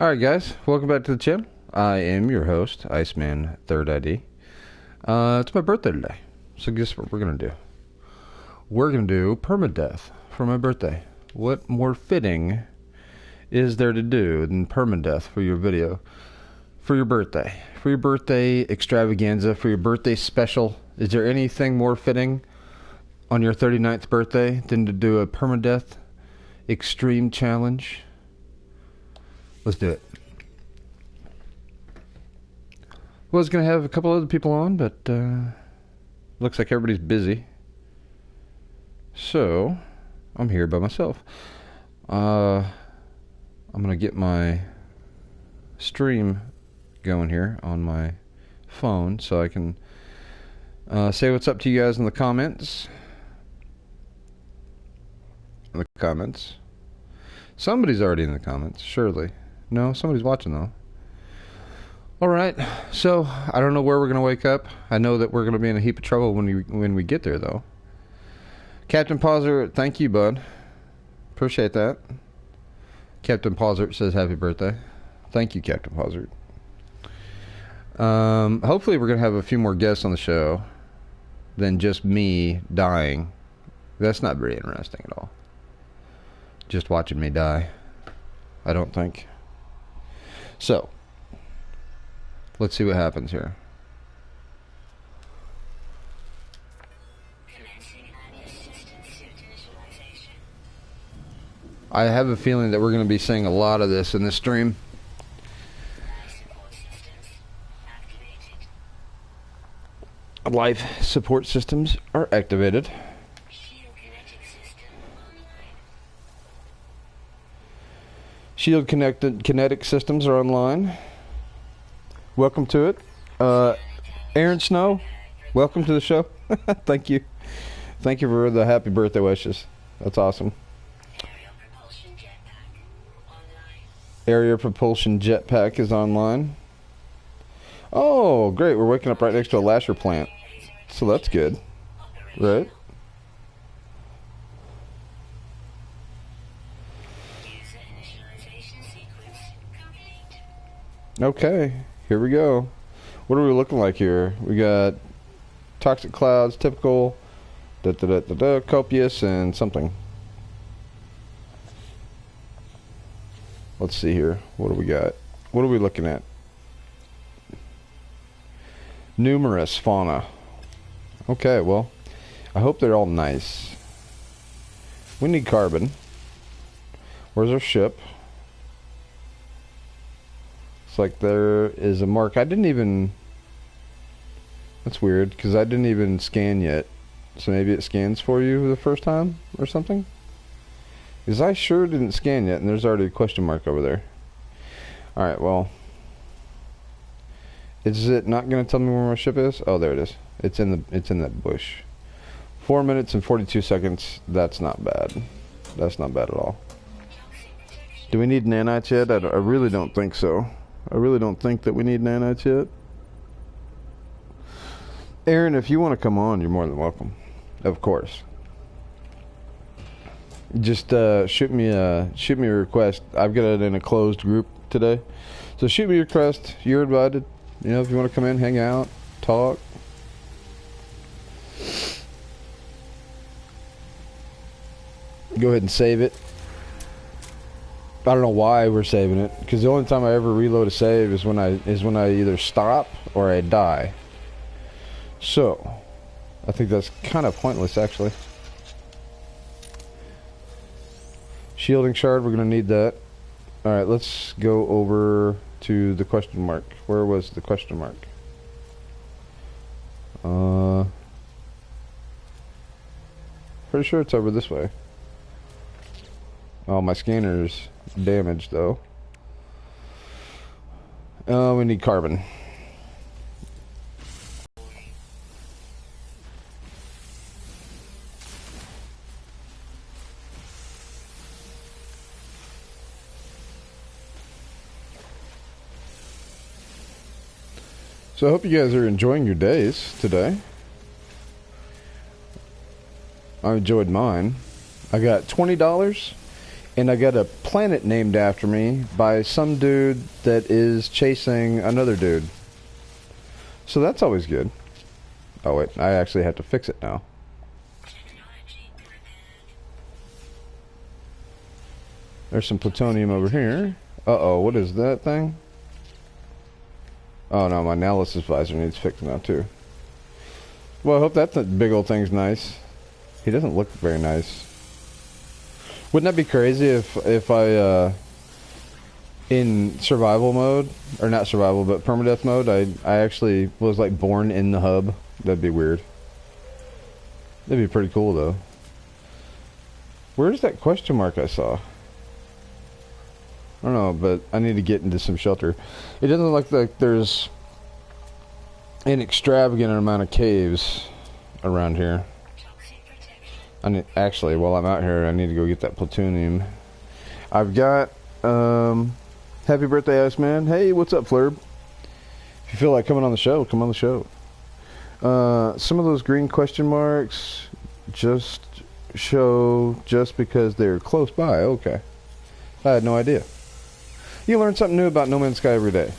Alright guys, welcome back to the channel. I am your host, Iceman 3rd ID. It's my birthday today, so guess what we're going to do? We're going to do permadeath for my birthday. What more fitting is there to do than permadeath for your video? For your birthday. For your birthday extravaganza, for your birthday special. Is there anything more fitting on your 39th birthday than to do a permadeath extreme challenge? Let's do it. I was going to have a couple other people on, but looks like everybody's busy. So, I'm here by myself. I'm going to get my stream going here on my phone so I can say what's up to you guys in the comments. Somebody's already in the comments, surely. No, somebody's watching though. Alright, so I don't know where we're going to wake up. I know that we're going to be in a heap of trouble when we get there though. Captain Pauser, thank you, bud. Appreciate that. Captain Pauser says happy birthday. Thank you, Captain Pauser. Hopefully we're going to have a few more guests on the show than just me dying. That's not very interesting at all. Just watching me die, I don't think. So, let's see what happens here. I have a feeling that we're going to be seeing a lot of this in this stream. Life support systems are activated. Shield connected kinetic systems are online. Welcome to it. Aaron Snow, welcome to the show. Thank you. Thank you for the happy birthday wishes. That's awesome. Area propulsion jetpack is online. Oh, great. We're waking up right next to a lasher plant. So that's good. Right? Okay, here we go. What are we looking like here? We got toxic clouds, typical, copious, and something. Let's see here. What do we got? What are we looking at? Numerous fauna. Okay, well, I hope they're all nice. We need carbon. Where's our ship? It's like there is a mark. I didn't even... That's weird, because I didn't even scan yet. So maybe it scans for you the first time or something? Because I sure didn't scan yet, and there's already a question mark over there. Alright, well... Is it not going to tell me where my ship is? Oh, there it is. It's in that bush. 4 minutes and 42 seconds. That's not bad. That's not bad at all. Do we need nanites yet? I really don't think so. I really don't think that we need nanites yet. Aaron, if you want to come on, you're more than welcome. Of course. Just shoot me a request. I've got it in a closed group today. So shoot me a request. You're invited. You know, if you want to come in, hang out, talk. Go ahead and save it. I don't know why we're saving it, because the only time I ever reload a save is when I either stop or I die. So, I think that's kind of pointless, actually. Shielding shard, we're going to need that. Alright, let's go over to the question mark. Where was the question mark? Pretty sure it's over this way. Oh, my scanner's damaged though. Oh, we need carbon. So I hope you guys are enjoying your days today. I enjoyed mine. I got $20 And I got a planet named after me by some dude that is chasing another dude. So that's always good. Oh wait, I actually have to fix it now. There's some plutonium over here. Uh-oh, what is that thing? Oh no, my analysis visor needs fixing now too. Well, I hope that big old thing's nice. He doesn't look very nice. Wouldn't that be crazy if I, in survival mode, or not survival, but permadeath mode, I actually was like born in the hub? That'd be weird. That'd be pretty cool though. Where's that question mark I saw? I don't know, but I need to get into some shelter. It doesn't look like there's an extravagant amount of caves around here. Actually, while I'm out here, I need to go get that plutonium. I've got, happy birthday, Iceman. Hey, what's up, Flurb? If you feel like coming on the show, come on the show. Some of those green question marks just show just because they're close by. Okay. I had no idea. You learn something new about No Man's Sky every day.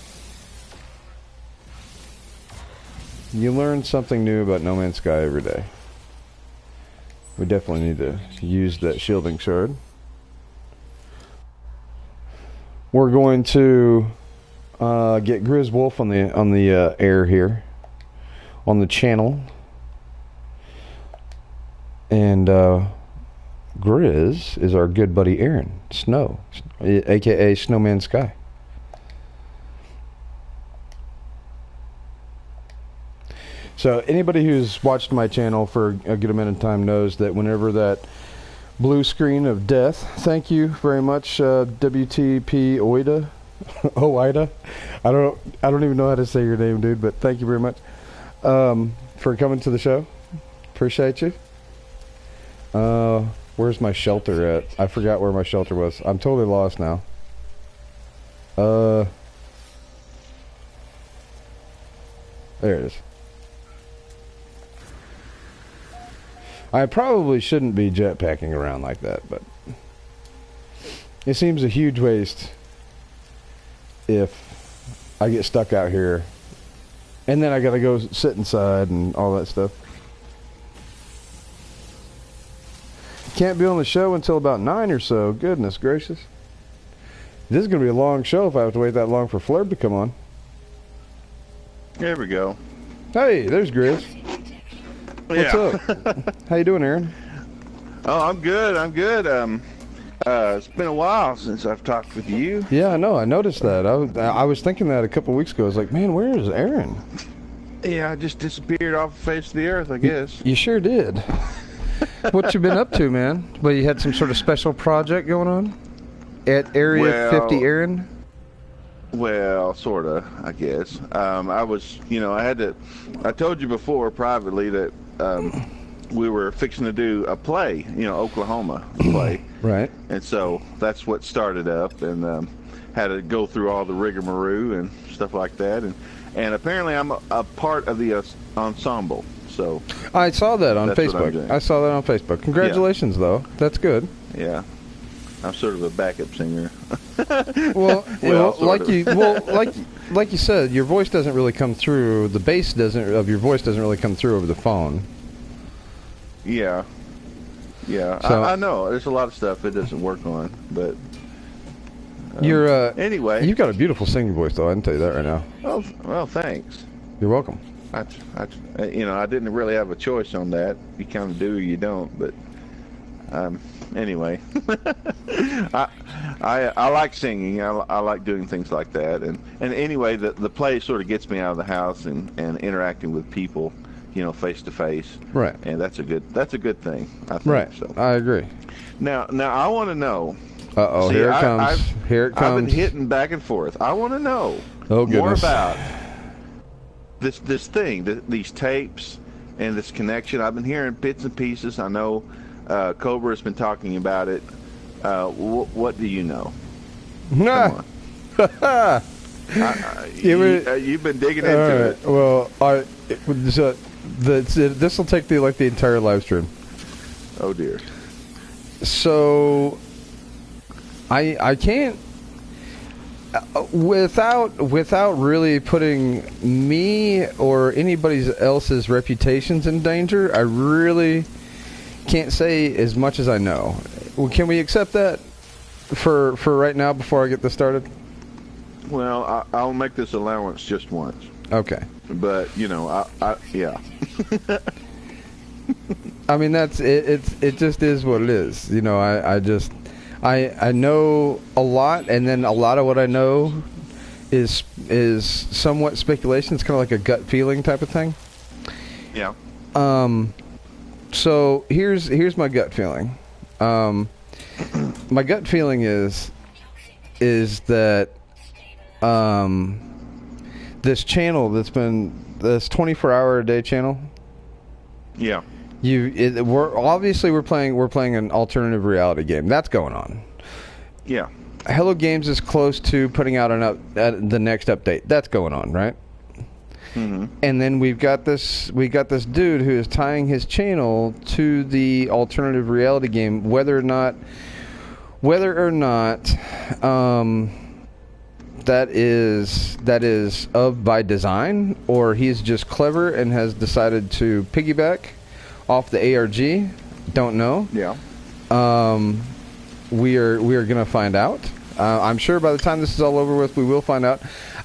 You learn something new about No Man's Sky every day. We definitely need to use that shielding shard. We're going to get Grizz Wolf on the air here, on the channel, and Grizz is our good buddy Aaron Snow, aka Snowman Sky. So anybody who's watched my channel for a good amount of time knows that whenever that blue screen of death, thank you very much, WTP Oida, Oida. I don't even know how to say your name, dude, but thank you very much for coming to the show. Appreciate you. Where's my shelter at? I forgot where my shelter was. I'm totally lost now. There it is. I probably shouldn't be jetpacking around like that, but it seems a huge waste if I get stuck out here and then I gotta go sit inside and all that stuff. Can't be on the show until about 9 or so. Goodness gracious. This is going to be a long show if I have to wait that long for Flurb to come on. There we go. Hey, there's Grizz. What's up? How you doing, Aaron? Oh, I'm good. I'm good. It's been a while since I've talked with you. Yeah, I know. I noticed that. I was thinking that a couple weeks ago. I was like, man, where is Aaron? Yeah, I just disappeared off the face of the earth, I guess. You sure did. What you been up to, man? Well, you had some sort of special project going on at Area 50, Aaron? Well, sort of, I guess. I was, I told you before privately that we were fixing to do a play, Oklahoma play. Right. And so that's what started up, and had to go through all the rigmarole and stuff like that. And apparently I'm a part of the ensemble. So I saw that on Facebook. I saw that on Facebook. Congratulations, though. That's good. Yeah, I'm sort of a backup singer. like you said, your voice doesn't really come through. The bass of your voice doesn't really come through over the phone. Yeah. So, I know there's a lot of stuff it doesn't work on, but anyway, you've got a beautiful singing voice, though. I can tell you that right now. Oh, well, thanks. You're welcome. I didn't really have a choice on that. You kind of do or you don't, but anyway, I like singing. I like doing things like that, and anyway, the play sort of gets me out of the house and interacting with people, face to face. Right. And that's a good thing, I think. Right. So I agree. Now I want to know. Uh-oh, here it comes. Here it comes. I've been hitting back and forth. I want to know more about this thing, these tapes, and this connection. I've been hearing bits and pieces. I know Cobra's been talking about it. What do you know? Come on. You've been digging into it. Well, this will take the entire live stream. Oh dear. So I can't without really putting me or anybody else's reputations in danger. I really can't say as much as I know. Can we accept that for right now before I get this started? Well, I'll make this allowance just once. Okay. But I yeah. I mean, that's it. It just is what it is. I know a lot, and then a lot of what I know is somewhat speculation. It's kind of like a gut feeling type of thing. Yeah. So here's my gut feeling. My gut feeling is that this channel this 24-hour-a-day channel. Yeah. We're playing an alternative reality game. That's going on. Yeah. Hello Games is close to putting out the next update. That's going on, right? Mm-hmm. And then we got this dude who is tying his channel to the alternative reality game, whether or not that is by design, or he's just clever and has decided to piggyback off the ARG. Don't know. Yeah. We are going to find out. I'm sure by the time this is all over with, we will find out.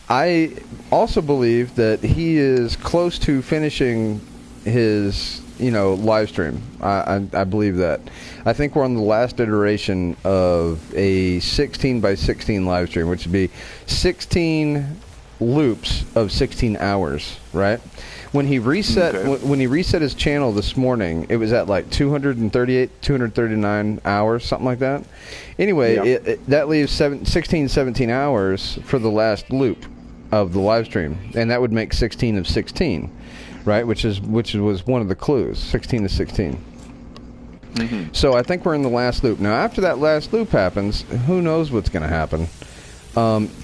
I also believe that he is close to finishing his, live stream. I believe that. I think we're on the last iteration of a 16 by 16 live stream, which would be 16 loops of 16 hours, right? When he reset his channel this morning, it was at like 239 hours, something like that. Anyway, that leaves 17 hours for the last loop of the live stream, and that would make 16 of 16, right? Which was one of the clues, 16 to 16. Mm-hmm. So I think we're in the last loop. Now, after that last loop happens, who knows what's going to happen?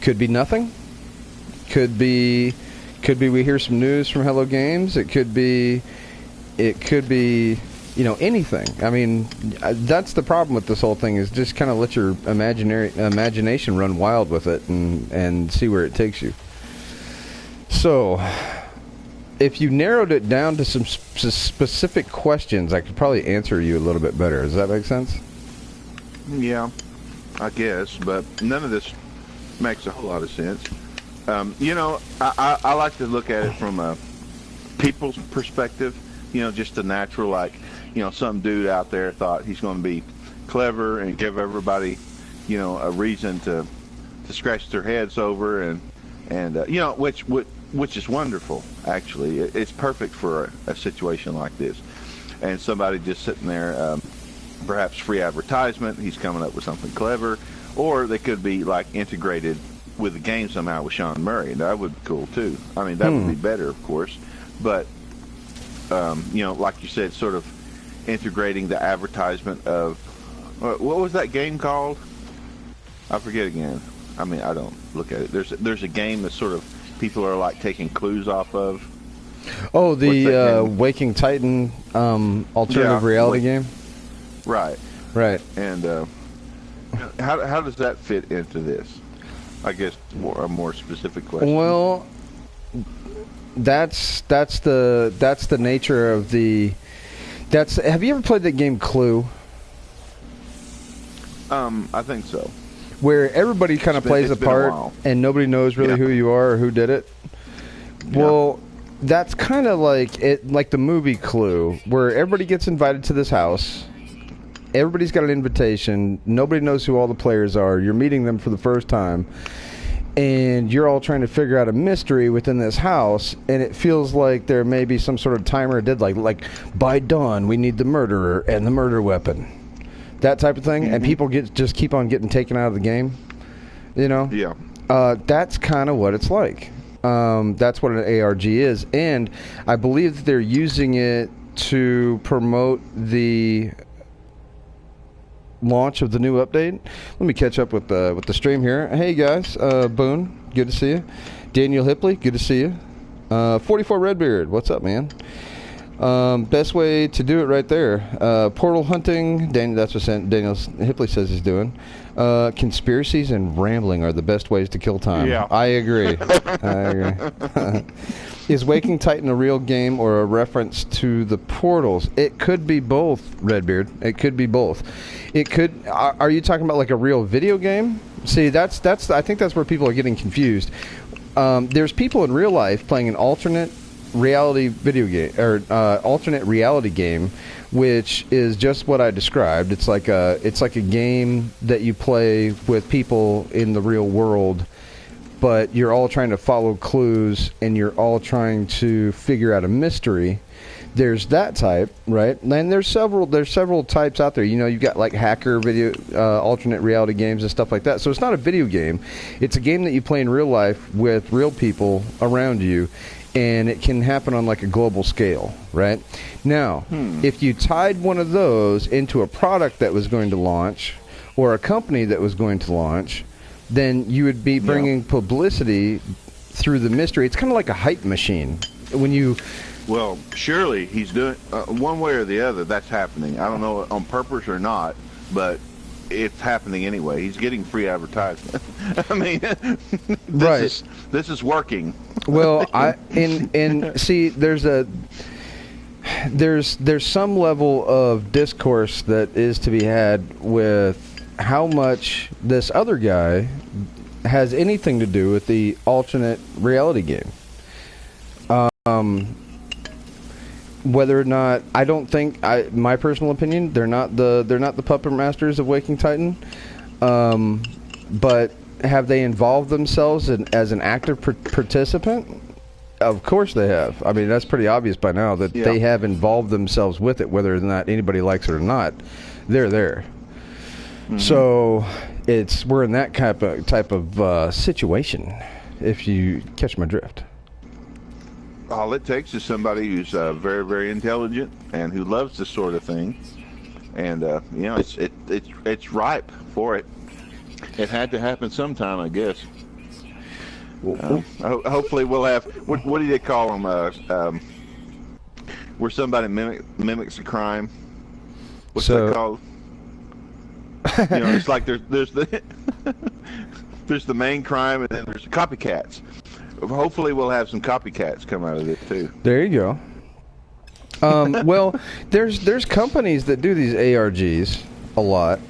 Could be nothing. Could be we hear some news from Hello Games. It could be anything. I mean, that's the problem with this whole thing, is just kind of let your imagination run wild with it and see where it takes you. So, if you narrowed it down to some specific questions, I could probably answer you a little bit better. Does that make sense? Yeah, I guess, but none of this makes a whole lot of sense. I like to look at it from a people's perspective, just a natural, some dude out there thought he's going to be clever and give everybody, a reason to scratch their heads over and which is wonderful, actually. It's perfect for a situation like this. And somebody just sitting there, perhaps free advertisement, he's coming up with something clever, or they could be integrated with the game somehow with Sean Murray. That would be cool too. I mean, that would be better, of course. But, like you said, sort of integrating the advertisement of, what was that game called? I forget again. I mean, I don't look at it. There's a game that sort of people are taking clues off of. Oh, the Waking Titan alternative reality game? Right. Right. And how does that fit into this? I guess a more specific question. Well, that's the nature of the. Have you ever played that game Clue? I think so. Where everybody kind of plays a part and nobody knows really who you are or who did it. Yeah. Well, that's kind of like the movie Clue, where everybody gets invited to this house. Everybody's got an invitation. Nobody knows who all the players are. You're meeting them for the first time. And you're all trying to figure out a mystery within this house. And it feels like there may be some sort of timer or deadline. Like, by dawn, we need the murderer and the murder weapon. That type of thing. Mm-hmm. And people just keep on getting taken out of the game. Yeah. That's kind of what it's like. That's what an ARG is. And I believe that they're using it to promote the launch of the new update. Let me catch up with the stream here. Hey guys, Boone, good to see you. Daniel Hipley, good to see you. 44 Redbeard, what's up, man? Best way to do it right there. Portal hunting. That's what Daniel Hipley says he's doing. Conspiracies and rambling are the best ways to kill time. Yeah. I agree. I agree. Is Waking Titan a real game or a reference to the portals? It could be both, Redbeard. It could be both. It could. Are you talking about like a real video game? See, that's. I think that's where people are getting confused. There's people in real life playing an alternate reality video game or alternate reality game, which is just what I described. It's like a game that you play with people in the real world, but you're all trying to follow clues and you're all trying to figure out a mystery. There's that type, right? And there's several types out there. You know, you've got like hacker video, alternate reality games and stuff like that. So it's not a video game. It's a game that you play in real life with real people around you, and it can happen on like a global scale, right? Now, if you tied one of those into a product that was going to launch or a company that was going to launch, then you would be bringing publicity through the mystery. It's kind of like a hype machine. When you... Well, surely he's doing one way or the other. That's happening. I don't know on purpose or not, but it's happening anyway. He's getting free advertisement. I mean, this is working. Well, see, there's some level of discourse that is to be had with how much this other guy has anything to do with the alternate reality game. Whether or not, I don't think, my personal opinion, they're not the puppet masters of Waking Titan, but have they involved themselves as an active participant? Of course they have. I mean, that's pretty obvious by now that they have involved themselves with it, whether or not anybody likes it or not. They're there. Mm-hmm. So we're in that type of situation, if you catch my drift. All it takes is somebody who's very, very intelligent and who loves this sort of thing, and you know, it's ripe for it. It had to happen sometime, I guess. Hopefully, we'll have what do they call them? Where somebody mimics a crime. What's that called? You know, it's like there's the there's the main crime, and then there's the copycats. Hopefully, we'll have some copycats come out of it too. There you go. Well, there's companies that do these ARGs a lot,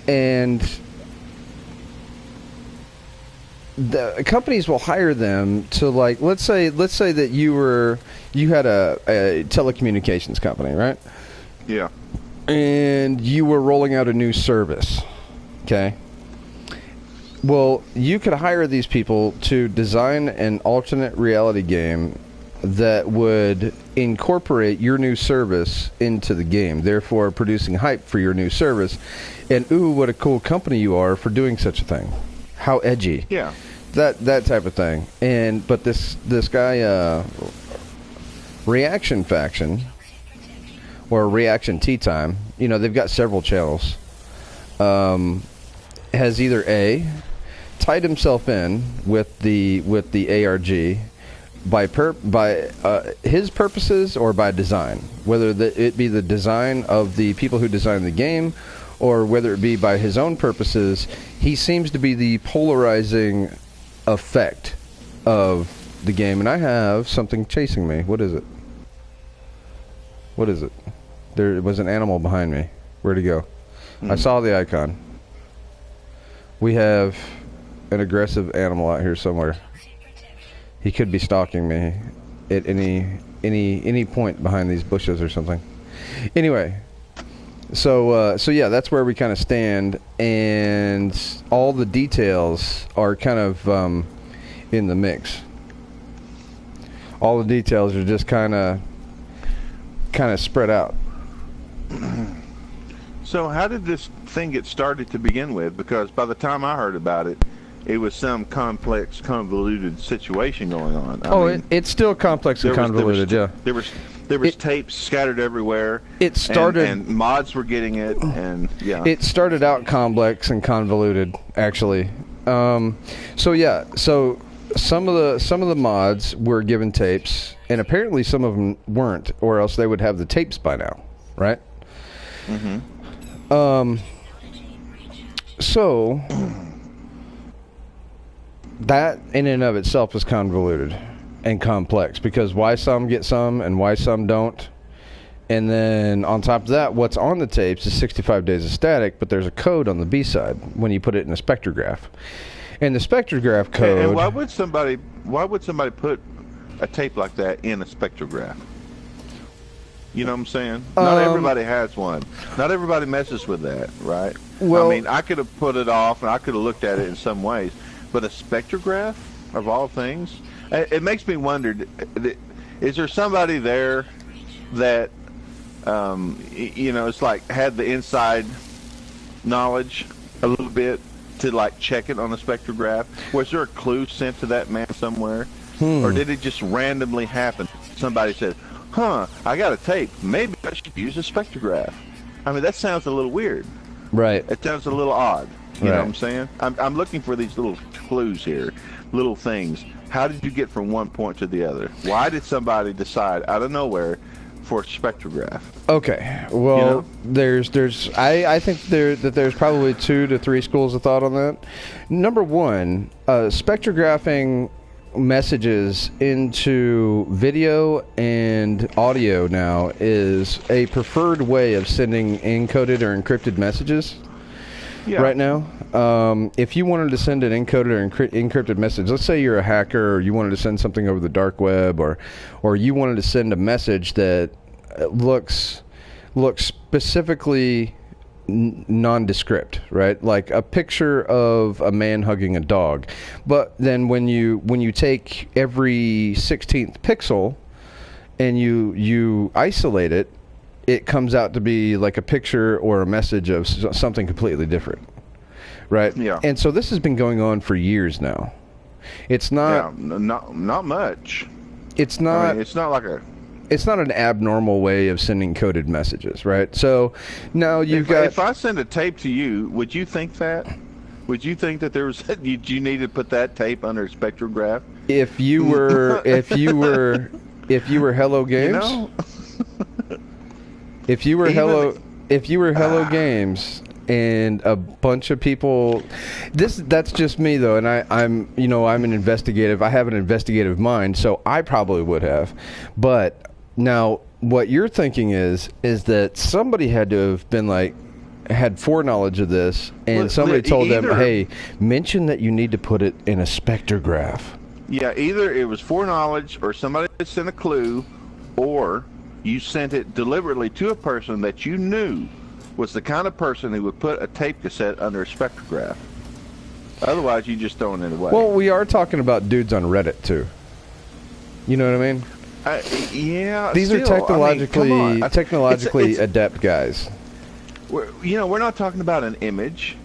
and the companies will hire them to, like, let's say that you had a telecommunications company, right? Yeah. And you were rolling out a new service, okay? Well, you could hire these people to design an alternate reality game that would incorporate your new service into the game, therefore producing hype for your new service. And ooh, what a cool company you are for doing such a thing. How edgy. Yeah. That type of thing. But this guy, Reaction Faction, or Reaction Tea Time, you know, they've got several channels, has either A, tied himself in with the ARG by his purposes or by design, whether it be the design of the people who designed the game or whether it be by his own purposes. He seems to be the polarizing effect of the game. And I have something chasing me. What is it? What is it? There was an animal behind me. Where'd he go? I saw the icon. We have an aggressive animal out here somewhere. He could be stalking me at any point behind these bushes or something. Anyway, so yeah, that's where we kind of stand, and all the details are kind of in the mix. All the details are just kind of spread out. So how did this thing get started to begin with? Because by the time I heard about it, it was some complex, convoluted situation going on. I mean, it's still complex and convoluted, yeah. There was tapes scattered everywhere. It started... And mods were getting it, and yeah. It started out complex and convoluted, actually. So some of the mods were given tapes, and apparently some of them weren't, or else they would have the tapes by now, right? So that in and of itself is convoluted and complex, because why some get some and why some don't. And then on top of that, what's on the tapes is 65 days of static, but there's a code on the B side when you put it in a spectrograph. And the spectrograph code. And why would somebody put a tape like that in a spectrograph? You know what I'm saying? Not everybody has one. Not everybody messes with that, right? Well, I mean, I could have put it off and I could have looked at it in some ways, but a spectrograph, of all things, it makes me wonder: is there somebody there that it's like had the inside knowledge a little bit to like check it on a spectrograph? Was there a clue sent to that man somewhere, or did it just randomly happen? Somebody said, I got a tape, maybe I should use a spectrograph. I mean, that sounds a little weird, right? It sounds a little odd. You know what I'm saying? I'm looking for these little clues here, little things. How did you get from one point to the other? Why did somebody decide out of nowhere for a spectrograph? Okay, well, I think there's probably 2 to 3 schools of thought on that. Number one, spectrographing messages into video and audio now is a preferred way of sending encoded or encrypted messages. Yeah. Right now, if you wanted to send an encoded or encrypted message, let's say you're a hacker, or you wanted to send something over the dark web, or you wanted to send a message that looks specifically nondescript, right? Like a picture of a man hugging a dog. But then when you take every 16th pixel and you isolate it, it comes out to be like a picture or a message of something completely different, right? Yeah. And so this has been going on for years now. It's not not much. It's not. I mean, it's not like a. It's not an abnormal way of sending coded messages, right? So now If I send a tape to you, would you think that? Would you think that you need to put that tape under a spectrograph? If you were Hello Games. You know? If you were Hello Games and a bunch of people, that's just me though, and I'm an investigative. I have an investigative mind, so I probably would have. But now, what you're thinking is that somebody had to have been had foreknowledge of this, and somebody told them, "Hey, mention that you need to put it in a spectrograph." Yeah, either it was foreknowledge, or somebody sent a clue, or you sent it deliberately to a person that you knew was the kind of person who would put a tape cassette under a spectrograph. Otherwise, you just throwing it away. Well, we are talking about dudes on Reddit, too. You know what I mean? Yeah. These are technologically adept guys. We're not talking about an image.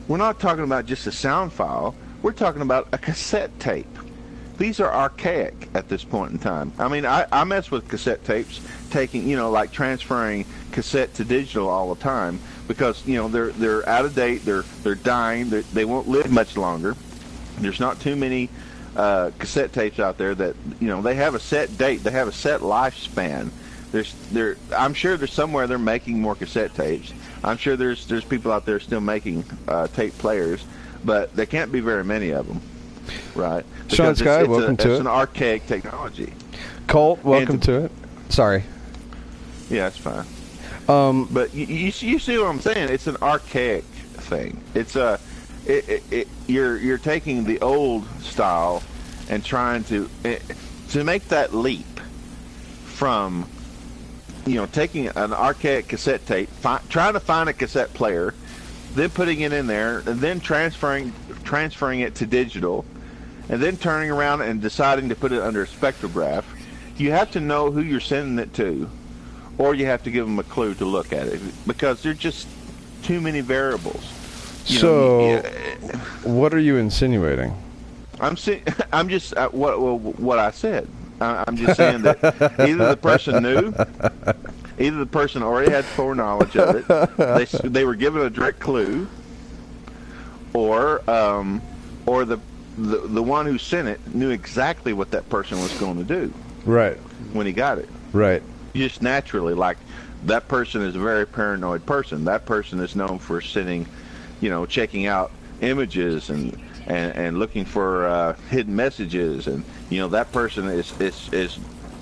We're not talking about just a sound file. We're talking about a cassette tape. These are archaic at this point in time. I mean, I mess with cassette tapes, like transferring cassette to digital all the time, because they're out of date, they're dying, they won't live much longer. There's not too many cassette tapes out there that they have a set date, they have a set lifespan. I'm sure there's somewhere they're making more cassette tapes. I'm sure there's people out there still making tape players, but there can't be very many of them. Right. Sean Sky, welcome to it. It's an archaic technology. Colt, welcome to it. Sorry. Yeah, it's fine. But you see what I'm saying? It's an archaic thing. It's you're taking the old style and trying to make that leap from taking an archaic cassette tape, trying to find a cassette player, then putting it in there, and then transferring it to digital, and then turning around and deciding to put it under a spectrograph. You have to know who you're sending it to, or you have to give them a clue to look at it, because there's just too many variables. What are you insinuating? I'm just what I said. I'm just saying that either the person knew, either the person already had foreknowledge of it, they were given a direct clue, or the one who sent it knew exactly what that person was going to do. Right. When he got it. Right. Just naturally, like, that person is a very paranoid person. That person is known for sending, checking out images and looking for hidden messages, and that person is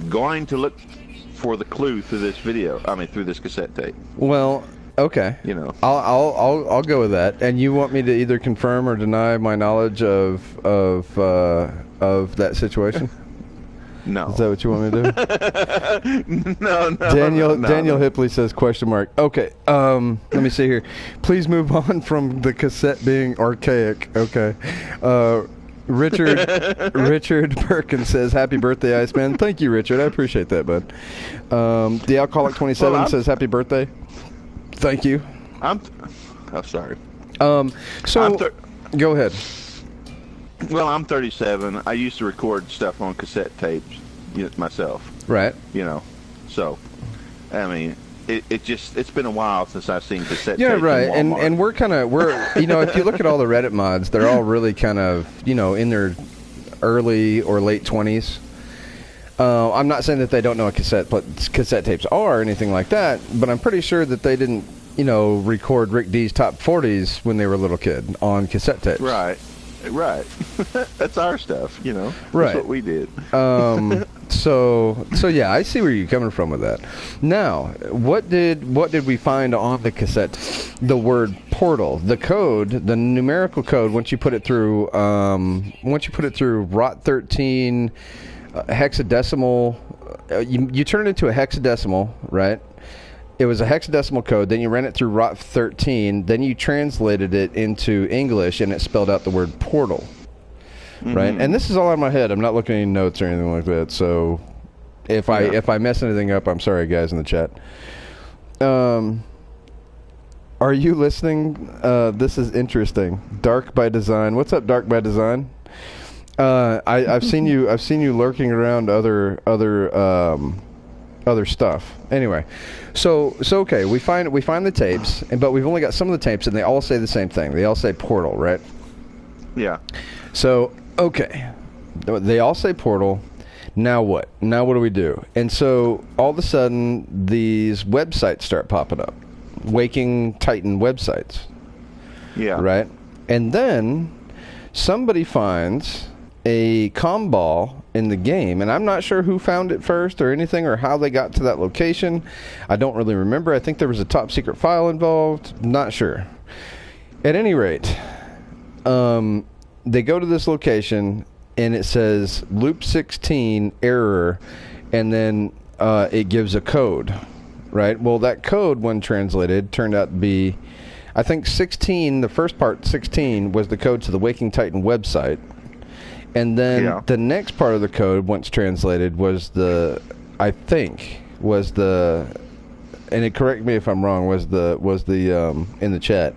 going to look for the clue through this through this cassette tape. Well, okay. I'll go with that. And you want me to either confirm or deny my knowledge of that situation? No. Is that what you want me to do? No. Daniel Hipley says ? Okay. Let me see here. Please move on from the cassette being archaic. Okay. Richard Perkins says, happy birthday, Iceman. Thank you, Richard. I appreciate that, bud. The Alcoholic 27 says, happy birthday. Thank you. I'm sorry. Go ahead. Well, I'm 37. I used to record stuff on cassette tapes myself. Right. So, I mean, it's been a while since I've seen cassette tapes. Yeah, right. And we're if you look at all the Reddit mods, they're all really kind of, in their early or late 20s. I'm not saying that they don't know what cassette tapes are or anything like that, but I'm pretty sure that they didn't, record Rick D's top 40s when they were a little kid on cassette tapes. Right. That's our stuff, Right. That's what we did. So yeah, I see where you're coming from with that. Now, what did we find on the cassette? The word portal, the code, the numerical code. Once you put it through ROT 13 hexadecimal, you turn it into a hexadecimal, right? It was a hexadecimal code. Then you ran it through ROT 13. Then you translated it into English, and it spelled out the word portal. Right, and this is all in my head. I'm not looking at any notes or anything like that. So, if I mess anything up, I'm sorry, guys in the chat. Are you listening? This is interesting. Dark by Design. What's up, Dark by Design? I've seen you lurking around other stuff. Anyway, so okay, we find the tapes, but we've only got some of the tapes, and they all say the same thing. They all say portal, right? Yeah. So. Okay, they all say portal. Now what? Now what do we do? And so all of a sudden, these websites start popping up, Waking Titan websites. Yeah. Right. And then somebody finds a comm ball in the game, and I'm not sure who found it first or anything or how they got to that location. I don't really remember. I think there was a top secret file involved. Not sure. At any rate, they go to this location, and it says loop 16 error, and then it gives a code, right? Well, that code, when translated, turned out to be, I think 16, the first part, 16, was the code to the Waking Titan website. And then the next part of the code, once translated, was and correct me if I'm wrong, was the in the chat,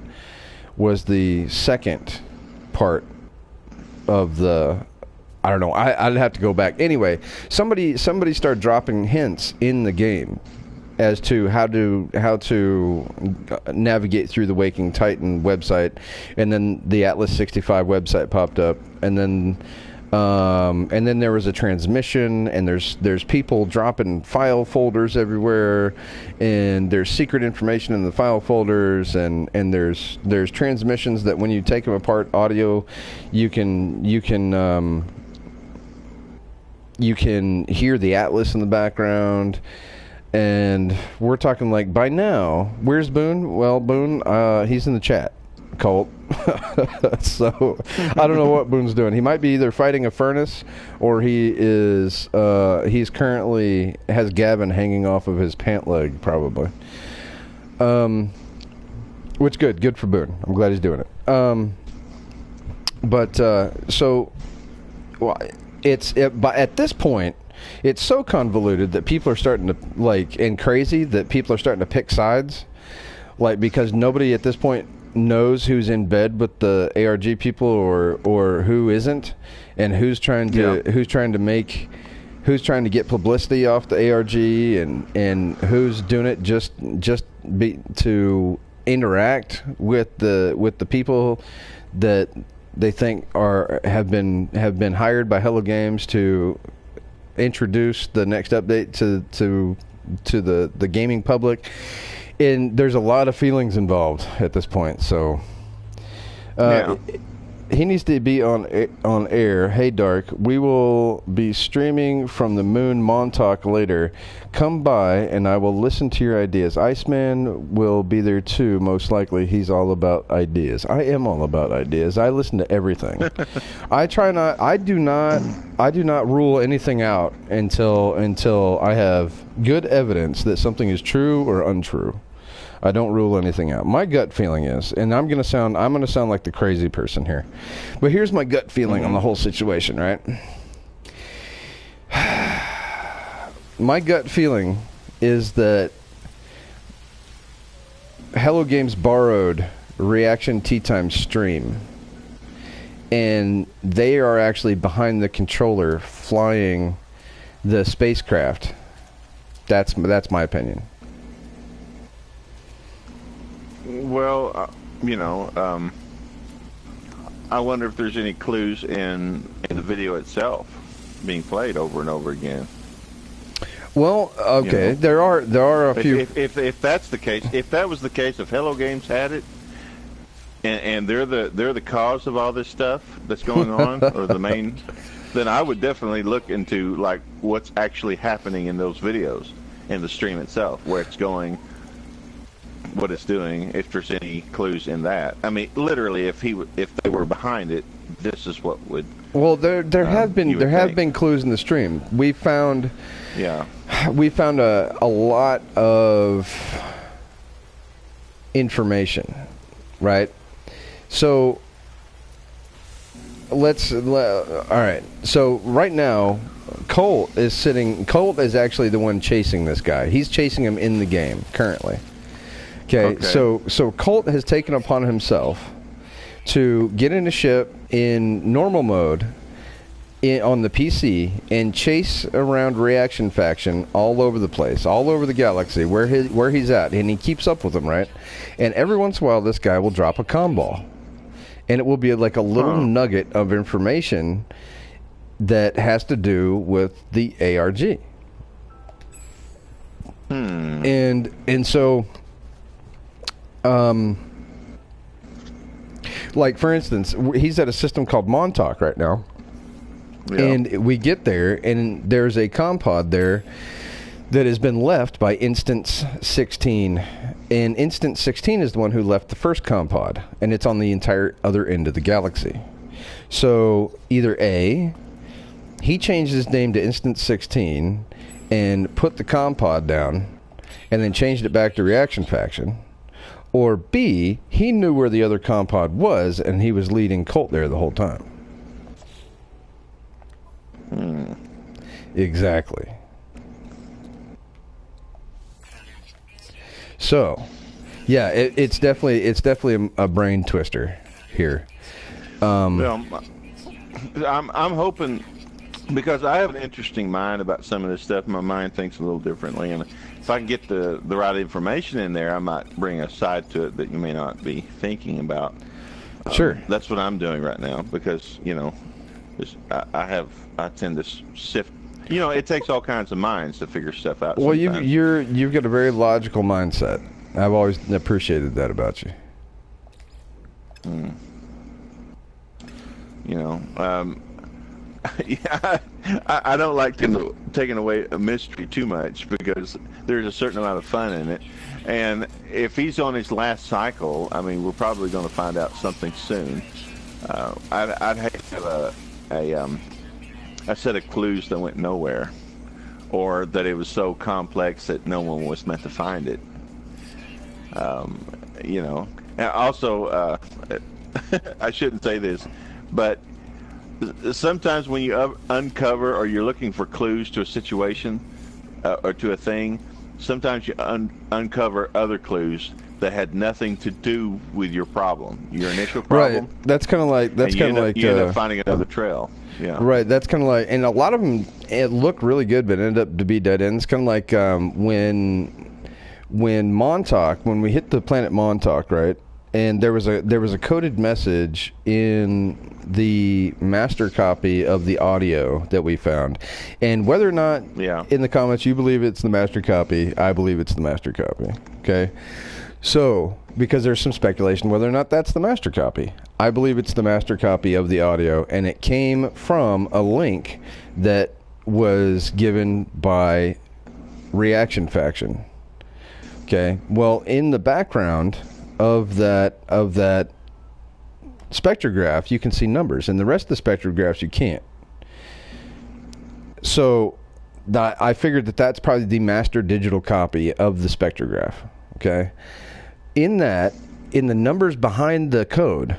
was the second part of the, I don't know, I'd have to go back. Anyway, somebody started dropping hints in the game as to how to navigate through the Waking Titan website, and then the Atlas 65 website popped up, and then there was a transmission, and there's people dropping file folders everywhere, and there's secret information in the file folders, and there's transmissions that when you take them apart, audio, you can hear the Atlas in the background. And we're talking like, by now, where's Boone? Well, Boone, he's in the chat, Colt. So I don't know what Boone's doing. He might be either fighting a furnace, or he's currently has Gavin hanging off of his pant leg, probably. Which good for Boone. I'm glad he's doing it. But at this point, it's so convoluted that people are starting to, and crazy that people are starting to pick sides, because nobody at this point knows who's in bed with the ARG people or who isn't, and who's trying to get publicity off the ARG, and who's doing it just to interact with the people that they think have been hired by Hello Games to introduce the next update to the gaming public, and there's a lot of feelings involved at this point. So he needs to be on air. Hey Dark, we will be streaming from the moon Montauk later. Come by and I will listen to your ideas. Iceman will be there too, most likely. He's all about ideas. I am all about ideas. I listen to everything. I do not rule anything out until I have good evidence that something is true or untrue. I don't rule anything out. My gut feeling is, and I'm gonna sound like the crazy person here, but here's my gut feeling on the whole situation, right? My gut feeling is that Hello Games borrowed Reaction Tea Time stream, and they are actually behind the controller flying the spacecraft. That's my opinion. Well, I wonder if there's any clues in the video itself being played over and over again. Well, okay, there are a few. If that's the case, if that was the case, if Hello Games had it, and they're the cause of all this stuff that's going on, or the main, then I would definitely look into like what's actually happening in those videos, in the stream itself, where it's going, what it's doing, if there's any clues in that. I mean, literally, if they were behind it, this is what would. Well, there have been clues in the stream. We found a lot of information, right? So all right. So right now, Colt is actually the one chasing this guy. He's chasing him in the game currently. Okay. So Colt has taken upon himself to get in a ship in normal mode on the PC and chase around Reaction Faction all over the place, all over the galaxy, where he's at, and he keeps up with them, right? And every once in a while, this guy will drop a comm ball, and it will be like a little nugget of information that has to do with the ARG. And so, like for instance, he's at a system called Montauk right now. Yeah. And we get there, and there's a comm pod there that has been left by Instance 16. And Instance 16 is the one who left the first comm pod, and it's on the entire other end of the galaxy. So either A, he changed his name to Instance 16 and put the comm pod down, and then changed it back to Reaction Faction. Or B, he knew where the other comm pod was, and he was leading Colt there the whole time. Exactly. So, yeah, it's definitely a brain twister here. Well, I'm hoping, because I have an interesting mind about some of this stuff. My mind thinks a little differently, and if I can get the right information in there, I might bring a side to it that you may not be thinking about. Sure. That's what I'm doing right now, because I tend to sift. It takes all kinds of minds to figure stuff out. Well, you've got a very logical mindset. I've always appreciated that about you. I don't like taking away a mystery too much, because there's a certain amount of fun in it. And if he's on his last cycle, I mean, we're probably going to find out something soon. I'd hate to have a set of clues that went nowhere, or that it was so complex that no one was meant to find it. And also, I shouldn't say this, but sometimes when you uncover, or you're looking for clues to a situation or to a thing, sometimes you uncover other clues that had nothing to do with your problem, your initial problem. Right. That's kind of like you end up finding another trail. Yeah. Right. That's kind of like, and a lot of them look really good, but ended up to be dead ends. Kind of like when Montauk, when we hit the planet Montauk, right? and there was a coded message in the master copy of the audio that we found. And whether or not in the comments you believe it's the master copy, I believe it's the master copy. Okay? So, because there's some speculation whether or not that's the master copy. I believe it's the master copy of the audio, and it came from a link that was given by Reaction Faction. Okay? Well, in the background of that spectrograph, you can see numbers, and the rest of the spectrographs you can't. So I figured that that's probably the master digital copy of the spectrograph. Okay, in the numbers behind the code,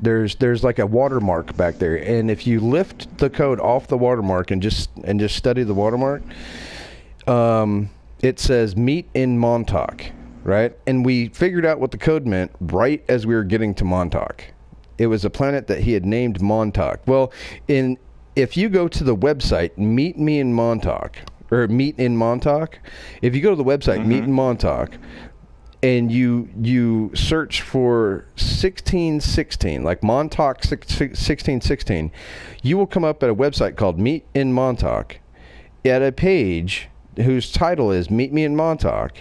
there's like a watermark back there, and if you lift the code off the watermark and just study the watermark, it says meet in Montauk. Right? And we figured out what the code meant right as we were getting to Montauk. It was a planet that he had named Montauk. Well, if you go to the website, Meet Me in Montauk, or Meet in Montauk, if you go to the website, Meet in Montauk, and you search for 1616, like Montauk 1616, you will come up at a website called Meet in Montauk, at a page whose title is Meet Me in Montauk.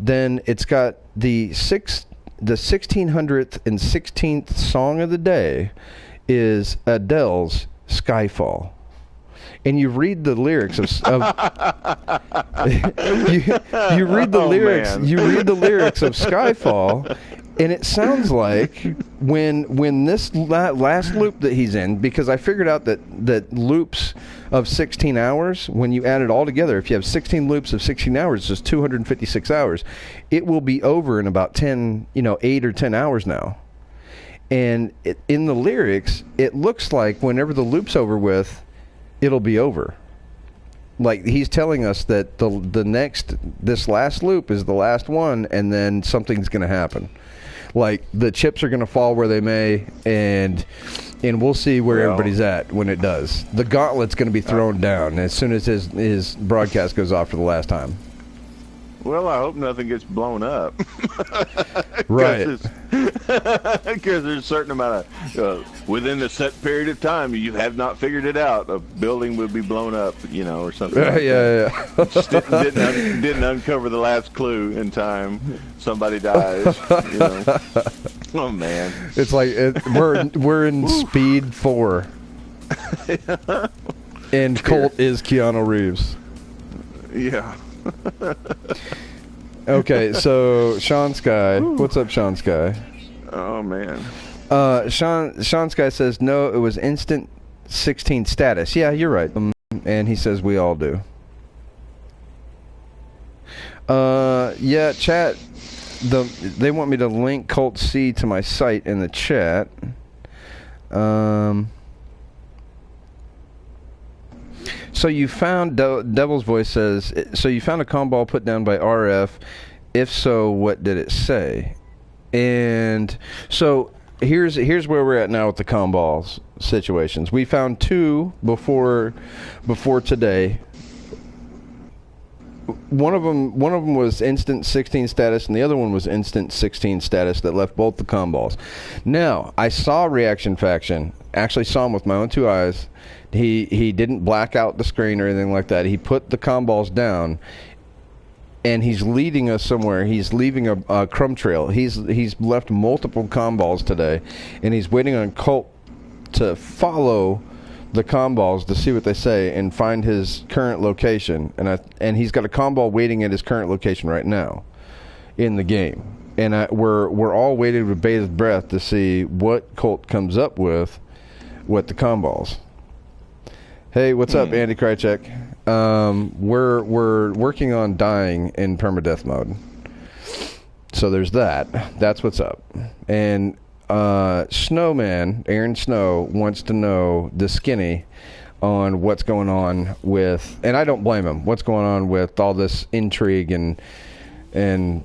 Then it's got the 1616th song of the day is Adele's Skyfall. And you read the lyrics of you read the lyrics. Man. You read the lyrics of Skyfall, and it sounds like when this last loop that he's in, because I figured out that loops of 16 hours, when you add it all together, if you have 16 loops of 16 hours, it's just 256 hours. It will be over in about 8 or 10 hours now. And in the lyrics, it looks like whenever the loop's over with, it'll be over. Like he's telling us that this last loop is the last one, and then something's going to happen. Like the chips are going to fall where they may, and we'll see where everybody's at when it does. The gauntlet's going to be thrown down as soon as his broadcast goes off for the last time. Well, I hope nothing gets blown up. Right. Because there's a certain amount of, within a set period of time, you have not figured it out, a building would be blown up, or something like that. Just didn't uncover the last clue in time. Somebody dies, Oh, man. It's like, we're in Speed 4. And Colt is Keanu Reeves. Yeah. Okay, so Sean Sky. What's up, Sean Sky? Oh, man. Sean Sky says, no, it was instant 16 status. Yeah, you're right. And he says we all do. Yeah, chat. They want me to link Colt C to my site in the chat. So you found, Devil's Voice says, so you found a comm ball put down by RF. If so, what did it say? And so here's where we're at now with the comm balls situations. We found 2 before today. One of them was instant 16 status, and the other one was instant 16 status that left both the comm balls. Now, I saw Reaction Faction. Actually saw him with my own 2 eyes. He didn't black out the screen or anything like that. He put the comm balls down, and he's leading us somewhere. He's leaving a crumb trail. He's left multiple comm balls today, and he's waiting on Colt to follow the comm balls to see what they say and find his current location. And he's got a comm ball waiting at his current location right now in the game. And we're all waiting with bated breath to see what Colt comes up with the comm balls. Hey, what's up, Andy Krychek? We're working on dying in permadeath mode. So there's that. That's what's up. And Snowman, Aaron Snow, wants to know the skinny on what's going on with, and I don't blame him, what's going on with all this intrigue and I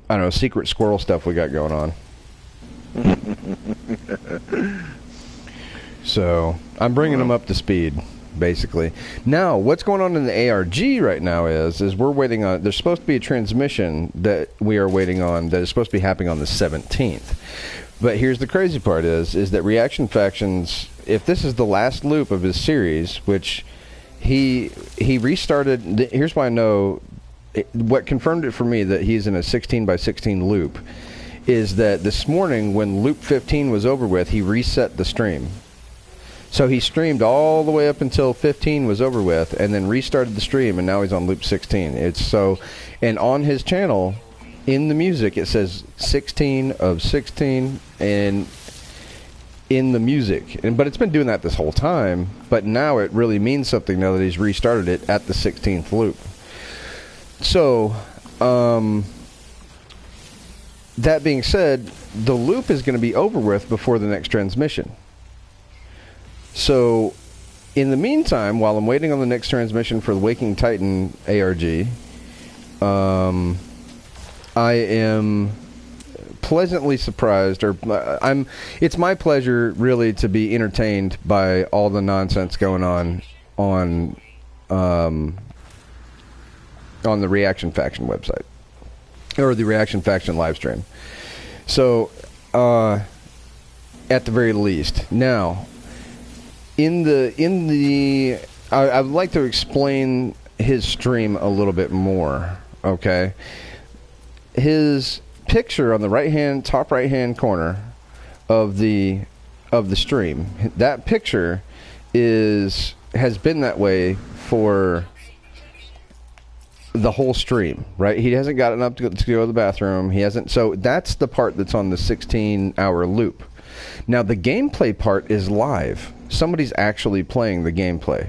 don't know, secret squirrel stuff we got going on. So I'm bringing him up to speed. basically. Now, what's going on in the ARG right now is we're waiting on, there's supposed to be a transmission that we are waiting on that is supposed to be happening on the 17th. But here's the crazy part is that Reaction Factions, if this is the last loop of his series, which he restarted, here's why I know, what confirmed it for me that he's in a 16 by 16 loop is that this morning when loop 15 was over with, he reset the stream. So he streamed all the way up until 15 was over with and then restarted the stream, and now he's on loop 16. And on his channel in the music it says 16 of 16 and in the music, but it's been doing that this whole time, but now it really means something now that he's restarted it at the 16th loop. So, that being said, the loop is going to be over with before the next transmission. So, in the meantime, while I'm waiting on the next transmission for the Waking Titan ARG, I am pleasantly surprised, or it's my pleasure really to be entertained by all the nonsense going on the Reaction Faction website, or the Reaction Faction live stream. So, at the very least, now, I would like to explain his stream a little bit more. Okay, his picture on the top right hand corner of the stream. That picture has been that way for the whole stream, right? He hasn't gotten up to go to the bathroom. He hasn't. So that's the part that's on the 16-hour loop. Now the gameplay part is live. Somebody's actually playing the gameplay,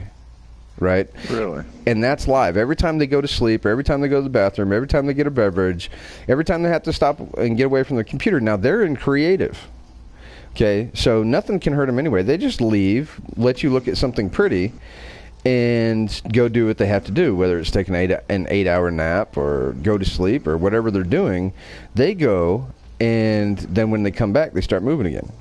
right? Really? And that's live. Every time they go to sleep, every time they go to the bathroom, every time they get a beverage, every time they have to stop and get away from the computer. Now they're in creative. Okay, so nothing can hurt them anyway. They just leave, let you look at something pretty, and go do what they have to do, whether it's take an 8-hour nap or go to sleep or whatever they're doing. They go, and then when they come back, they start moving again.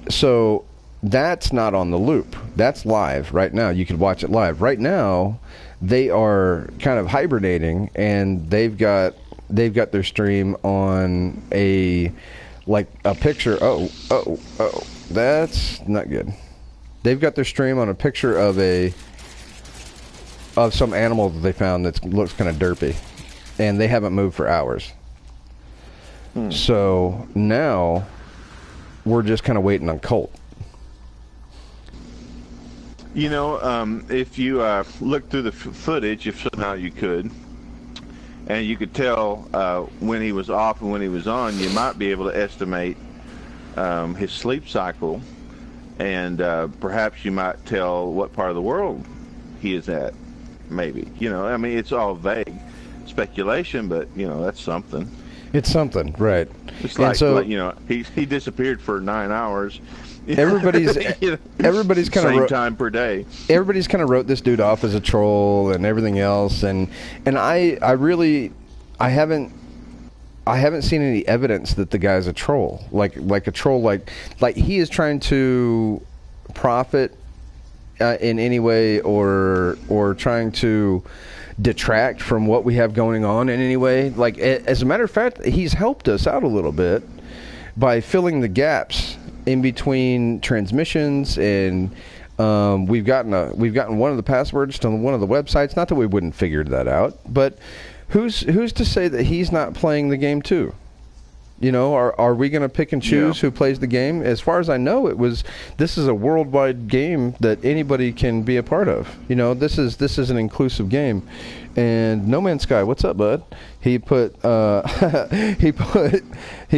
So that's not on the loop. That's live right now. You could watch it live. Right now, they are kind of hibernating, and they've got their stream on a picture. Oh, that's not good. They've got their stream on a picture of some animal that they found that looks kind of derpy, and they haven't moved for hours. So now we're just kind of waiting on Colt. You know, if you look through the footage, if somehow you could, and you could tell when he was off and when he was on, you might be able to estimate his sleep cycle. And perhaps you might tell what part of the world he is at, maybe. You know, I mean, it's all vague speculation, but, you know, that's something. It's something, right. It's like you know, he disappeared for 9 hours. Everybody's kind of same time per day. Everybody's kind of wrote this dude off as a troll and everything else, and I haven't seen any evidence that the guy's a troll. Like a troll, like he is trying to profit in any way, or trying to detract from what we have going on in any way. Like, as a matter of fact, he's helped us out a little bit by filling the gaps in between transmissions, and we've gotten one of the passwords to one of the websites. Not that we wouldn't figure that out, but who's to say that he's not playing the game too? You know, are we going to pick and choose who plays the game? As far as I know, this is a worldwide game that anybody can be a part of. You know, this is an inclusive game. And No Man's Sky, what's up, bud? He put he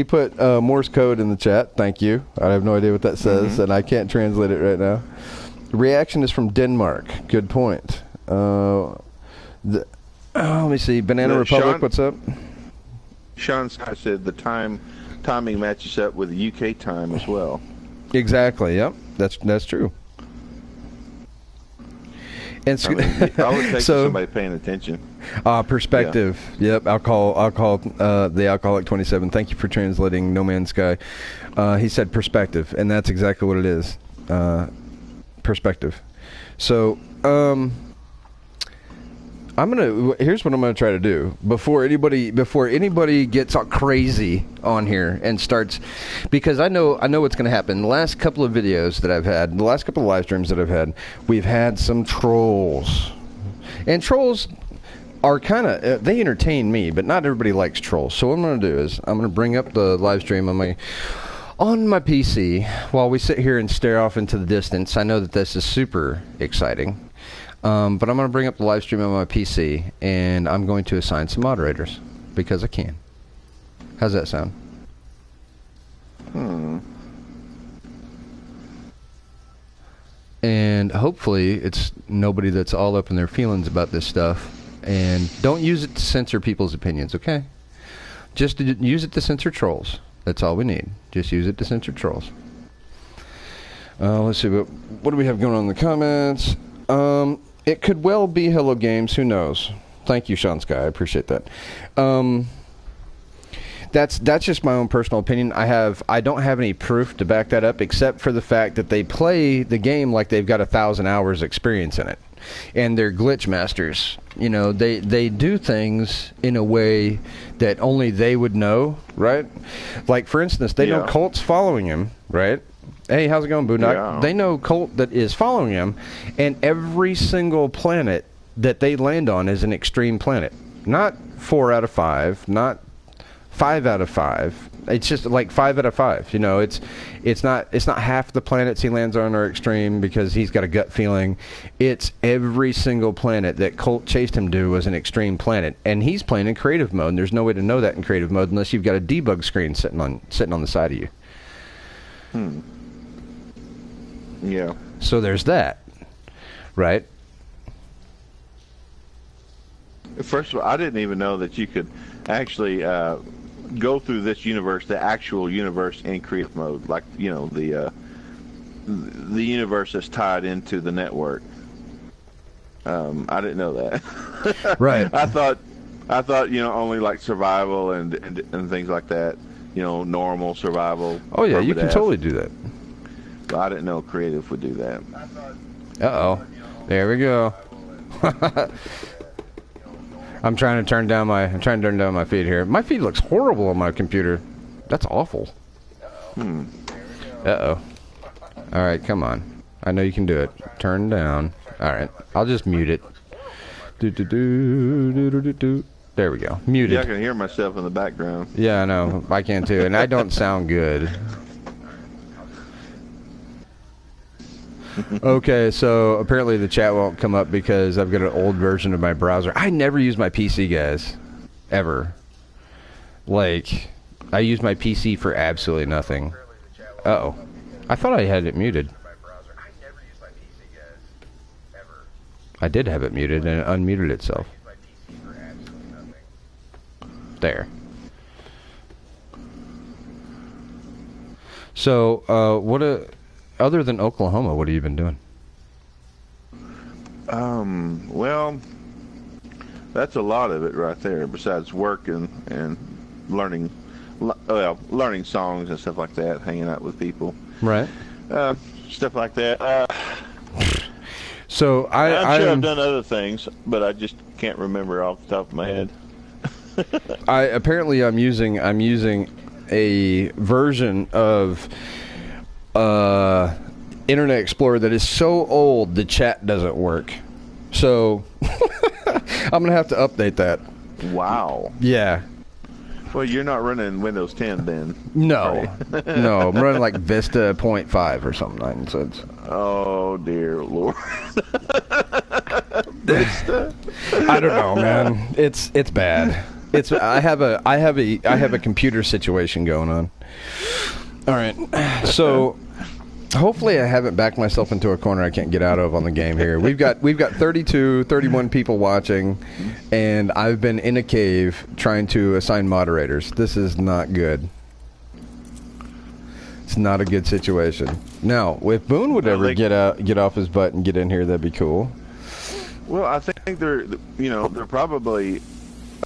put Morse code in the chat. Thank you. I have no idea what that says, and I can't translate it right now. Reaction is from Denmark. Good point. Let me see. Banana Republic, what's up? Sean Scott said the timing matches up with the UK time as well. Exactly. Yep. That's true. And I mean, I would take somebody paying attention. Perspective. Yeah. Yep. I'll call the Alcoholic 27. Thank you for translating No Man's Sky. He said perspective, and that's exactly what it is. perspective. So, here's what I'm gonna try to do before anybody gets all crazy on here and starts, because I know what's gonna happen. The last couple of videos that I've had, the last couple of live streams that I've had, we've had some trolls, and trolls are kind of they entertain me, but not everybody likes trolls. So what I'm gonna do is I'm gonna bring up the live stream on my PC while we sit here and stare off into the distance. I know that this is super exciting. But I'm going to bring up the live stream on my PC, and I'm going to assign some moderators, because I can. How's that sound? And hopefully it's nobody that's all up in their feelings about this stuff. And don't use it to censor people's opinions, okay? Just use it to censor trolls. That's all we need. Just use it to censor trolls. Let's see, what do we have going on in the comments? It could well be Hello Games. Who knows? Thank you, Sean Sky. I appreciate that. That's just my own personal opinion. I don't have any proof to back that up, except for the fact that they play the game like they've got 1,000 hours experience in it, and they're glitch masters. You know, they do things in a way that only they would know, right? Like, for instance, they know Colt's following him, right? Hey, how's it going, Boondock? Yeah. They know Colt that is following him, and every single planet that they land on is an extreme planet. Not 4 out of 5, not 5 out of 5. It's just like 5 out of 5. You know, it's not half the planets he lands on are extreme because he's got a gut feeling. It's every single planet that Colt chased him to was an extreme planet, and he's playing in creative mode. And there's no way to know that in creative mode unless you've got a debug screen sitting on the side of you. Yeah. So there's that, right? First of all, I didn't even know that you could actually go through this universe, the actual universe, in creative mode, like, you know, the universe that's tied into the network. I didn't know that. Right. I thought you know, only like survival and things like that. You know, normal survival. Oh yeah, you can totally do that. But I didn't know creative would do that. Uh-oh. There we go. I'm trying to turn down my feed here. My feed looks horrible on my computer. That's awful. Uh-oh. All right, come on. I know you can do it. Turn down. All right. I'll just mute it. There we go. Muted. Yeah, I can hear myself in the background. Yeah, I know. I can too. And I don't sound good. Okay, so apparently the chat won't come up because I've got an old version of my browser. I never use my PC, guys. Ever. Like, I use my PC for absolutely nothing. Uh-oh. I thought I had it muted. I did have it muted, and it unmuted itself. There. So, other than Oklahoma, what have you been doing? Well, that's a lot of it right there, besides work and learning songs and stuff like that, hanging out with people. Right. Stuff like that. So I'm sure I've done other things, but I just can't remember off the top of my head. I'm using a version of Internet Explorer that is so old the chat doesn't work. So I'm gonna have to update that. Wow. Yeah. Well, you're not running Windows 10 then. No. No, I'm running like Vista 0.5 or something nonsense. Oh dear Lord. Vista? I don't know, man. It's bad. I have a computer situation going on. All right. So hopefully I haven't backed myself into a corner I can't get out of on the game here. We've got 31 people watching, and I've been in a cave trying to assign moderators. This is not good. It's not a good situation. Now, if Boone would ever get off his butt and get in here, that'd be cool. Well, I think they're probably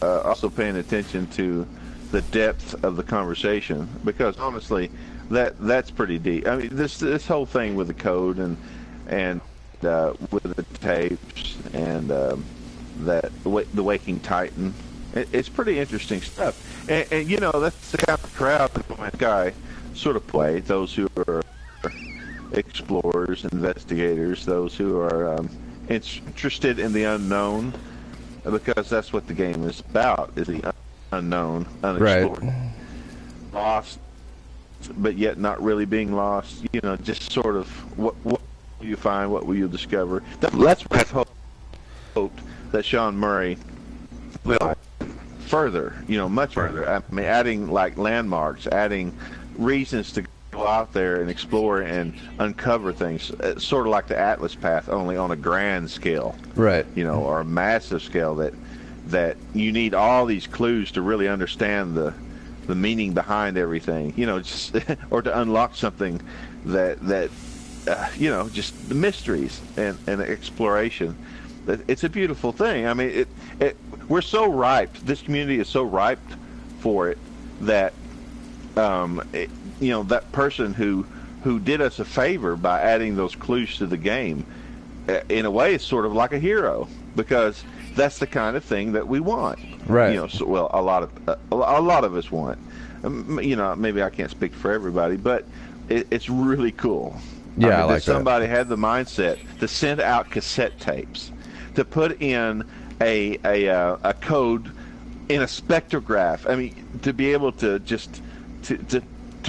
also paying attention to the depth of the conversation, because honestly, that's pretty deep. I mean, this whole thing with the code and and with the tapes and the Waking Titan. It's pretty interesting stuff. And you know, that's the kind of crowd that my guy sort of play. Those who are explorers, investigators, those who are interested in the unknown, because that's what the game is about, is the unknown, unexplored. Right. Lost, but yet not really being lost. You know, just sort of what will you find, what will you discover. That's what I've hoped that Sean Murray will further, you know, much further. I mean, adding like landmarks, adding reasons to go out there and explore and uncover things, sort of like the Atlas Path, only on a grand scale, right? You know, or a massive scale that you need all these clues to really understand the meaning behind everything, you know, just or to unlock something that you know, just the mysteries and exploration. It's a beautiful thing. I mean, we're so ripe. This community is so ripe for it that you know, that person who did us a favor by adding those clues to the game, in a way, is sort of like a hero, because that's the kind of thing that we want. Right. You know, so, well, a lot of us want. You know, maybe I can't speak for everybody, but it's really cool. Yeah, I mean, I like that. Somebody that. had the mindset to send out cassette tapes, to put in a code in a spectrograph. I mean, to be able to just to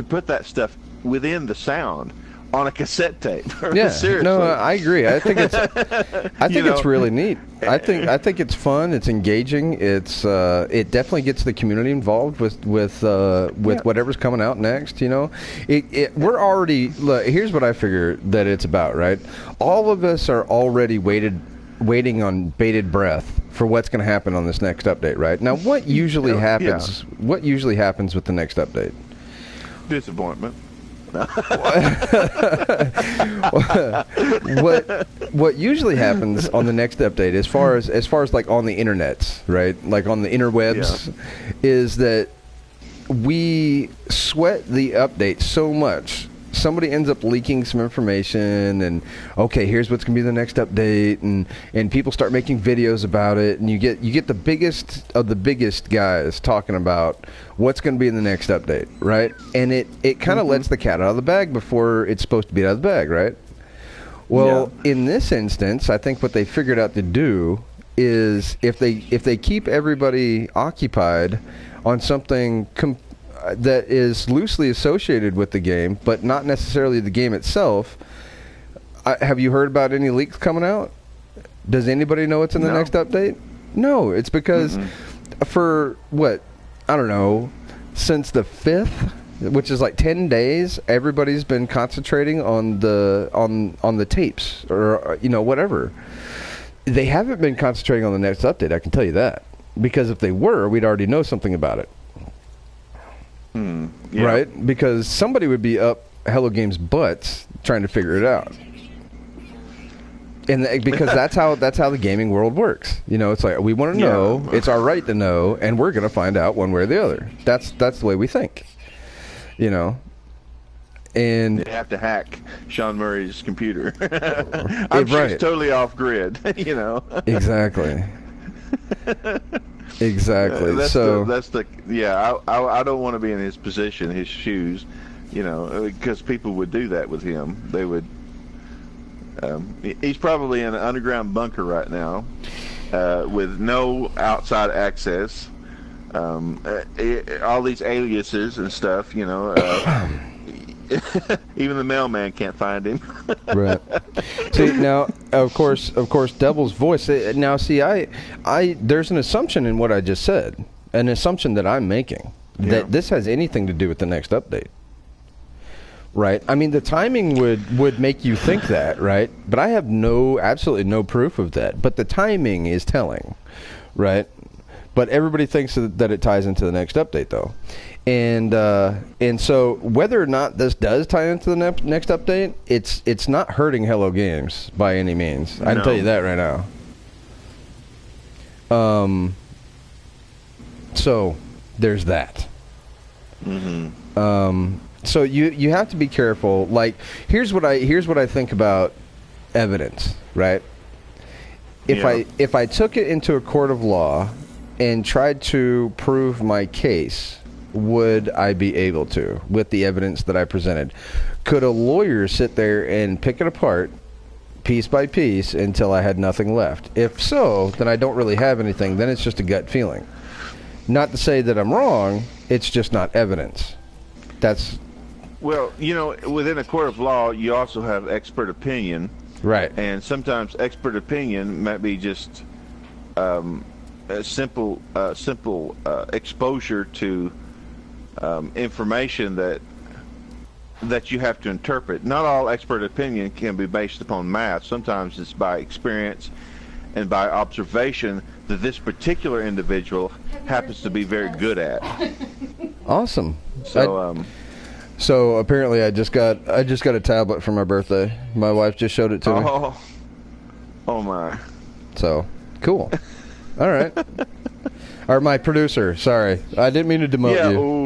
put that stuff within the sound on a cassette tape. Yeah, seriously. No, I agree. I think it's really neat. I think it's fun. It's engaging. It definitely gets the community involved with whatever's coming out next. You know, we're already. Look, here's what I figure that it's about. Right, all of us are already waiting on bated breath for what's going to happen on this next update. Right now, what usually happens? Yeah. What usually happens with the next update? Disappointment. what usually happens on the next update, as far as like on the internets, right, like on the interwebs, is that we sweat the update so much. Somebody ends up leaking some information, and okay, here's what's gonna be the next update, and people start making videos about it, and you get the biggest of the biggest guys talking about what's gonna be in the next update, right? And it kind of lets the cat out of the bag before it's supposed to be out of the bag, right? Well, in this instance, I think what they figured out to do is if they keep everybody occupied on something that is loosely associated with the game, but not necessarily the game itself. Have you heard about any leaks coming out? Does anybody know what's in the next update? No, it's because for what, I don't know, since the 5th, which is like 10 days, everybody's been concentrating on the tapes, or you know, whatever. They haven't been concentrating on the next update, I can tell you that, because if they were, we'd already know something about it. Yeah. Right? Because somebody would be up Hello Games' butts trying to figure it out. And because that's how the gaming world works. You know, it's like, we want to know, it's our right to know, and we're going to find out one way or the other. That's the way we think. You know? And they have to hack Sean Murray's computer. I'm sure it's totally off grid, you know. Exactly. Exactly. I don't want to be in his position, his shoes, you know, because people would do that with him. They would. He's probably in an underground bunker right now, with no outside access. All these aliases and stuff, you know. Even the mailman can't find him. Right. See, now, of course, Devil's Voice. Now, see, I there's an assumption in what I just said, an assumption that I'm making, that this has anything to do with the next update. Right. I mean, the timing would make you think that, right? But I have absolutely no proof of that. But the timing is telling, right? But everybody thinks that it ties into the next update, though. And so whether or not this does tie into the next update, it's not hurting Hello Games by any means. I can tell you that right now. So there's that. So you have to be careful. Like, here's what I think about evidence, right? If I took it into a court of law and tried to prove my case, would I be able to with the evidence that I presented? Could a lawyer sit there and pick it apart piece by piece until I had nothing left? If so, then I don't really have anything. Then it's just a gut feeling. Not to say that I'm wrong, it's just not evidence. That's... Well, within a court of law, you also have expert opinion. Right. And sometimes expert opinion might be just a simple exposure to information that you have to interpret. Not all expert opinion can be based upon math. Sometimes it's by experience and by observation that this particular individual happens to be very good at. Awesome. So, so apparently I just got a tablet for my birthday. My wife just showed it to me. Oh my. So, cool. All right. Or my producer, sorry. I didn't mean to demote you.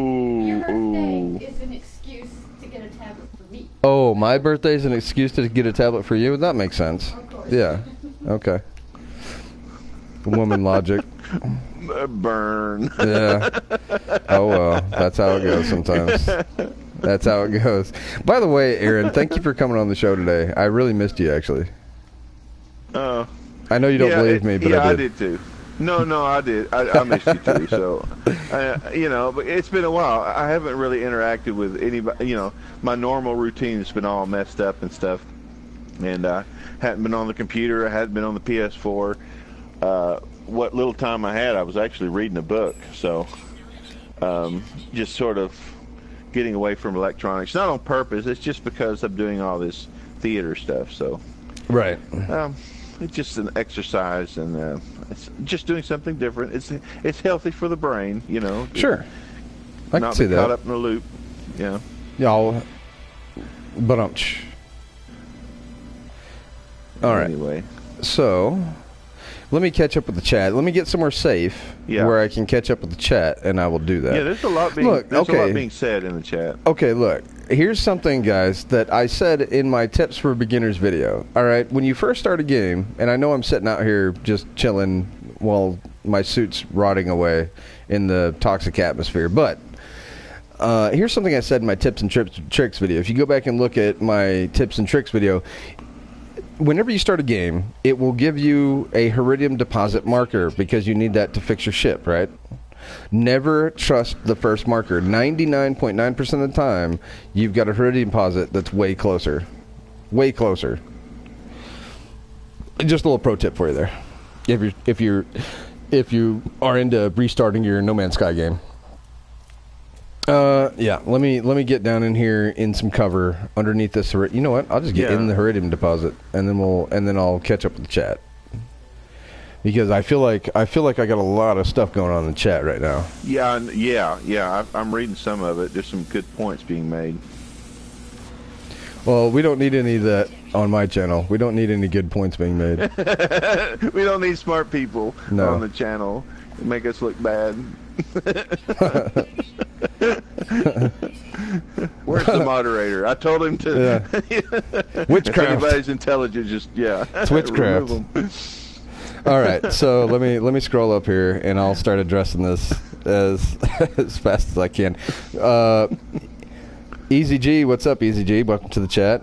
Your birthday is an excuse to get a tablet for me. Oh, my birthday is an excuse to get a tablet for you? That makes sense. Of course. Yeah. Okay. Woman logic. Burn. Yeah. Oh, well. That's how it goes sometimes. That's how it goes. By the way, Aaron, thank you for coming on the show today. I really missed you, actually. Oh. I know you don't believe me, but I did too. No, I did. I missed you too. So, but it's been a while. I haven't really interacted with anybody. My normal routine's been all messed up and stuff, and I hadn't been on the computer. I hadn't been on the PS4. What little time I had, I was actually reading a book. So, just sort of getting away from electronics. Not on purpose. It's just because I'm doing all this theater stuff. So, right. It's just an exercise, and it's just doing something different. It's healthy for the brain, Sure, I can see that. Not caught up in a loop, yeah. Y'all, but all right. Anyway, so let me catch up with the chat. Let me get somewhere safe where I can catch up with the chat, and I will do that. Yeah, there's a lot being said in the chat. Okay, look. Here's something, guys, that I said in my Tips for Beginners video. All right, when you first start a game, and I know I'm sitting out here just chilling while my suit's rotting away in the toxic atmosphere, but here's something I said in my Tips and Tricks video. If you go back and look at my Tips and Tricks video, whenever you start a game, it will give you a Heridium deposit marker because you need that to fix your ship, right? Never trust the first marker. 99.9% of the time, you've got a Heridium deposit that's way closer. Way closer. Just a little pro tip for you there. If you are into restarting your No Man's Sky game. Yeah, let me get down in here in some cover underneath this. You know what? I'll just get in the Heridium deposit, and then I'll catch up with the chat. Because I feel like I got a lot of stuff going on in the chat right now. Yeah. I'm reading some of it. There's some good points being made. Well, we don't need any of that on my channel. We don't need any good points being made. We don't need smart people on the channel. It make us look bad. Where's the moderator? I told him to. Yeah. Witchcraft. If anybody's intelligent, it's witchcraft. All right, so let me scroll up here, and I'll start addressing this as fast as I can. Easy G, what's up, Easy G? Welcome to the chat.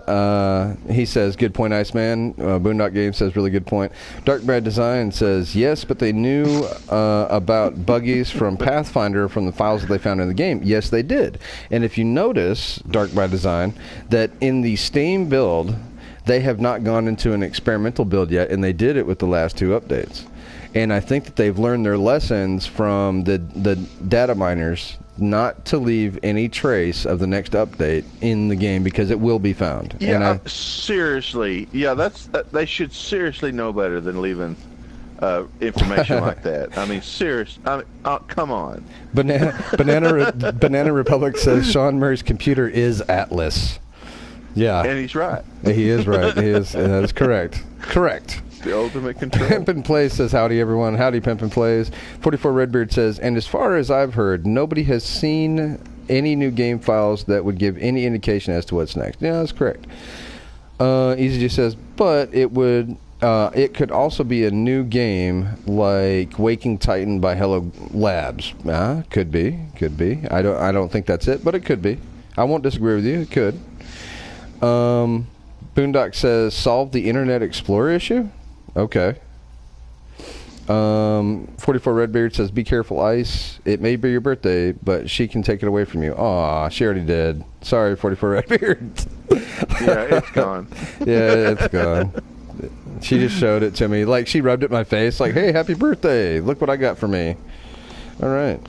He says, good point, Iceman. Boondock Game says, really good point. Dark Brad Design says, yes, but they knew about buggies from Pathfinder from the files that they found in the game. Yes, they did. And if you notice, Dark Brad Design, that in the Steam build, they have not gone into an experimental build yet, and they did it with the last two updates. And I think that they've learned their lessons from the data miners not to leave any trace of the next update in the game because it will be found. Yeah, seriously. Yeah, they should seriously know better than leaving information like that. I mean, come on. Banana Republic says Sean Murray's computer is Atlas. Yeah. And he's right. He is right. He is. That is correct. Correct. The ultimate control. Pimpin' Plays says, howdy, everyone. Howdy, Pimpin' Plays. 44 Redbeard says, and as far as I've heard, nobody has seen any new game files that would give any indication as to what's next. Yeah, that's correct. Easy just says, but it would. It could also be a new game like Waking Titan by Hello Labs. Could be. I don't think that's it, but it could be. I won't disagree with you. It could. Boondock says, solve the Internet Explorer issue? Okay. 44 Redbeard says, be careful, Ice. It may be your birthday, but she can take it away from you. Aw, she already did. Sorry, 44 Redbeard. Yeah, it's gone. Yeah, it's gone. She just showed it to me. Like, she rubbed it in my face. Like, hey, happy birthday. Look what I got for me. All right.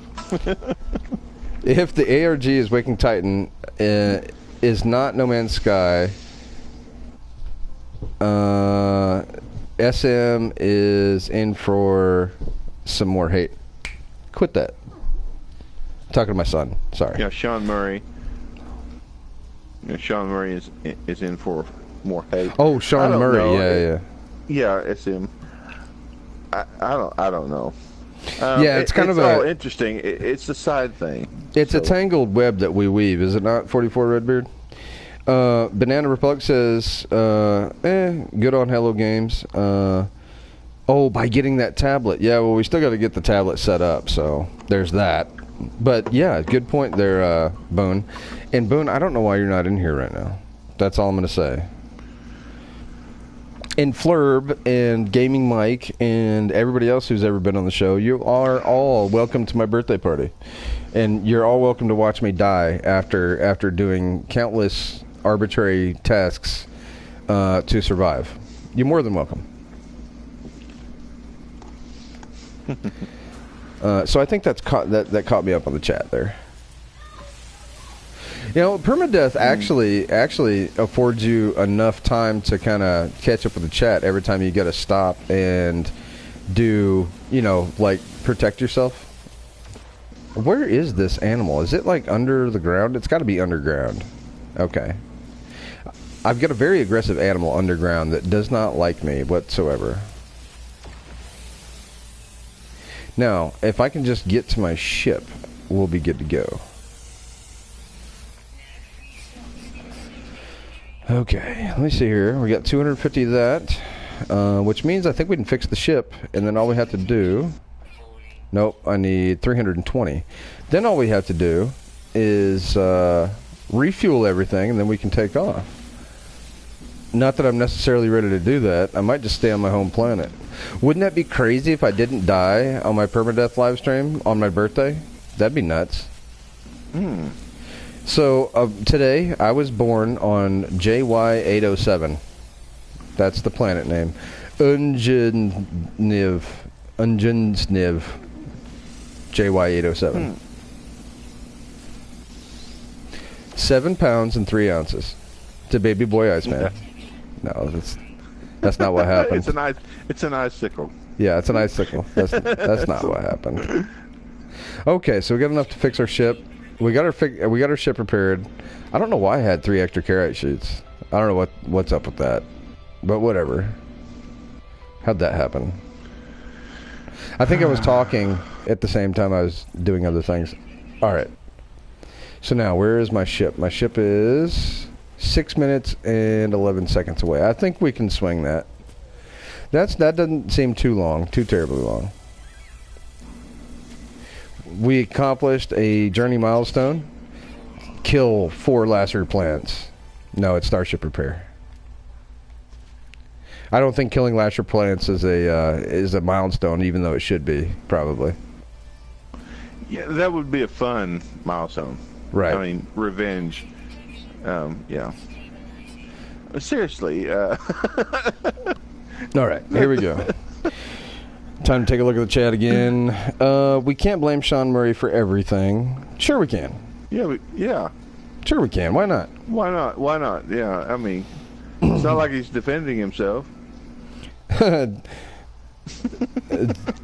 If the ARG is Waking Titan, is not No Man's Sky, SM is in for some more hate. Quit that. I'm talking to my son. Sorry. Yeah, Sean Murray. Sean Murray is in for more hate. Oh, Sean Murray. Know. Yeah, SM. I don't know. It's kind of interesting. It's a side thing. It's a tangled web that we weave, is it not, 44 Redbeard? Banana Republic says, good on Hello Games. By getting that tablet. Yeah, well, we still got to get the tablet set up, so there's that. But, yeah, good point there, Boone. And, Boone, I don't know why you're not in here right now. That's all I'm going to say. And Flurb and Gaming Mike and everybody else who's ever been on the show, you are all welcome to my birthday party. And you're all welcome to watch me die after doing countless arbitrary tasks to survive. You're more than welcome. So I think that caught me up on the chat there. You know, Permadeath actually affords you enough time to kind of catch up with the chat every time you got to stop and do, like protect yourself. Where is this animal? Is it like under the ground? It's got to be underground. Okay. I've got a very aggressive animal underground that does not like me whatsoever. Now, if I can just get to my ship, we'll be good to go. Okay, let me see here. We got 250 of that, which means I think we can fix the ship, and then all we have to do... Nope, I need 320. Then all we have to do is refuel everything, and then we can take off. Not that I'm necessarily ready to do that. I might just stay on my home planet. Wouldn't that be crazy if I didn't die on my Permadeath live stream on my birthday? That'd be nuts. So, today, I was born on JY807. That's the planet name. Unjensniv. JY807. 7 pounds and 3 ounces. It's a baby boy Iceman. No, that's not what happened. It's an icicle. Yeah, it's an icicle. That's not what happened. Okay, so we got enough to fix our ship. We got our ship repaired. I don't know why I had 3 extra carrot sheets. I don't know what's up with that, but whatever. How'd that happen? I think I was talking at the same time I was doing other things. All right. So now, where is my ship? My ship is 6 minutes and 11 seconds away. I think we can swing that. That doesn't seem too terribly long. We accomplished a journey milestone. Kill 4 lacer plants. No, it's starship repair. I don't think killing lacer plants is a milestone, even though it should be, probably. Yeah, that would be a fun milestone. Right. I mean, revenge. Yeah. Seriously. All right, here we go. Time to take a look at the chat again. We can't blame Sean Murray for everything. Sure we can. Yeah. Sure we can. Why not? Why not? Yeah, I mean, it's not like he's defending himself.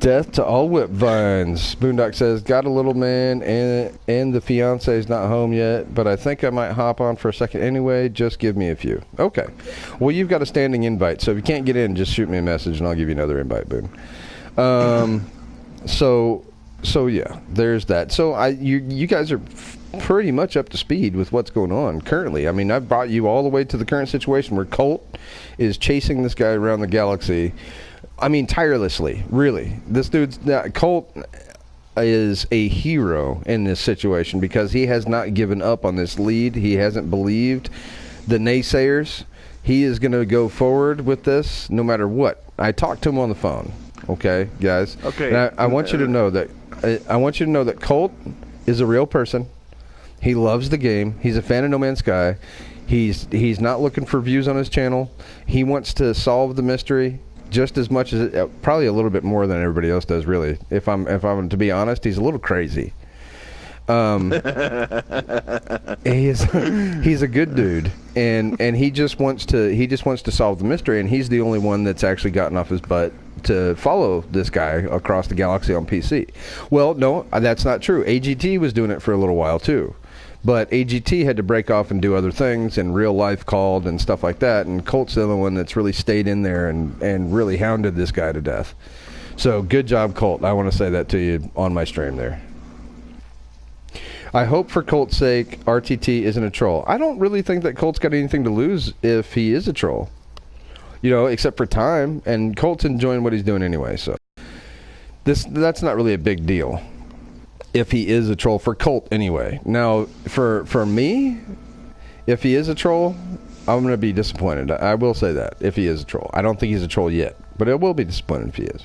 Death to all whip vines. Boondock says, got a little man and the fiance's not home yet, but I think I might hop on for a second anyway. Just give me a few. Okay. Well, you've got a standing invite, so if you can't get in, just shoot me a message and I'll give you another invite, Boone. So So yeah, there's that. So you guys are pretty much up to speed with what's going on currently. I mean, I've brought you all the way to the current situation where Colt is chasing this guy around the galaxy. I mean, tirelessly, really. This dude's Colt is a hero in this situation because he has not given up on this lead. He hasn't believed the naysayers. He is going to go forward with this no matter what. I talked to him on the phone. Okay, guys. Okay. And I want you to know that Colt is a real person. He loves the game. He's a fan of No Man's Sky. He's not looking for views on his channel. He wants to solve the mystery just as much as probably a little bit more than everybody else does. Really, if I'm to be honest, he's a little crazy. He's a good dude, and he just wants to solve the mystery, and he's the only one that's actually gotten off his butt to follow this guy across the galaxy on PC. Well, no, that's not true. AGT was doing it for a little while too, but AGT had to break off and do other things, and real life called and stuff like that, and Colt's the only one that's really stayed in there and really hounded this guy to death. So good job, Colt. I want to say that to you on my stream there. I hope for Colt's sake RTT isn't a troll. I don't really think that Colt's got anything to lose if he is a troll. You know, except for time, and Colt's enjoying what he's doing anyway, so that's not really a big deal if he is a troll for Colt anyway. Now, for me, if he is a troll, I'm going to be disappointed. I will say that, if he is a troll. I don't think he's a troll yet, but I will be disappointed if he is.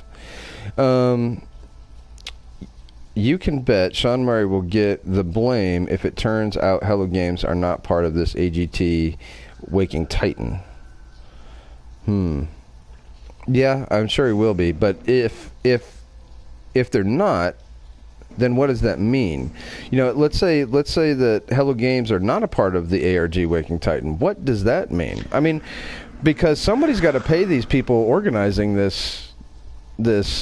You can bet Sean Murray will get the blame if it turns out Hello Games are not part of this AGT Waking Titan. Yeah, I'm sure he will be. But if they're not, then what does that mean? You know, let's say that Hello Games are not a part of the ARG Waking Titan. What does that mean? I mean, because somebody's got to pay these people organizing this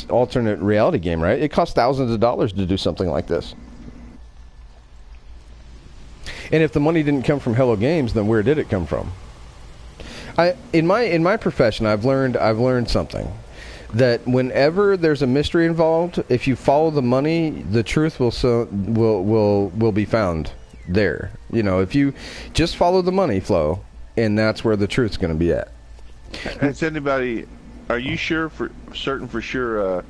alternate reality game, right? It costs thousands of dollars to do something like this. And if the money didn't come from Hello Games, then where did it come from? In my profession, I've learned something, that whenever there's a mystery involved, if you follow the money, the truth will be found there. You know, if you just follow the money flow, and that's where the truth's going to be at. Are you sure for sure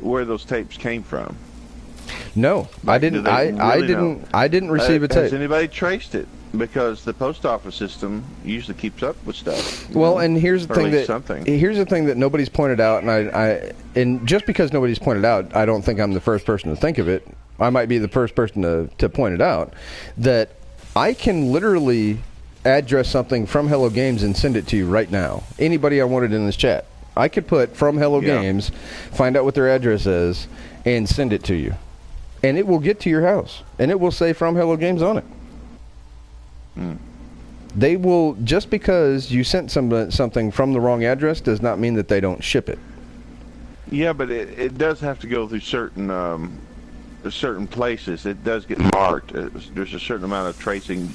where those tapes came from? No, I didn't. I didn't receive a tape. Has anybody traced it? Because the post office system usually keeps up with stuff. Well, and here's the thing that nobody's pointed out, and just because nobody's pointed out, I don't think I'm the first person to think of it. I might be the first person to point it out, that I can literally address something from Hello Games and send it to you right now. Anybody I wanted in this chat, I could put from Hello Games, find out what their address is, and send it to you, and it will get to your house, and it will say from Hello Games on it. They will, just because you sent something from the wrong address does not mean that they don't ship it. Yeah, but it does have to go through certain places. It does get marked. There's a certain amount of tracing.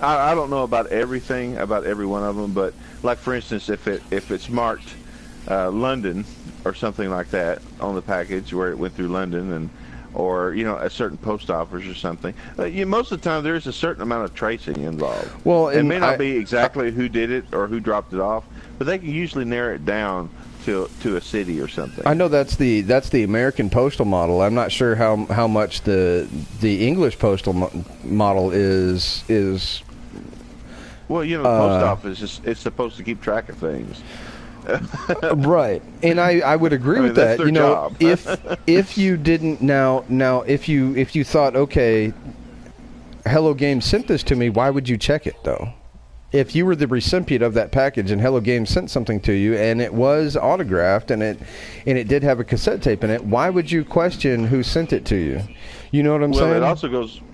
I don't know about everything, about every one of them, but like for instance, if it's marked London or something like that on the package where it went through London, or a certain post office or something. Most of the time, there's a certain amount of tracing involved. Well, it may not be exactly who did it or who dropped it off, but they can usually narrow it down to a city or something. I know that's the American postal model. I'm not sure how much the English postal model is. Well, the post office it's supposed to keep track of things. Right, and I would agree with that. Job. if you didn't now if you thought, okay, Hello Games sent this to me, why would you check it though? If you were the recipient of that package and Hello Games sent something to you and it was autographed and it did have a cassette tape in it, why would you question who sent it to you? You know what I'm saying? Well,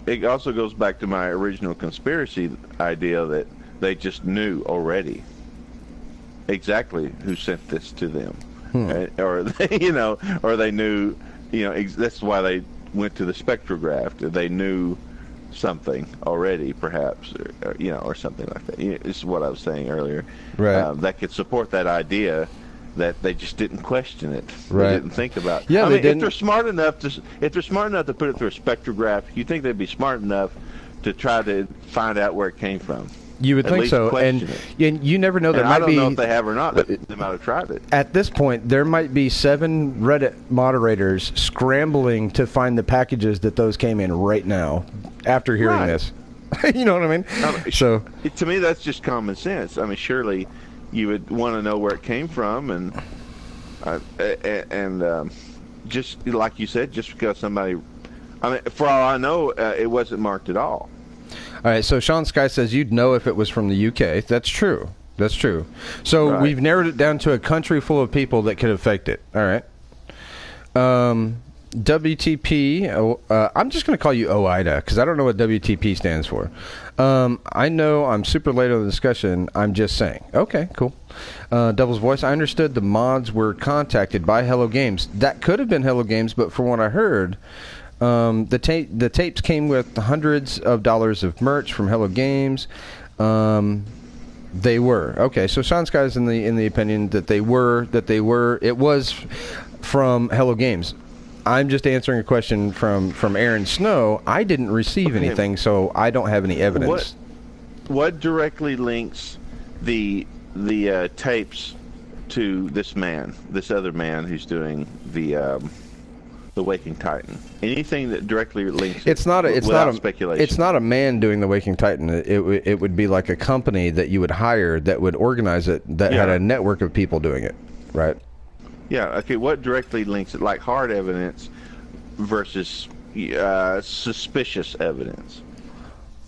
it also goes back to my original conspiracy idea that they just knew already exactly who sent this to them, or they knew, that's why they went to the spectrograph. They knew something already, perhaps, or something like that. This is what I was saying earlier. Right. That could support that idea that they just didn't question it. Right. They didn't think about it. Yeah, if they're smart enough to put it through a spectrograph, you think they'd be smart enough to try to find out where it came from. You would think so, and you never know. There might be. I don't know if they have or not. They might have tried it. At this point, there might be 7 Reddit moderators scrambling to find the packages that those came in right now after hearing this. You know what I mean? So to me, that's just common sense. I mean, surely you would want to know where it came from, and just like you said, just because somebody. I mean, for all I know, it wasn't marked at all. All right, so Sean Sky says you'd know if it was from the UK. That's true. That's true. So we've narrowed it down to a country full of people that could affect it. All right. WTP, I'm just going to call you OIDA because I don't know what WTP stands for. I know I'm super late on the discussion. I'm just saying. Okay, cool. Devil's Voice, I understood the mods were contacted by Hello Games. That could have been Hello Games, but from what I heard... the tapes came with hundreds of dollars of merch from Hello Games. They were okay. So Sean Sky's in the opinion that they were. It was from Hello Games. I'm just answering a question from Aaron Snow. I didn't receive anything, so I don't have any evidence. What directly links the tapes to this other man who's doing the Waking Titan? Anything that directly links it's not a speculation. It's not a man doing the Waking Titan. It would be like a company that you would hire that would organize it, that had a network of people doing it, right? Yeah. Okay. What directly links it? Like hard evidence versus suspicious evidence?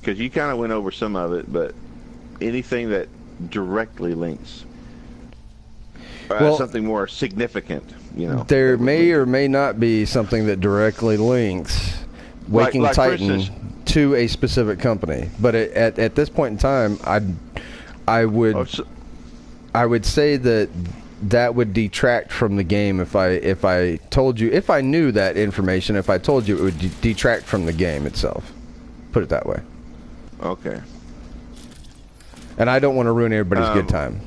Because you kind of went over some of it, but anything that directly links something more significant. There may or may not be something that directly links Waking Titan to a specific company, but at this point in time, I would say that would detract from the game if I told you, if I knew that information, if I told you, it would detract from the game itself. Put it that way. Okay. And I don't want to ruin everybody's good time.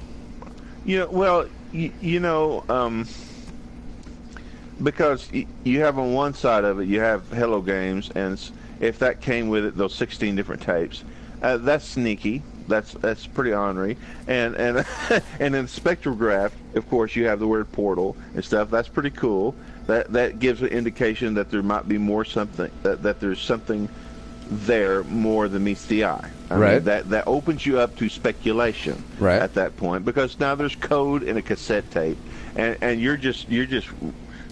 Because you have on one side of it, you have Hello Games, and if that came with it, those 16 different tapes, that's sneaky. That's pretty ornery. And and in spectrograph, of course, you have the word portal and stuff. That's pretty cool. That gives an indication that there might be more something, that there's something there more than meets the eye. I mean, that opens you up to speculation at that point, because now there's code in a cassette tape, and you're just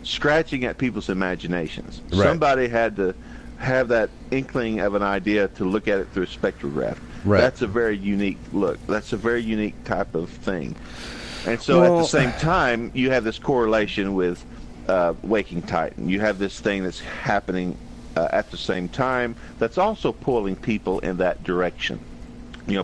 scratching at people's imaginations. Somebody had to have that inkling of an idea to look at it through a spectrograph. That's a very unique look. That's a very unique type of thing. And so at the same time, you have this correlation with Waking Titan. You have this thing that's happening at the same time that's also pulling people in that direction.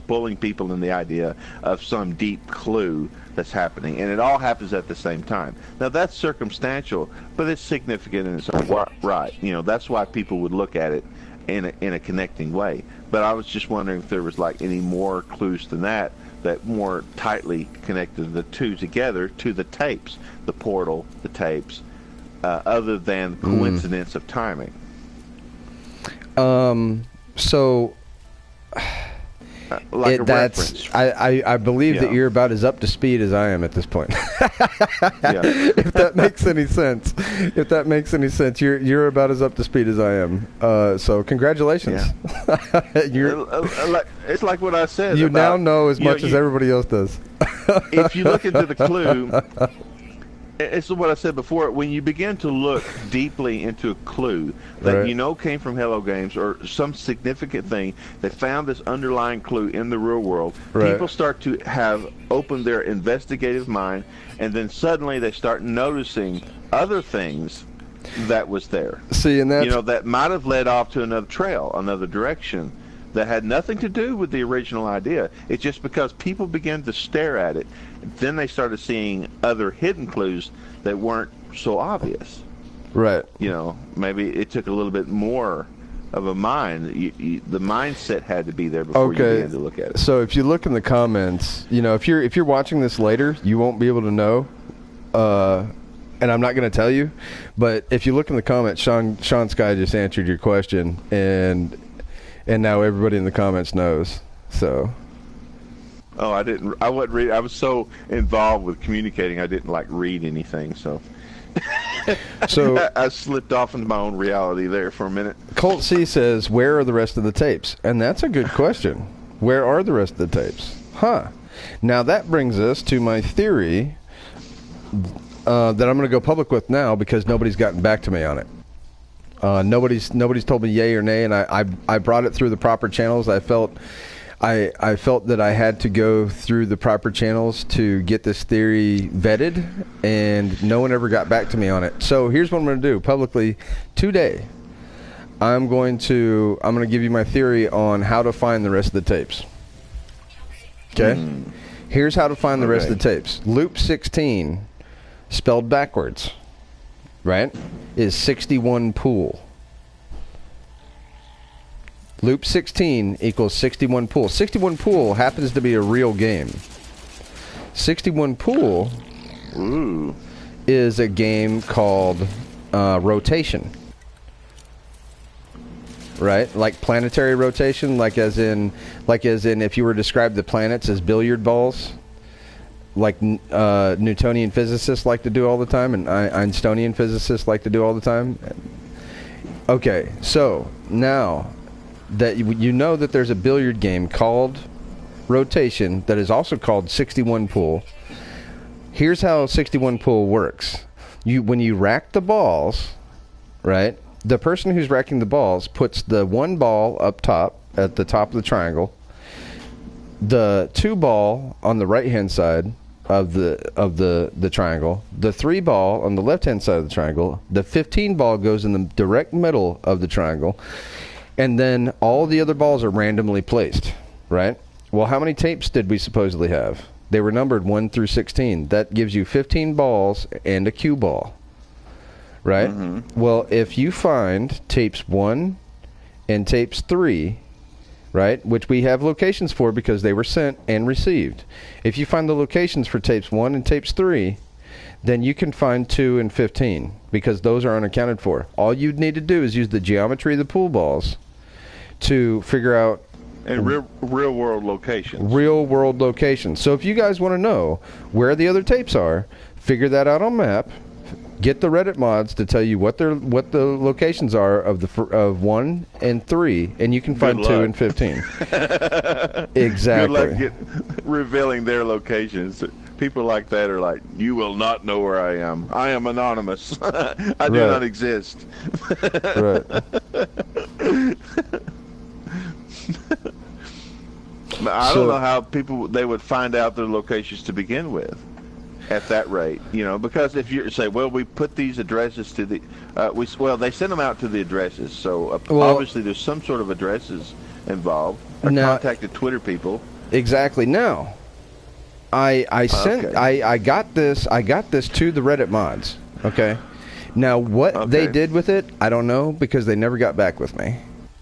Pulling people in the idea of some deep clue that's happening, and it all happens at the same time. Now that's circumstantial, but it's significant in its own right. That's why people would look at it in a connecting way. But I was just wondering if there was like any more clues than that more tightly connected the two together to the tapes, the portal, the tapes, other than coincidence of timing. So. Like a reference. I believe that you're about as up to speed as I am at this point. If that makes any sense. If that makes any sense, you're about as up to speed as I am. So congratulations. It's like what I said. You now know as much as everybody else does. If you look into the clue, it's what I said before. When you begin to look deeply into a clue that came from Hello Games or some significant thing that found this underlying clue in the real world, people start to have opened their investigative mind, and then suddenly they start noticing other things that was there. See, and that's that might have led off to another trail, another direction that had nothing to do with the original idea. It's just because people began to stare at it, then they started seeing other hidden clues that weren't so obvious. Right. Maybe it took a little bit more of a mind. The mindset had to be there before you began to look at it. So if you look in the comments, if you're watching this later, you won't be able to know and I'm not going to tell you, but if you look in the comments, Sean Sky just answered your question, and now everybody in the comments knows. So. Oh, I didn't. I wasn't read. I was so involved with communicating, I didn't read anything. So. I slipped off into my own reality there for a minute. Colt C says, "Where are the rest of the tapes?" And that's a good question. Where are the rest of the tapes? Huh. Now that brings us to my theory. That I'm going to go public with now because nobody's gotten back to me on it. Nobody's told me yay or nay, and I brought it through the proper channels. I felt that I had to go through the proper channels to get this theory vetted, and no one ever got back to me on it. So here's what I'm going to do publicly today. I'm going to give you my theory on how to find the rest of the tapes. Okay? Here's how to find the rest of the tapes. Loop 16, spelled backwards, right, is 61 pool. Loop 16 equals 61 pool. 61 pool happens to be a real game. 61 pool is a game called rotation. Right? Like planetary rotation, like as in if you were to describe the planets as billiard balls, like Newtonian physicists like to do all the time, and Einsteinian physicists like to do all the time. Okay, so now that you know that there's a billiard game called rotation that is also called 61 pool, here's how 61 pool works. When you rack the balls, right? The person who's racking the balls puts the one ball up top at the top of the triangle, the 2 ball on the right hand side of the triangle, the 3 ball on the left hand side of the triangle, the 15 ball goes in the direct middle of the triangle, and then all the other balls are randomly placed, right? Well, how many tapes did we supposedly have? They were numbered 1 through 16. That gives you 15 balls and a cue ball. Right? Well, if you find tapes 1 and tapes 3, right, which we have locations for because they were sent and received. If you find the locations for tapes 1 and tapes 3, then you can find 2 and 15 because those are unaccounted for. All you'd need to do is use the geometry of the pool balls to figure out and real world locations. Real world locations. So if you guys want to know where the other tapes are, figure that out on map. Get the Reddit mods to tell you what the locations are of 1 and 3, and you can find 2 and 15. Exactly. Good luck revealing their locations. People like that are like, you will not know where I am. I am anonymous. I do not exist. Right. I don't know how they would find out their locations to begin with. At that rate, because if you say, well, we put these addresses to the, they send them out to the addresses, so obviously there's some sort of addresses involved. I contacted Twitter people. Exactly. Now, I got this to the Reddit mods. Okay. Now, what they did with it, I don't know because they never got back with me.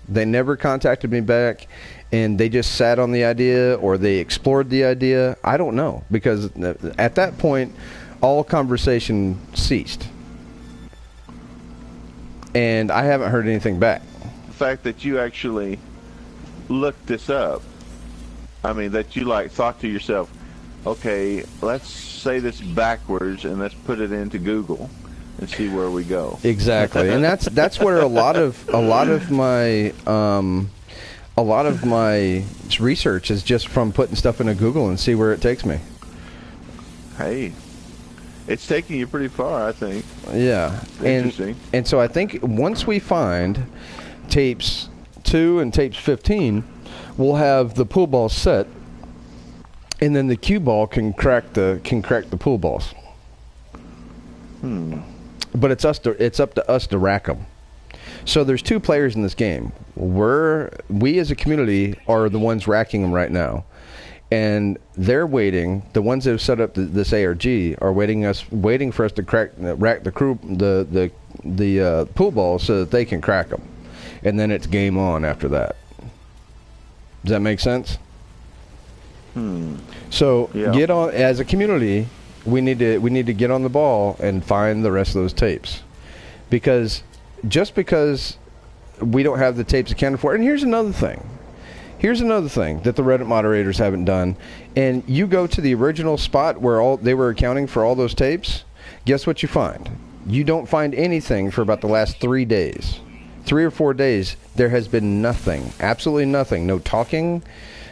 They never contacted me back. And they just sat on the idea, or they explored the idea. I don't know, because at that point, all conversation ceased. And I haven't heard anything back. The fact that you actually looked this up, that you thought to yourself, okay, let's say this backwards and let's put it into Google and see where we go. Exactly, and that's where a lot of my research is just from putting stuff into Google and see where it takes me. Hey, it's taking you pretty far, I think. Yeah. Interesting. And so I think once we find tapes 2 and tapes 15, we'll have the pool balls set, and then the cue ball can crack the pool balls. But it's up to us to rack them. So there's 2 players in this game. We as a community are the ones racking them right now, and they're waiting. The ones that have set up this ARG are waiting for us to rack the pool balls so that they can crack them, and then it's game on after that. Does that make sense? So get on as a community. we need to get on the ball and find the rest of those tapes, because just because we don't have the tapes accounted for. And here's another thing that the Reddit moderators haven't done. And you go to the original spot where they were accounting for all those tapes. Guess what you find? You don't find anything for about the last 3 days. 3 or 4 days, there has been nothing. Absolutely nothing. No talking.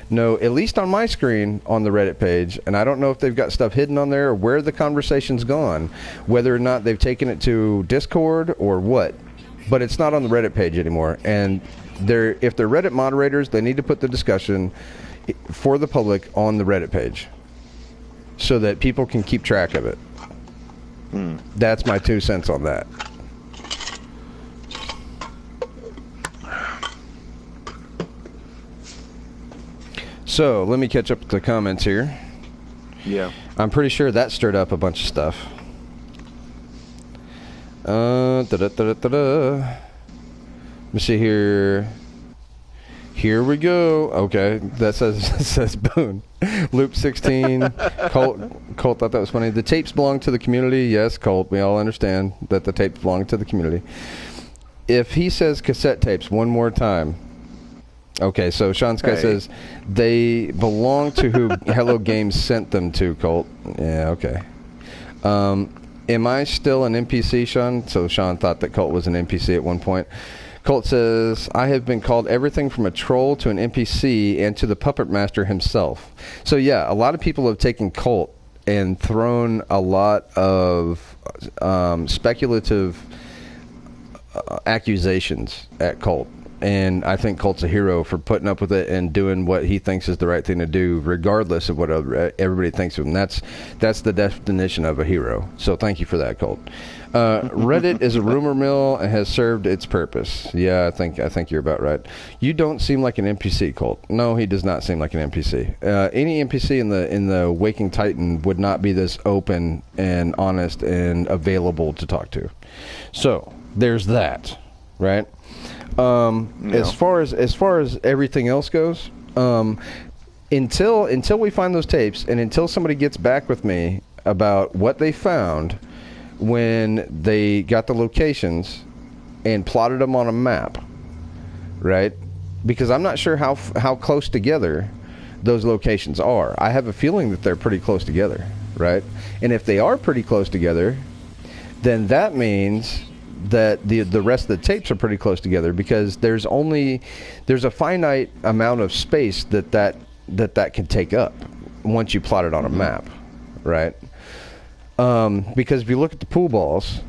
No, at least on my screen on the Reddit page. And I don't know if they've got stuff hidden on there or where the conversation's gone, whether or not they've taken it to Discord or what. But it's not on the Reddit page anymore. And if they're Reddit moderators, they need to put the discussion for the public on the Reddit page so that people can keep track of it. That's my 2 cents on that. So, let me catch up with the comments here. Yeah. I'm pretty sure that stirred up a bunch of stuff. Let me see here. Here we go. Okay, that says Boone. Loop 16. Colt thought that was funny. The tapes belong to the community. Yes, Colt. We all understand that the tapes belong to the community. If he says cassette tapes one more time. Okay, so Sean Sky says they belong to who Hello Games sent them to, Colt. Yeah, okay. Am I still an NPC, Sean? So Sean thought that Colt was an NPC at one point. Colt says, I have been called everything from a troll to an NPC and to the puppet master himself. So yeah, a lot of people have taken Colt and thrown a lot of speculative accusations at Colt. And I think Colt's a hero for putting up with it and doing what he thinks is the right thing to do, regardless of what everybody thinks of him. That's the definition of a hero. So thank you for that, Colt. Reddit is a rumor mill and has served its purpose. Yeah, I think you're about right. You don't seem like an NPC, Colt. No, he does not seem like an NPC. Any NPC in the Waking Titan would not be this open and honest and available to talk to. So there's that, right? As far as everything else goes, until we find those tapes and until somebody gets back with me about what they found when they got the locations and plotted them on a map, right? Because I'm not sure how close together those locations are. I have a feeling that they're pretty close together, right? And if they are pretty close together, then that means that the rest of the tapes are pretty close together, because there's a finite amount of space that can take up once you plot it on a map, right? Because if you look at the pool balls,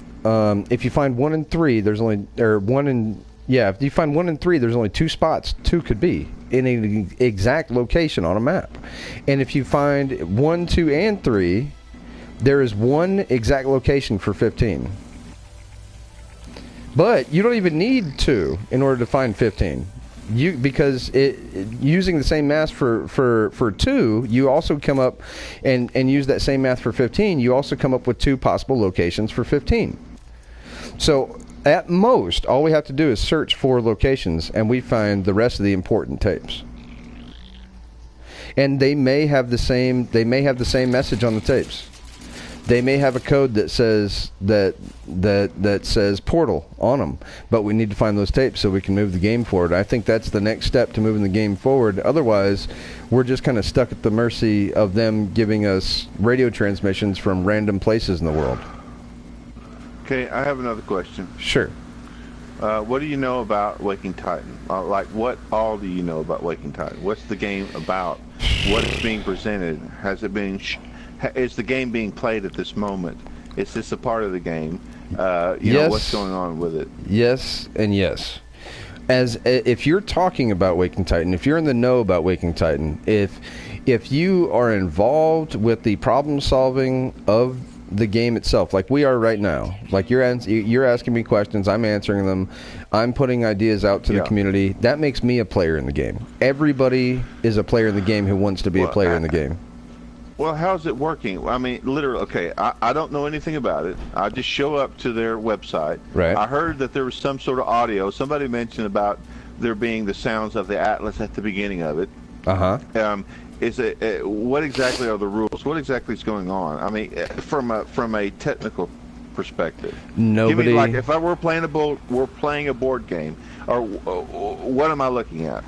if you find 1 and 3, there's only if you find 1 and 3, there's only 2 spots 2 could be in an exact location on a map. And if you find 1, 2, and 3, there is 1 exact location for 15. But you don't even need 2 in order to find 15. Because using the same math for 2, you also come up and use that same math for 15. You also come up with 2 possible locations for 15. So at most, all we have to do is search for locations, and we find the rest of the important tapes. And they may have the same message on the tapes. They may have a code that says that says portal on them, but we need to find those tapes so we can move the game forward. I think that's the next step to moving the game forward. Otherwise, we're just kind of stuck at the mercy of them giving us radio transmissions from random places in the world. Okay, I have another question. Sure. What do you know about Waking Titan? What all do you know about Waking Titan? What's the game about? What is being presented? Has it been... Is the game being played at this moment? Is this a part of the game? You know, what's going on with it? Yes and yes. If you're talking about Waking Titan, if you're in the know about Waking Titan, if you are involved with the problem solving of the game itself, like we are right now, like you're asking me questions, I'm answering them, I'm putting ideas out to the community, that makes me a player in the game. Everybody is a player in the game who wants to be a player in the game. Well, how's it working? I mean, literally, okay, I don't know anything about it. I just show up to their website. Right. I heard that there was some sort of audio. Somebody mentioned about there being the sounds of the Atlas at the beginning of it. Uh-huh. Is it what exactly are the rules? What exactly is going on? I mean, from a technical perspective. Nobody. Give me, like, if I were playing a board game, or what am I looking at?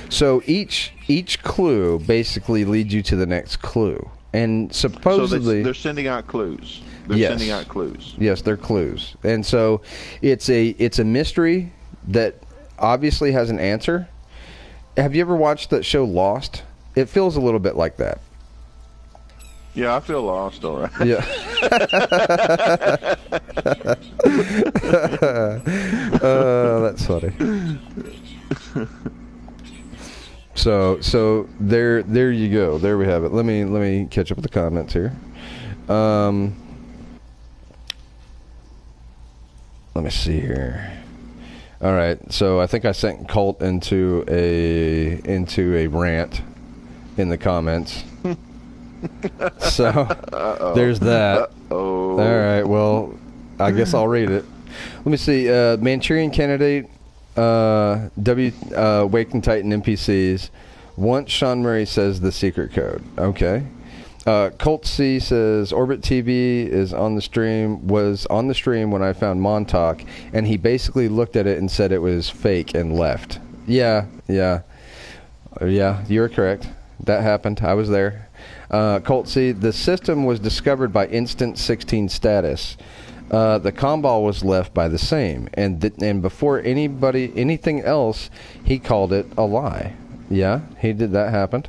So each clue basically leads you to the next clue, and supposedly so they're sending out clues. They're sending out clues. Yes, they're clues, and so it's a mystery that obviously has an answer. Have you ever watched that show Lost? It feels a little bit like that. Yeah, I feel lost, all right. Yeah. That's funny. So there you go. There we have it. Let me catch up with the comments here. Let me see here. All right. So I think I sent Colt into a rant in the comments. So there's that. All right. Well, I guess I'll read it. Let me see. Manchurian Candidate, Waking Titan NPCs. Once Sean Murray says the secret code. Okay. Colt C says Orbit TV was on the stream when I found Montauk, and he basically looked at it and said it was fake and left. Yeah, you're correct. That happened. I was there. Colt C, the system was discovered by instant 16 status. The comball was left by the same, and before anything else, he called it a lie. Yeah, he did. That happened.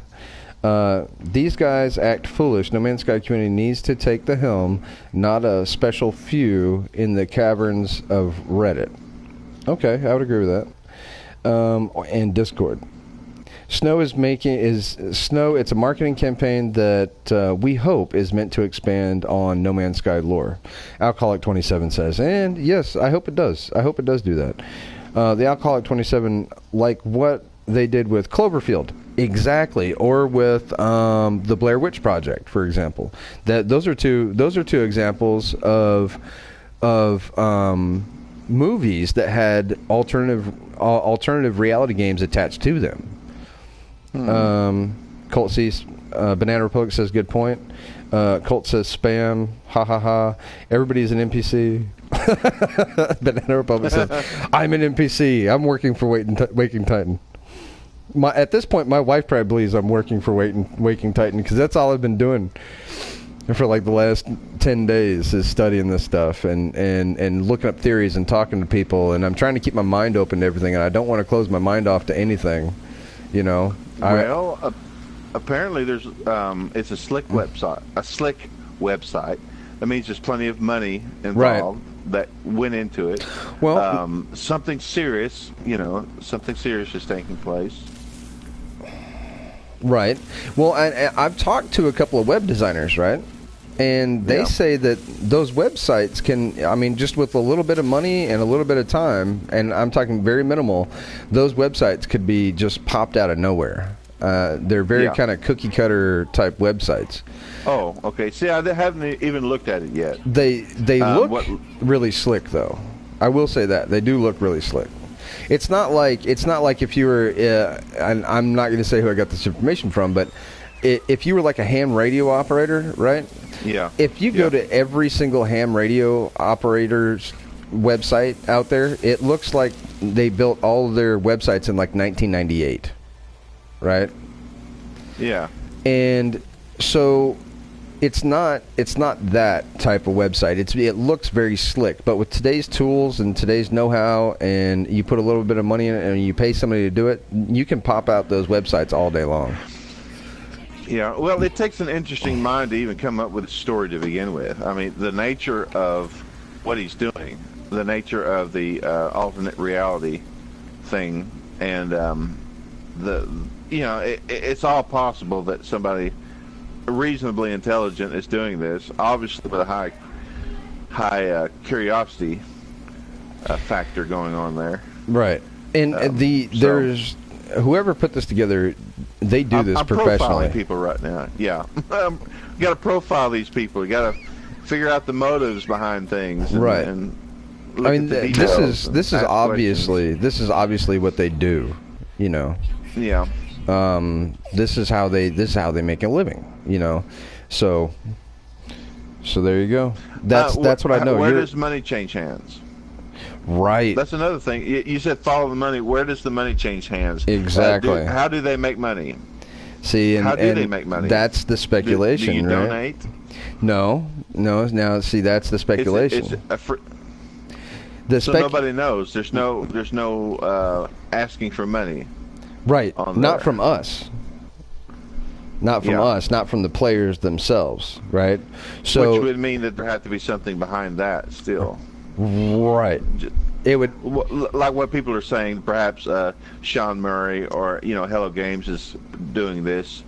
These guys act foolish. No Man's Sky community needs to take the helm, not a special few in the caverns of Reddit. Okay, I would agree with that. And Discord. Snow it's a marketing campaign that we hope is meant to expand on No Man's Sky lore. Alcoholic 27 says, and yes, I hope it does. I hope it does do that. The Alcoholic 27, like what they did with Cloverfield, exactly, or with the Blair Witch Project, for example. Those are two examples of movies that had alternative reality games attached to them. Colt sees Banana Republic says good point. Colt says spam, ha ha ha. Everybody's an NPC. Banana Republic says I'm an NPC. I'm working for Waking Titan. At this point, my wife probably believes I'm working for Waking Titan because that's all I've been doing for like the last 10 days is studying this stuff and looking up theories and talking to people, and I'm trying to keep my mind open to everything, and I don't want to close my mind off to anything, you know. Well, apparently there's it's a slick website. A slick website. That means there's plenty of money involved that went into it. Well, something serious, something serious is taking place. Right. Well, I've talked to a couple of web designers, right? And they say that those websites can, I mean, just with a little bit of money and a little bit of time, and I'm talking very minimal, those websites could be just popped out of nowhere. They're very kind of cookie cutter type websites. Oh, okay. See, I haven't even looked at it yet. They look really slick, though. I will say that they do look really slick. It's not like if you were, and I'm not going to say who I got this information from, but if you were like a ham radio operator, right? Yeah. If you go to every single ham radio operator's website out there, it looks like they built all of their websites in like 1998, right? Yeah. And so it's not that type of website. It looks very slick, but with today's tools and today's know-how, and you put a little bit of money in it and you pay somebody to do it, you can pop out those websites all day long. Yeah, well, it takes an interesting mind to even come up with a story to begin with. I mean, the nature of what he's doing, the nature of the alternate reality thing, and it's all possible that somebody reasonably intelligent is doing this, obviously with a high curiosity factor going on there. Right, and there's whoever put this together. They do this professionally. I'm profiling people right now. Yeah, you got to profile these people. You got to figure out the motives behind things. Right. And I mean, this is obviously what they do. You know. Yeah. This is how they make a living. You know. So there you go. That's what I know. Where does money change hands? Right. That's another thing. You said follow the money. Where does the money change hands? Exactly. How do they make money? See, how do they make money? That's the speculation, do you right? donate? No. Now, see, that's the speculation. So nobody knows. There's no asking for money. Right. Not from us. Not from us. Not from the players themselves. Right. So which would mean that there had to be something behind that still. Right. It would, like what people are saying. Perhaps Sean Murray or Hello Games is doing this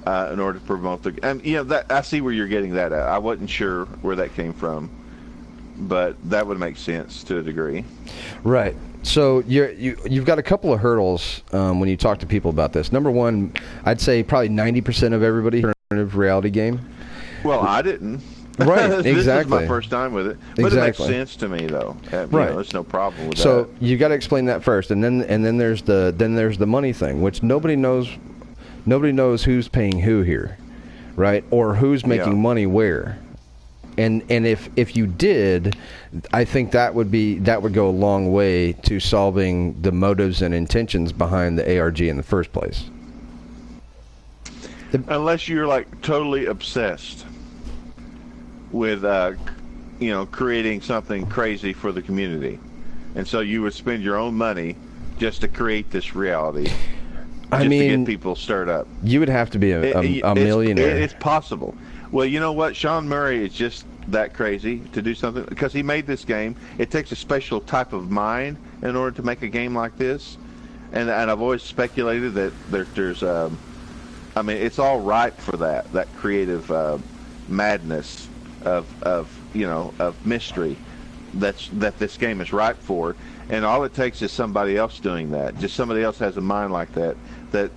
in order to promote the. And that I see where you're getting that at. I wasn't sure where that came from, but that would make sense to a degree. Right. So you've got a couple of hurdles when you talk to people about this. Number one, I'd say probably 90% of everybody alternative reality game. Well, I didn't. Right, this exactly. is my first time with it, but it makes sense to me though. Right, there's no problem with that. So you got to explain that first, and then there's the money thing, which nobody knows who's paying who here, right? Or who's making money where. And if you did, I think that would go a long way to solving the motives and intentions behind the ARG in the first place. Unless you're like totally obsessed with creating something crazy for the community, and so you would spend your own money just to create this reality, to get people stirred up. You would have to be a millionaire. It's possible. Well, you know what? Sean Murray is just that crazy to do something because he made this game. It takes a special type of mind in order to make a game like this, and I've always speculated that there's it's all ripe for that creative madness of mystery that this game is ripe for, and all it takes is somebody else doing that. Just somebody else has a mind like that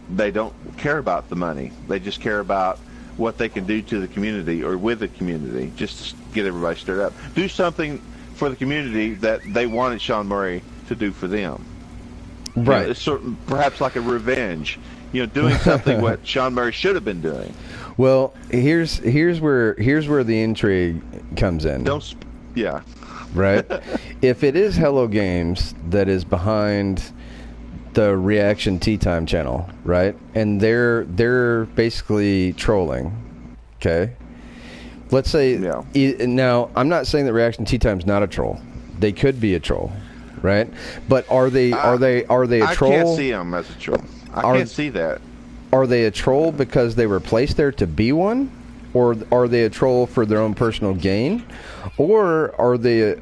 they don't care about the money. They just care about what they can do to the community or with the community, just to get everybody stirred up. Do something for the community that they wanted Sean Murray to do for them. Right. It's perhaps like a revenge. Doing something what Sean Murray should have been doing. Well, here's where the intrigue comes in. Right? If it is Hello Games that is behind the Reaction Tea Time channel, right? And they're basically trolling. Okay? Let's say now I'm not saying that Reaction Tea Time's not a troll. They could be a troll, right? But are they a troll? I can't see them as a troll. I can't see that. Are they a troll because they were placed there to be one? Or are they a troll for their own personal gain? Or are they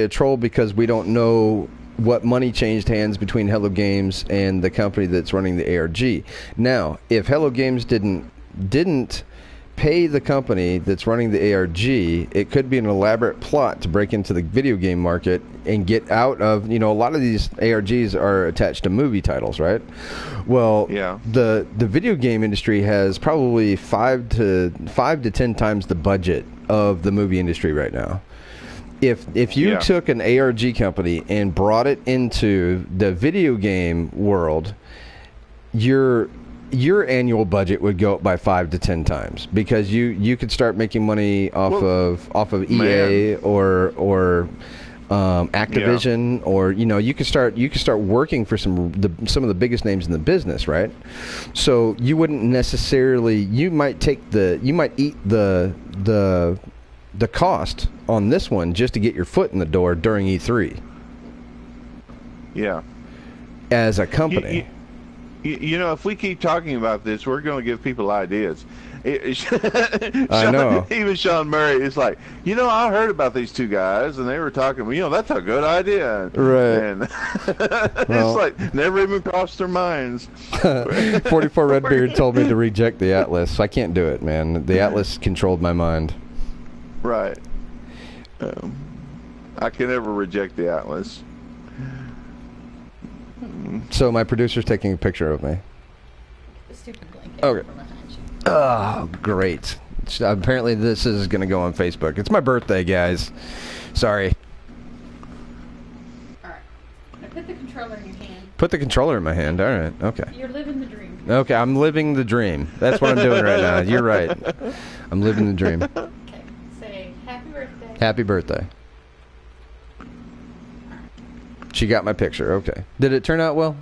a troll because we don't know what money changed hands between Hello Games and the company that's running the ARG? Now, if Hello Games didn't pay the company that's running the ARG, it could be an elaborate plot to break into the video game market and get out of, a lot of these ARGs are attached to movie titles, right? Well, the video game industry has probably 5 to 10 times the budget of the movie industry right now. If you took an ARG company and brought it into the video game world, your annual budget would go up by 5 to 10 times because you could start making money off of EA or Activision, or you could start working for some of the biggest names in the business, right? So you wouldn't necessarily, you might eat the cost on this one just to get your foot in the door during E3. Yeah. As a company. If we keep talking about this, we're going to give people ideas. I know. Even Sean Murray is like, I heard about these two guys, and they were talking. That's a good idea, right? And it's like never even crossed their minds. 44 Redbeard told me to reject the Atlas. I can't do it, man. The Atlas controlled my mind. Right. I can never reject the Atlas. So my producer's taking a picture of me. The stupid blanket. Okay. Oh, great. Apparently this is going to go on Facebook. It's my birthday, guys. Sorry. Alright. Now put the controller in your hand. Put the controller in my hand. All right. Okay. You're living the dream. Okay, I'm living the dream. That's what I'm doing right now. You're right. I'm living the dream. Okay. Say happy birthday. Happy birthday. She got my picture. Okay. Did it turn out well?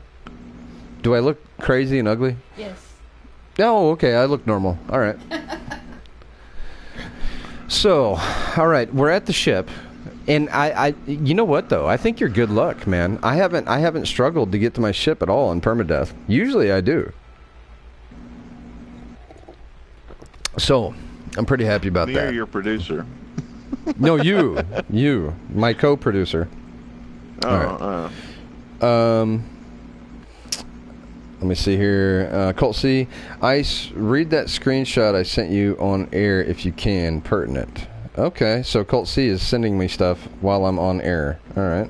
Do I look crazy and ugly? Yes. Oh, okay. I look normal. All right. So, all right. We're at the ship. And I, you know what though? I think you're good luck, man. I haven't struggled to get to my ship at all in Permadeath. Usually I do. So, I'm pretty happy about that. You're your producer. No, you, my co-producer. Oh. All right. Let me see here. Colt C. Ice, read that screenshot I sent you on air if you can. Pertinent. Okay, so Colt C is sending me stuff while I'm on air. All right.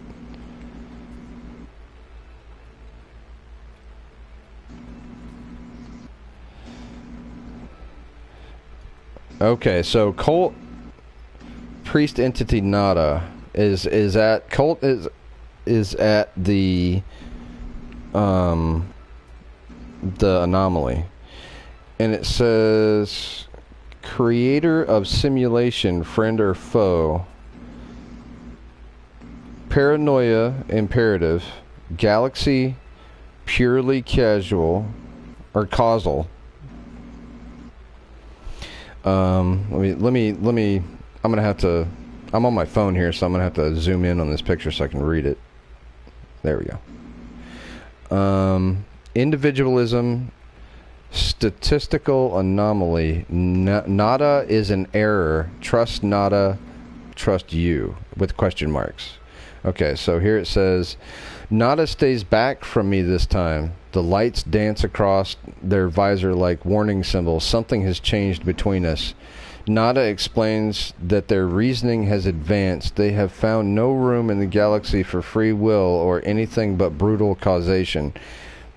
Okay, so Colt Priest Entity Nada is at Colt is at the anomaly, and it says creator of simulation, friend or foe, paranoia imperative, galaxy purely casual or causal. Let me I'm gonna have to, I'm on my phone here, so I'm gonna have to zoom in on this picture so I can read it. There we go. Individualism, statistical anomaly. Nada is an error. Trust nada, trust you, with question marks. Okay, so here it says, Nada stays back from me this time. The lights dance across their visor like warning symbols. Something has changed between us. Nada explains that their reasoning has advanced. They have found no room in the galaxy for free will or anything but brutal causation.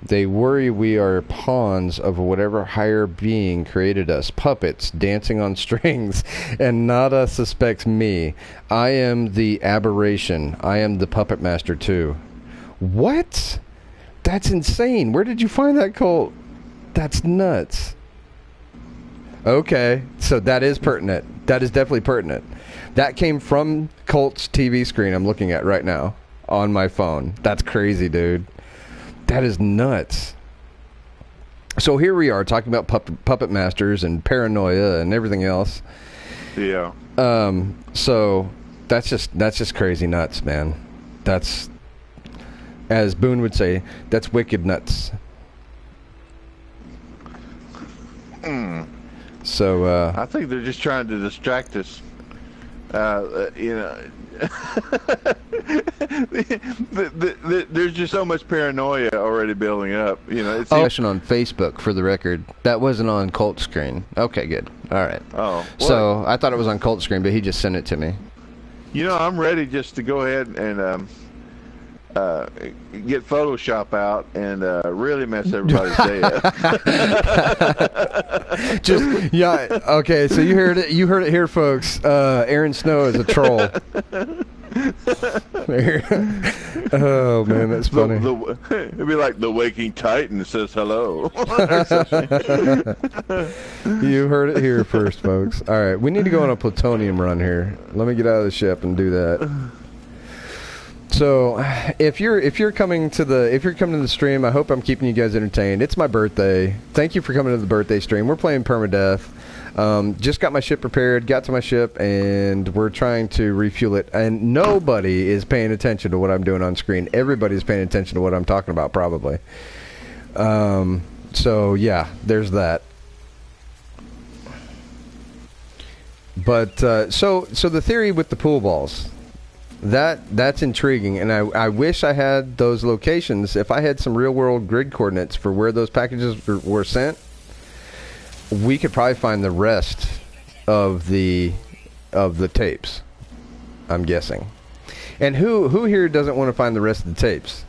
They worry we are pawns of whatever higher being created us, puppets dancing on strings, and Nada suspects me. I am the aberration. I am the puppet master too. What? That's insane. Where did you find that, Colt? That's nuts. Okay, so that is pertinent. That is definitely pertinent. That came from Colt's TV screen I'm looking at right now on my phone. That's crazy, dude. That is nuts. So here we are talking about puppet masters and paranoia and everything else. Yeah. So that's just crazy nuts, man. That's, as Boone would say, that's wicked nuts. So I think they're just trying to distract us. There's just so much paranoia already building up. It's question on Facebook for the record. That wasn't on Colt's screen. Okay, good. All right. Oh. So I thought it was on Colt's screen, but he just sent it to me. I'm ready just to go ahead and get Photoshop out and really mess everybody's day up. Just okay. So you heard it. You heard it here, folks. Aaron Snow is a troll. Oh man, that's funny. It'd be like the Waking Titan says hello. You heard it here first, folks. All right, we need to go on a plutonium run here. Let me get out of the ship and do that. So, if you're coming to the stream, I hope I'm keeping you guys entertained. It's my birthday. Thank you for coming to the birthday stream. We're playing Permadeath. Just got my ship prepared, got to my ship, and we're trying to refuel it. And nobody is paying attention to what I'm doing on screen. Everybody's paying attention to what I'm talking about, probably. So yeah, there's that. But so the theory with the pool balls. That's intriguing, and I wish I had those locations. If I had some real-world grid coordinates for where those packages were sent, we could probably find the rest of the tapes, I'm guessing. And who here doesn't want to find the rest of the tapes?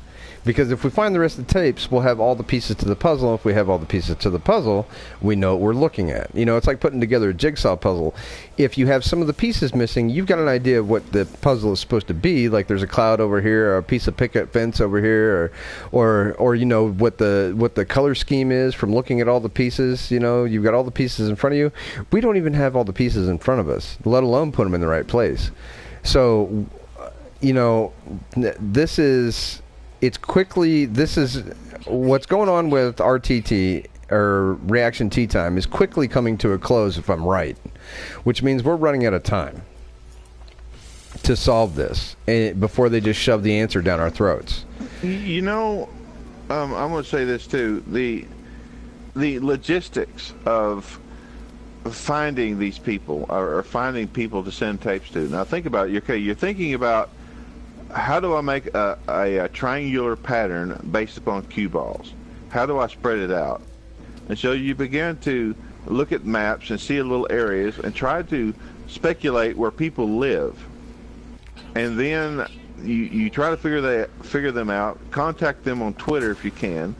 Because if we find the rest of the tapes, we'll have all the pieces to the puzzle. If we have all the pieces to the puzzle, we know what we're looking at. You know, it's like putting together a jigsaw puzzle. If you have some of the pieces missing, you've got an idea of what the puzzle is supposed to be. Like there's a cloud over here, or a piece of picket fence over here, or you know what the color scheme is from looking at all the pieces. You know, you've got all the pieces in front of you. We don't even have all the pieces in front of us, let alone put them in the right place. So, you know, this is what's going on with RTT, or reaction tea time, is quickly coming to a close, if I'm right, which means we're running out of time to solve this before they just shove the answer down our throats. You know, I'm going to say this too: the logistics of finding these people, or finding people to send tapes to. Now think about it. Okay, you're thinking about, how do I make a triangular pattern based upon cue balls? How do I spread it out? And so you begin to look at maps and see little areas and try to speculate where people live. And then you try to figure them out, contact them on Twitter if you can.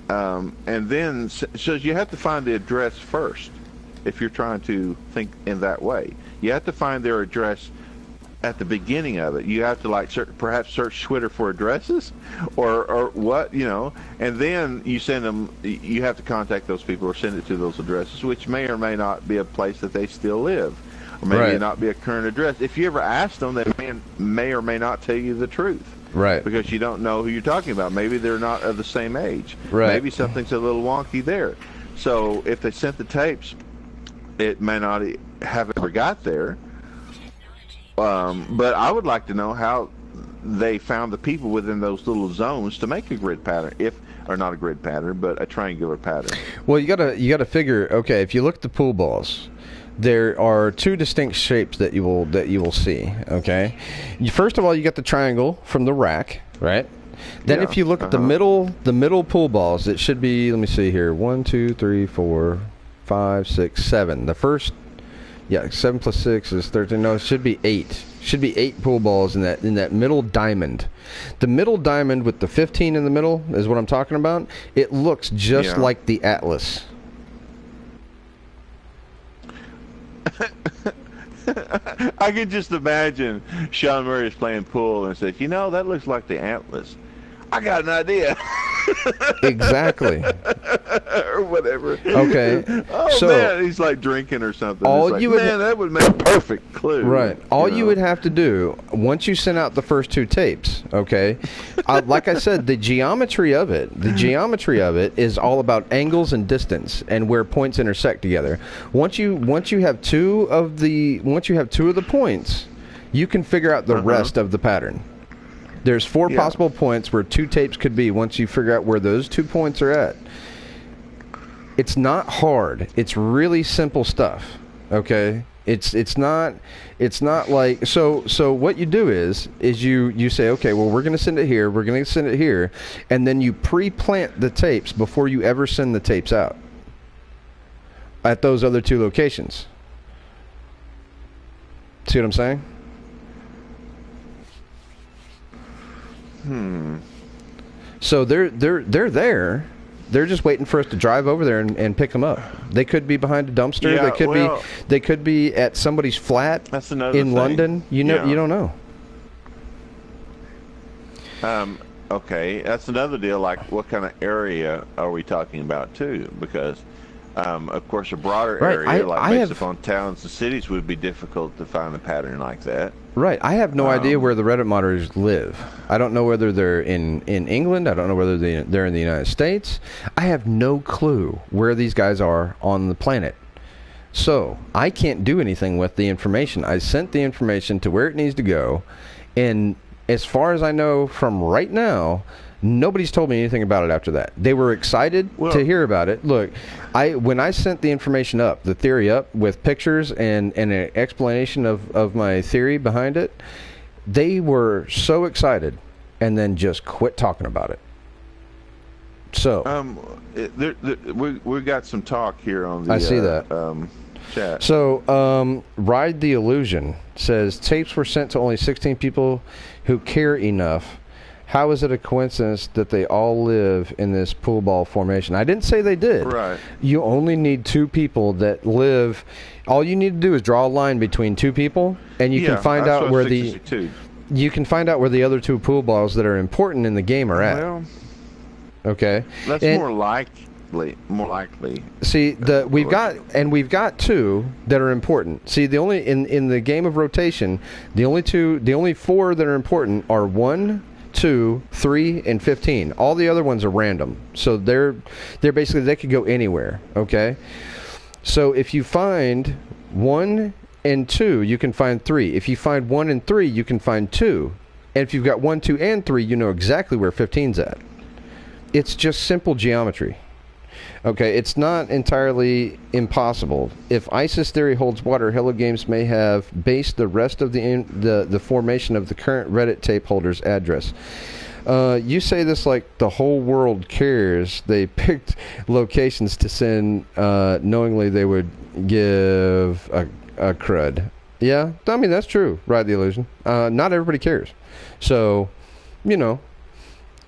And then, so you have to find the address first if you're trying to think in that way. You have to find their address at the beginning of it. You have to perhaps search Twitter for addresses, or what, you know, and then you send them. You have to contact those people or send it to those addresses, which may or may not be a place that they still live, or maybe not be a current address. If you ever ask them, they may or may not tell you the truth, right? Because you don't know who you're talking about. Maybe they're not of the same age. Right. Maybe something's a little wonky there. So if they sent the tapes, it may not have ever got there. But I would like to know how they found the people within those little zones to make a grid pattern, or not a grid pattern, but a triangular pattern. Well, you gotta figure. Okay, if you look at the pool balls, there are two distinct shapes that you will see. Okay, first of all, you got the triangle from the rack, right? Then if you look at the middle pool balls, it should be. Let me see here. 1, 2, 3, 4, 5, 6, 7. The first. Yeah, 7 plus 6 is 13. No, it should be 8. Should be 8 pool balls in that middle diamond. The middle diamond with the 15 in the middle is what I'm talking about. It looks just like the Atlas. I can just imagine Sean Murray's playing pool and says, "You know, that looks like the Atlas. I got an idea." Exactly. Or whatever. Okay. Oh, so, man, he's like drinking or something. That would make a perfect clue. Right. All you would have to do, once you send out the first 2 tapes, okay, like I said, the geometry of it is all about angles and distance and where points intersect together. Once you have two of the points, you can figure out the rest of the pattern. There's 4 possible points where 2 tapes could be once you figure out where those 2 points are at. It's not hard. It's really simple stuff. Okay? It's not like so what you do is you say, okay, well, we're going to send it here, we're going to send it here, and then you pre-plant the tapes before you ever send the tapes out at those other 2 locations. See what I'm saying? So they're there. They're just waiting for us to drive over there and pick them up. They could be behind a dumpster. Yeah, they could be at somebody's flat in London. You don't know. Okay, that's another deal. Like, what kind of area are we talking about too? Because of course, a broader area, based upon towns and cities, would be difficult to find a pattern like that. Right. I have no idea where the Reddit moderators live. I don't know whether they're in England. I don't know whether they're in the United States. I have no clue where these guys are on the planet. So I can't do anything with the information. I sent the information to where it needs to go, and as far as I know from right now, nobody's told me anything about it after that. They were excited to hear about it. Look, when I sent the information up, the theory up, with pictures and an explanation of my theory behind it, they were so excited and then just quit talking about it. So we got some talk here on the I see that. Chat. So Ride the Illusion says tapes were sent to only 16 people who care enough how is it a coincidence that they all live in this pool ball formation? I didn't say they did. Right. You only need two people that live. All you need to do is draw a line between two people, and you can find out where you can find out where the other two pool balls that are important in the game are at. Well, okay. That's more likely. See, we've got two that are important. See, the only in the game of rotation, the only four that are important are 1, 2, 3, and 15. All the other ones are random. So they're basically, they could go anywhere. Okay. So if you find 1 and 2, you can find 3. If you find 1 and 3, you can find 2. And if you've got 1, 2, and 3, you know exactly where 15's at. It's just simple geometry. Okay, it's not entirely impossible. If ISIS theory holds water, Hello Games may have based the rest of the formation of the current Reddit tape holder's address. You say this like the whole world cares. They picked locations to send knowingly they would give a crud. Yeah, I mean, that's true. Ride the Illusion. Not everybody cares. So, you know,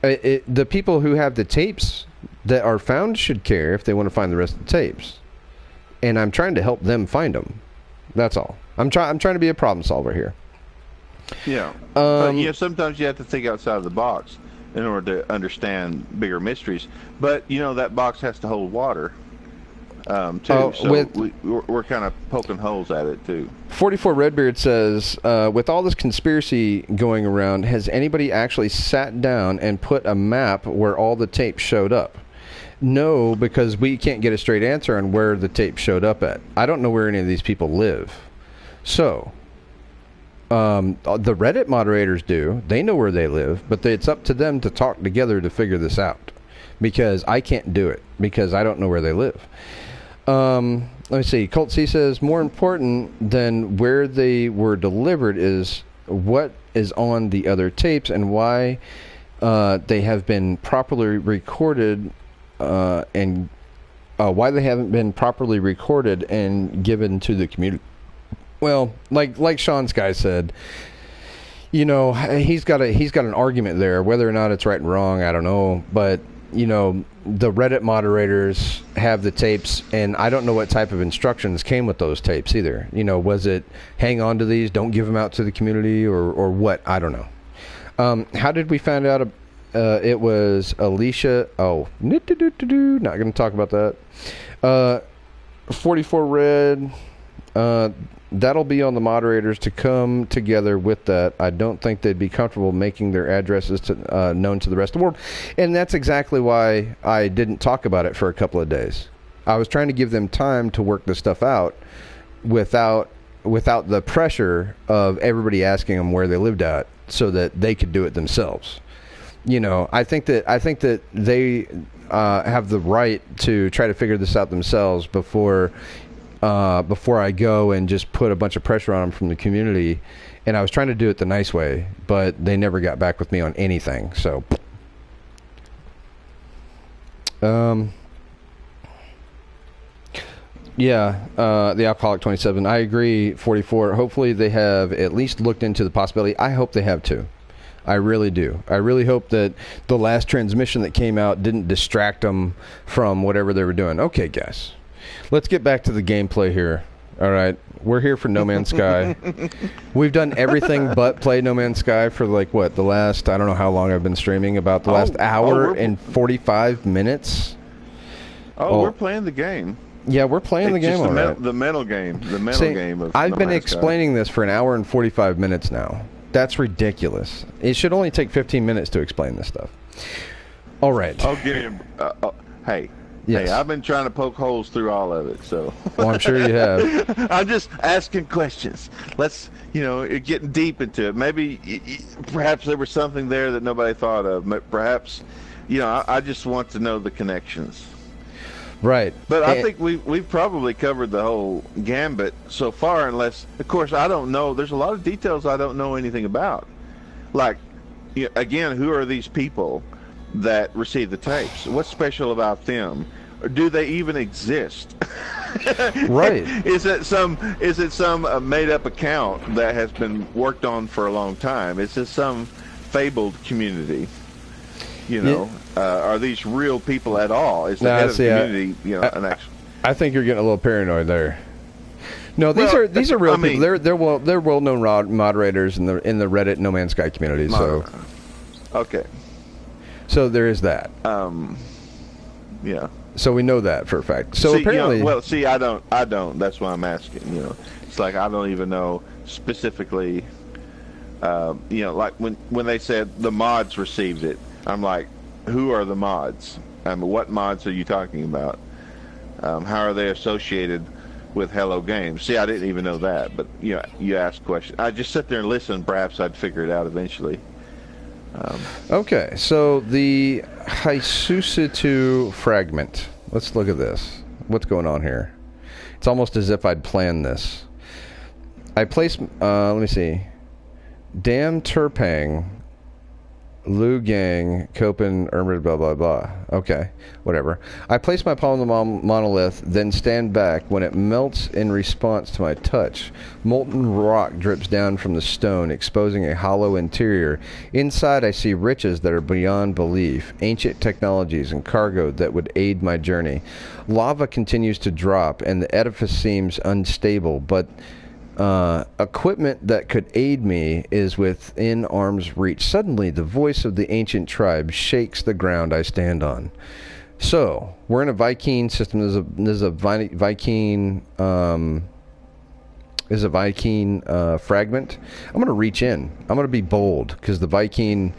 the people who have the tapes that are found should care if they want to find the rest of the tapes. And I'm trying to help them find them. That's all. I'm trying to be a problem solver here. Yeah. But sometimes you have to think outside of the box in order to understand bigger mysteries. But, you know, that box has to hold water, too. We're kind of poking holes at it, too. 44 Redbeard says, with all this conspiracy going around, has anybody actually sat down and put a map where all the tapes showed up? No, because we can't get a straight answer on where the tape showed up at. I don't know where any of these people live. So, the Reddit moderators do. They know where they live, but it's up to them to talk together to figure this out. Because I can't do it, because I don't know where they live. Let me see. Colt C says, more important than where they were delivered is what is on the other tapes and why they have been properly recorded and why they haven't been properly recorded and given to the community. Well, like Sean's guy said, you know, he's got an argument there. Whether or not it's right and wrong, I don't know. But, you know, the Reddit moderators have the tapes, and I don't know what type of instructions came with those tapes either. You know, was it hang on to these, don't give them out to the community, or what? I don't know. How did we find out? It was Alicia. Oh, not going to talk about that. 44 Red. That'll be on the moderators to come together with that. I don't think they'd be comfortable making their addresses known to the rest of the world. And that's exactly why I didn't talk about it for a couple of days. I was trying to give them time to work this stuff out without the pressure of everybody asking them where they lived at so that they could do it themselves. You know, I think that they have the right to try to figure this out themselves before I go and just put a bunch of pressure on them from the community. And I was trying to do it the nice way, but they never got back with me on anything. So, the Alcoholic 27. I agree, 44. Hopefully they have at least looked into the possibility. I hope they have too. I really do. I really hope that the last transmission that came out didn't distract them from whatever they were doing. Okay, guys. Let's get back to the gameplay here. All right. We're here for No Man's Sky. We've done everything but play No Man's Sky for the last, I don't know how long I've been streaming, about the last hour and 45 minutes. We're playing the game. Yeah, we're playing the game already. The mental game. The mental game of I've been explaining this for an hour and 45 minutes now. That's ridiculous. It should only take 15 minutes to explain this stuff. All right. I'll give him. Hey. Yes. Hey, I've been trying to poke holes through all of it, so. Well, I'm sure you have. I'm just asking questions. Let's, getting deep into it. Maybe, perhaps there was something there that nobody thought of. Perhaps, I just want to know the connections. Right. But I think we've probably covered the whole gambit so far, unless, of course, I don't know. There's a lot of details I don't know anything about. Like, again, who are these people that receive the tapes? What's special about them? Or do they even exist? Right. Is it some made up account that has been worked on for a long time? Is it some fabled community? You know, are these real people at all? Is the head of the community, an actual? I think you're getting a little paranoid there. No, these are real people. They're well-known moderators in the Reddit No Man's Sky community. So, okay. So there is that. Yeah. So we know that for a fact. So apparently, I don't. That's why I'm asking. It's like I don't even know specifically. Like when they said the mods received it, I'm like, who are the mods? What mods are you talking about? How are they associated with Hello Games? See, I didn't even know that, but you asked questions. I just sit there and listen. Perhaps I'd figure it out eventually. Okay, so the Haisusitu fragment. Let's look at this. What's going on here? It's almost as if I'd planned this. I place, let me see. Dam Terpang, Lu Gang, Copen, Ermid, blah, blah, blah. Okay, whatever. I place my palm on the monolith, then stand back. When it melts in response to my touch, molten rock drips down from the stone, exposing a hollow interior. Inside, I see riches that are beyond belief, ancient technologies and cargo that would aid my journey. Lava continues to drop, and the edifice seems unstable, but equipment that could aid me is within arm's reach. Suddenly, the voice of the ancient tribe shakes the ground I stand on. So, we're in a Viking system. There's a Viking fragment. I'm going to reach in. I'm going to be bold because the Viking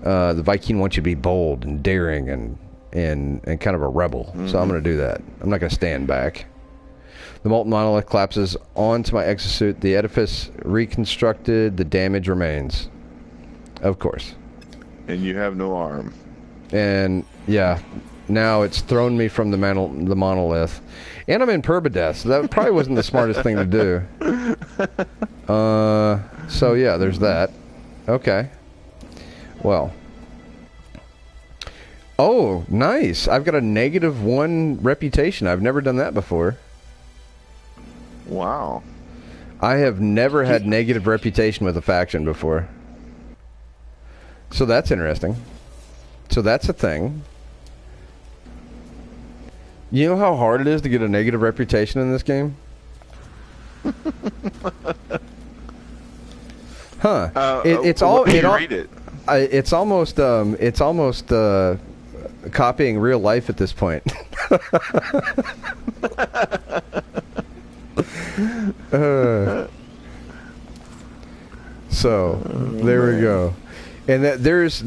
wants you to be bold and daring and kind of a rebel. Mm-hmm. So I'm going to do that. I'm not going to stand back. The molten monolith collapses onto my exosuit. The edifice reconstructed. The damage remains. Of course. And you have no arm. And, yeah, now it's thrown me from the monolith. And I'm in Permadeath, so that probably wasn't the smartest thing to do. So, yeah, there's that. Okay. Well. Oh, nice. I've got a -1 reputation. I've never done that before. Wow. I have never had negative reputation with a faction before. So that's interesting. So that's a thing. You know how hard it is to get a negative reputation in this game? Huh. It's almost copying real life at this point. So there we go. And that there's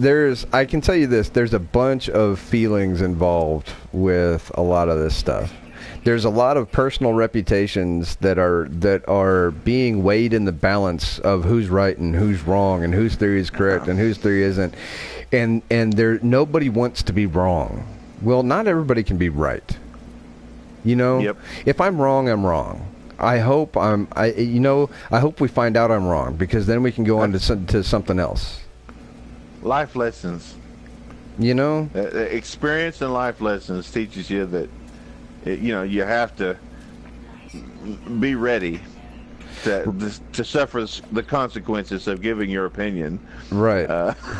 I can tell you this, there's a bunch of feelings involved with a lot of this stuff. There's a lot of personal reputations that are being weighed in the balance of who's right and who's wrong and whose theory is correct and whose theory isn't. And nobody wants to be wrong. Well, not everybody can be right. Yep. If I'm wrong, I'm wrong. I hope we find out I'm wrong, because then we can go on to something else. Life lessons. Experience and life lessons teaches you that, you have to be ready to suffer the consequences of giving your opinion, right?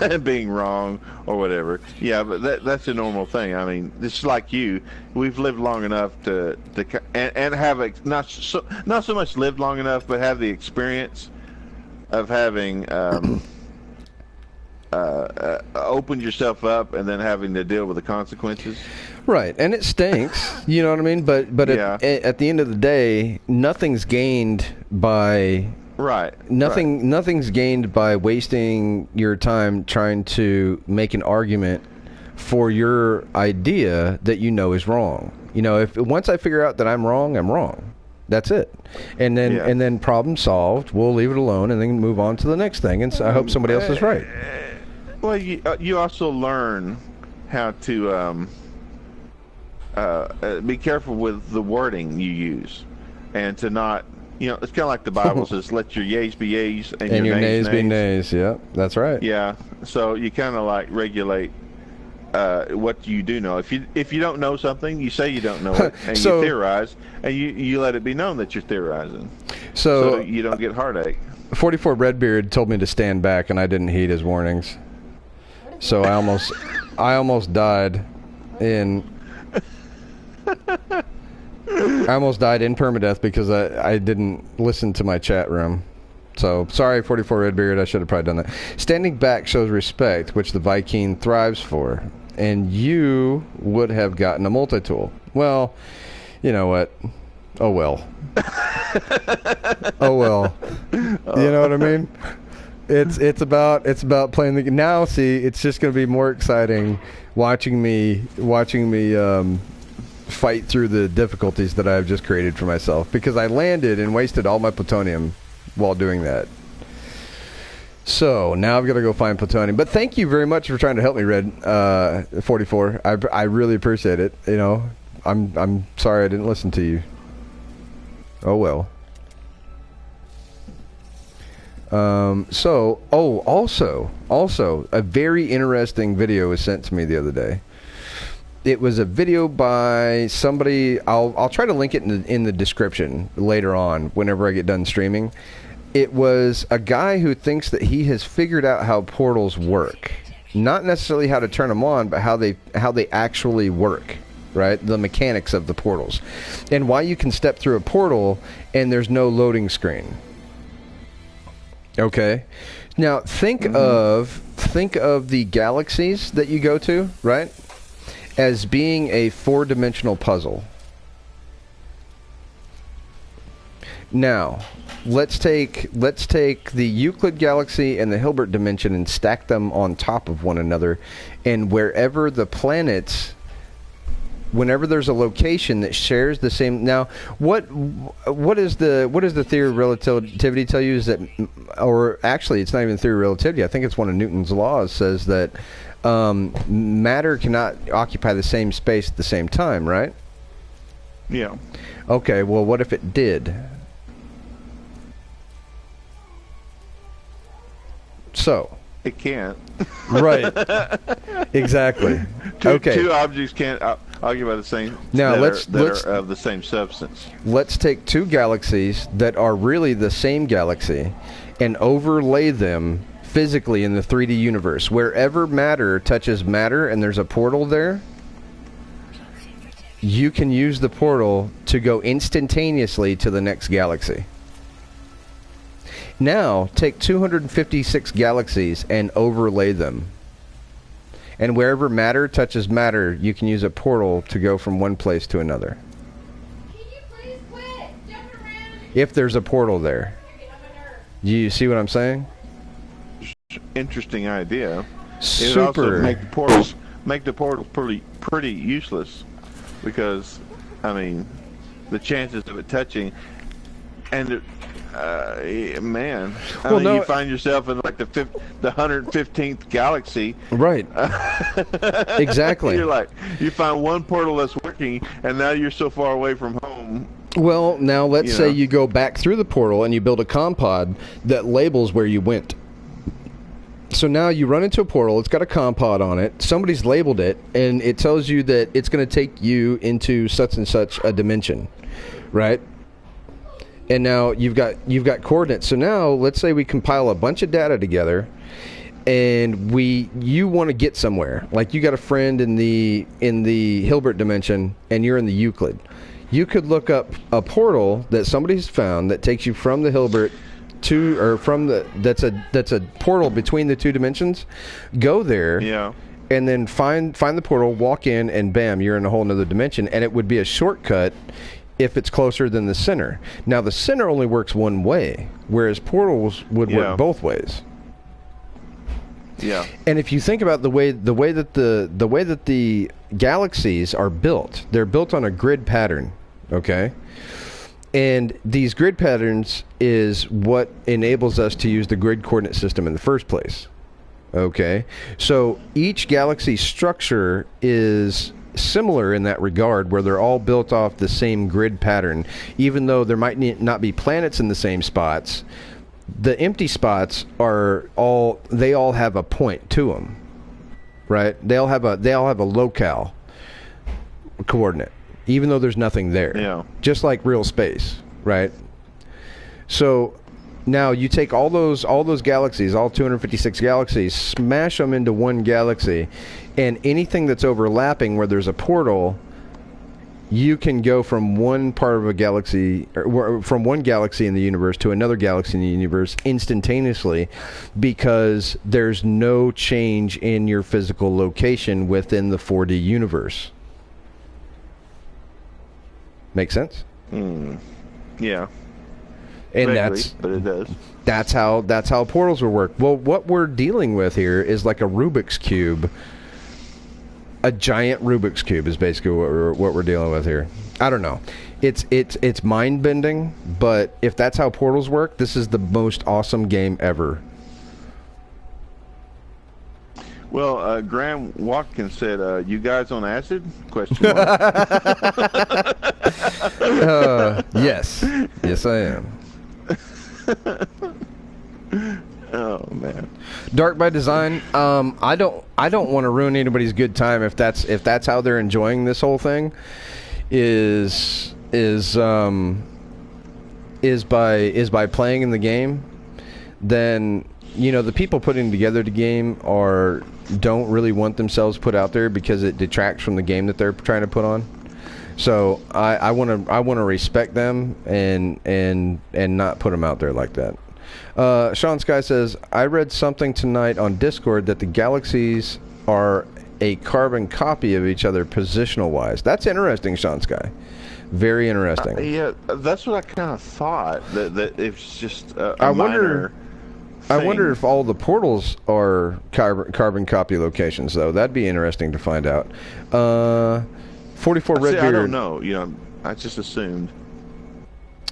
And being wrong or whatever. Yeah, but that's a normal thing. I mean, it's like we've lived long enough to have not so much lived long enough, but have the experience of having opened yourself up and then having to deal with the consequences. Right, and it stinks, you know what I mean? But yeah. at the end of the day, nothing's gained by nothing's gained by wasting your time trying to make an argument for your idea that is wrong. If once I figure out that I'm wrong. That's it. And then problem solved. We'll leave it alone and then move on to the next thing. And so I hope somebody else is right. Well, you also learn how to be careful with the wording you use, and to not, it's kind of like the Bible says, let your yeas be yeas and your nays be nays. Yeah, that's right. Yeah, so you kind of like regulate what you do know. If you don't know something, you say you don't know it, and you theorize, and you let it be known that you're theorizing, so you don't get heartache. 44 Redbeard told me to stand back, and I didn't heed his warnings. So I almost died in permadeath because I didn't listen to my chat room. So, sorry, 44 Redbeard, I should have probably done that. Standing back shows respect, which the Viking thrives for. And you would have gotten a multi-tool. Well, you know what? Oh, well. Oh, well. You know what I mean? It's about playing the game. Now, see, it's just going to be more exciting watching me fight through the difficulties that I've just created for myself. Because I landed and wasted all my plutonium while doing that. So now I've got to go find plutonium. But thank you very much for trying to help me, Red 44. I really appreciate it. You know, I'm sorry I didn't listen to you. Oh well. Also, a very interesting video was sent to me the other day. It was a video by somebody. I'll try to link it in the description later on whenever I get done streaming. It was a guy who thinks that he has figured out how portals work. Not necessarily how to turn them on, but how they actually work, right? The mechanics of the portals. And why you can step through a portal and there's no loading screen. Okay? Now, think of the galaxies that you go to, right? As being a four-dimensional puzzle. Now, let's take the Euclid galaxy and the Hilbert dimension and stack them on top of one another, and wherever the planets, whenever there's a location that shares the same. Now, what is the theory of relativity tell you is that, or actually, it's not even theory of relativity. I think it's one of Newton's laws says that matter cannot occupy the same space at the same time, right? Yeah. Okay. Well, what if it did? So it can't. Right. Exactly. Okay. Two objects can't occupy the same. Now let's are of the same substance. Let's take two galaxies that are really the same galaxy, and overlay them physically in the 3D universe. Wherever matter touches matter, and there's a portal there, you can use the portal to go instantaneously to the next galaxy. Now, take 256 galaxies and overlay them. And wherever matter touches matter, you can use a portal to go from one place to another. Can you please quit jumping around? If there's a portal there. You see what I'm saying? Interesting idea. Super. It also make the portals pretty useless, because I mean the chances of it touching and man, you find yourself in like the 115th galaxy. Right. Exactly. You're like, you find one portal that's working, and now you're so far away from home. Well, now let's say you go back through the portal and you build a compod that labels where you went. So now you run into a portal, it's got a compod on it, somebody's labeled it, and it tells you that it's going to take you into such and such a dimension, right? And now you've got coordinates. So now let's say we compile a bunch of data together, and you want to get somewhere. Like you got a friend in the Hilbert dimension, and you're in the Euclid. You could look up a portal that somebody's found that takes you from the Hilbert to, or from that's a portal between the two dimensions. Go there. Yeah. And then find the portal, walk in, and bam, you're in a whole nother dimension. And it would be a shortcut if it's closer than the center. Now the center only works one way, whereas portals would work both ways. Yeah. And if you think about the way that the galaxies are built, they're built on a grid pattern, okay? And these grid patterns is what enables us to use the grid coordinate system in the first place. Okay? So each galaxy structure is similar in that regard, where they're all built off the same grid pattern. Even though there might not be planets in the same spots, the empty spots all have a point to them, right? They all have a locale coordinate, even though there's nothing there. Yeah. Just like real space, right? So Now you take all those galaxies, all 256 galaxies, smash them into one galaxy, and anything that's overlapping where there's a portal, you can go from one part of a galaxy, or from one galaxy in the universe to another galaxy in the universe instantaneously, because there's no change in your physical location within the 4D universe. Make sense? Yeah. And vaguely, but it does. That's how portals will work. Well, what we're dealing with here is like a Rubik's Cube. A giant Rubik's Cube is basically what we're dealing with here. I don't know. It's mind bending, but if that's how portals work, this is the most awesome game ever. Well, Graham Watkins said, "You guys on acid?" Question mark. Yes, yes, I am. Oh man. Dark by design. I don't want to ruin anybody's good time if that's how they're enjoying this whole thing. Is by playing in the game. Then the people putting together the game don't really want themselves put out there because it detracts from the game that they're trying to put on. So I want to respect them and not put them out there like that. Sean Sky says, I read something tonight on Discord that the galaxies are a carbon copy of each other positional wise. That's interesting, Sean Sky. Very interesting. Yeah, that's what I kind of thought. That it's just a minor thing. I wonder if all the portals are carbon copy locations, though. That'd be interesting to find out. 44 Redbeard. I don't know. I just assumed.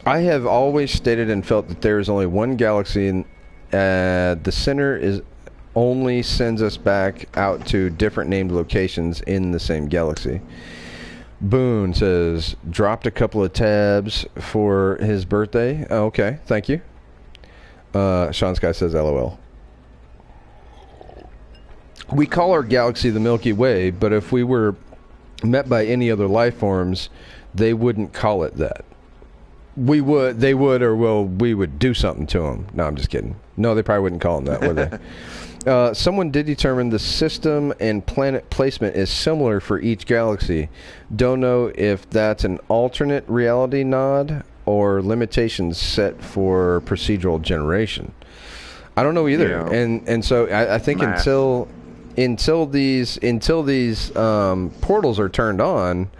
I have always stated and felt that there is only one galaxy, and the center only sends us back out to different named locations in the same galaxy. Boone says, dropped a couple of tabs for his birthday. Oh, okay, thank you. Sean Sky says, LOL. We call our galaxy the Milky Way, but if we were met by any other life forms, they wouldn't call it that. We would do something to them. No, I'm just kidding. No, they probably wouldn't call them that, would they? Someone did determine the system and planet placement is similar for each galaxy. Don't know if that's an alternate reality nod or limitations set for procedural generation. I don't know either. Yeah. And so I think until these portals are turned on,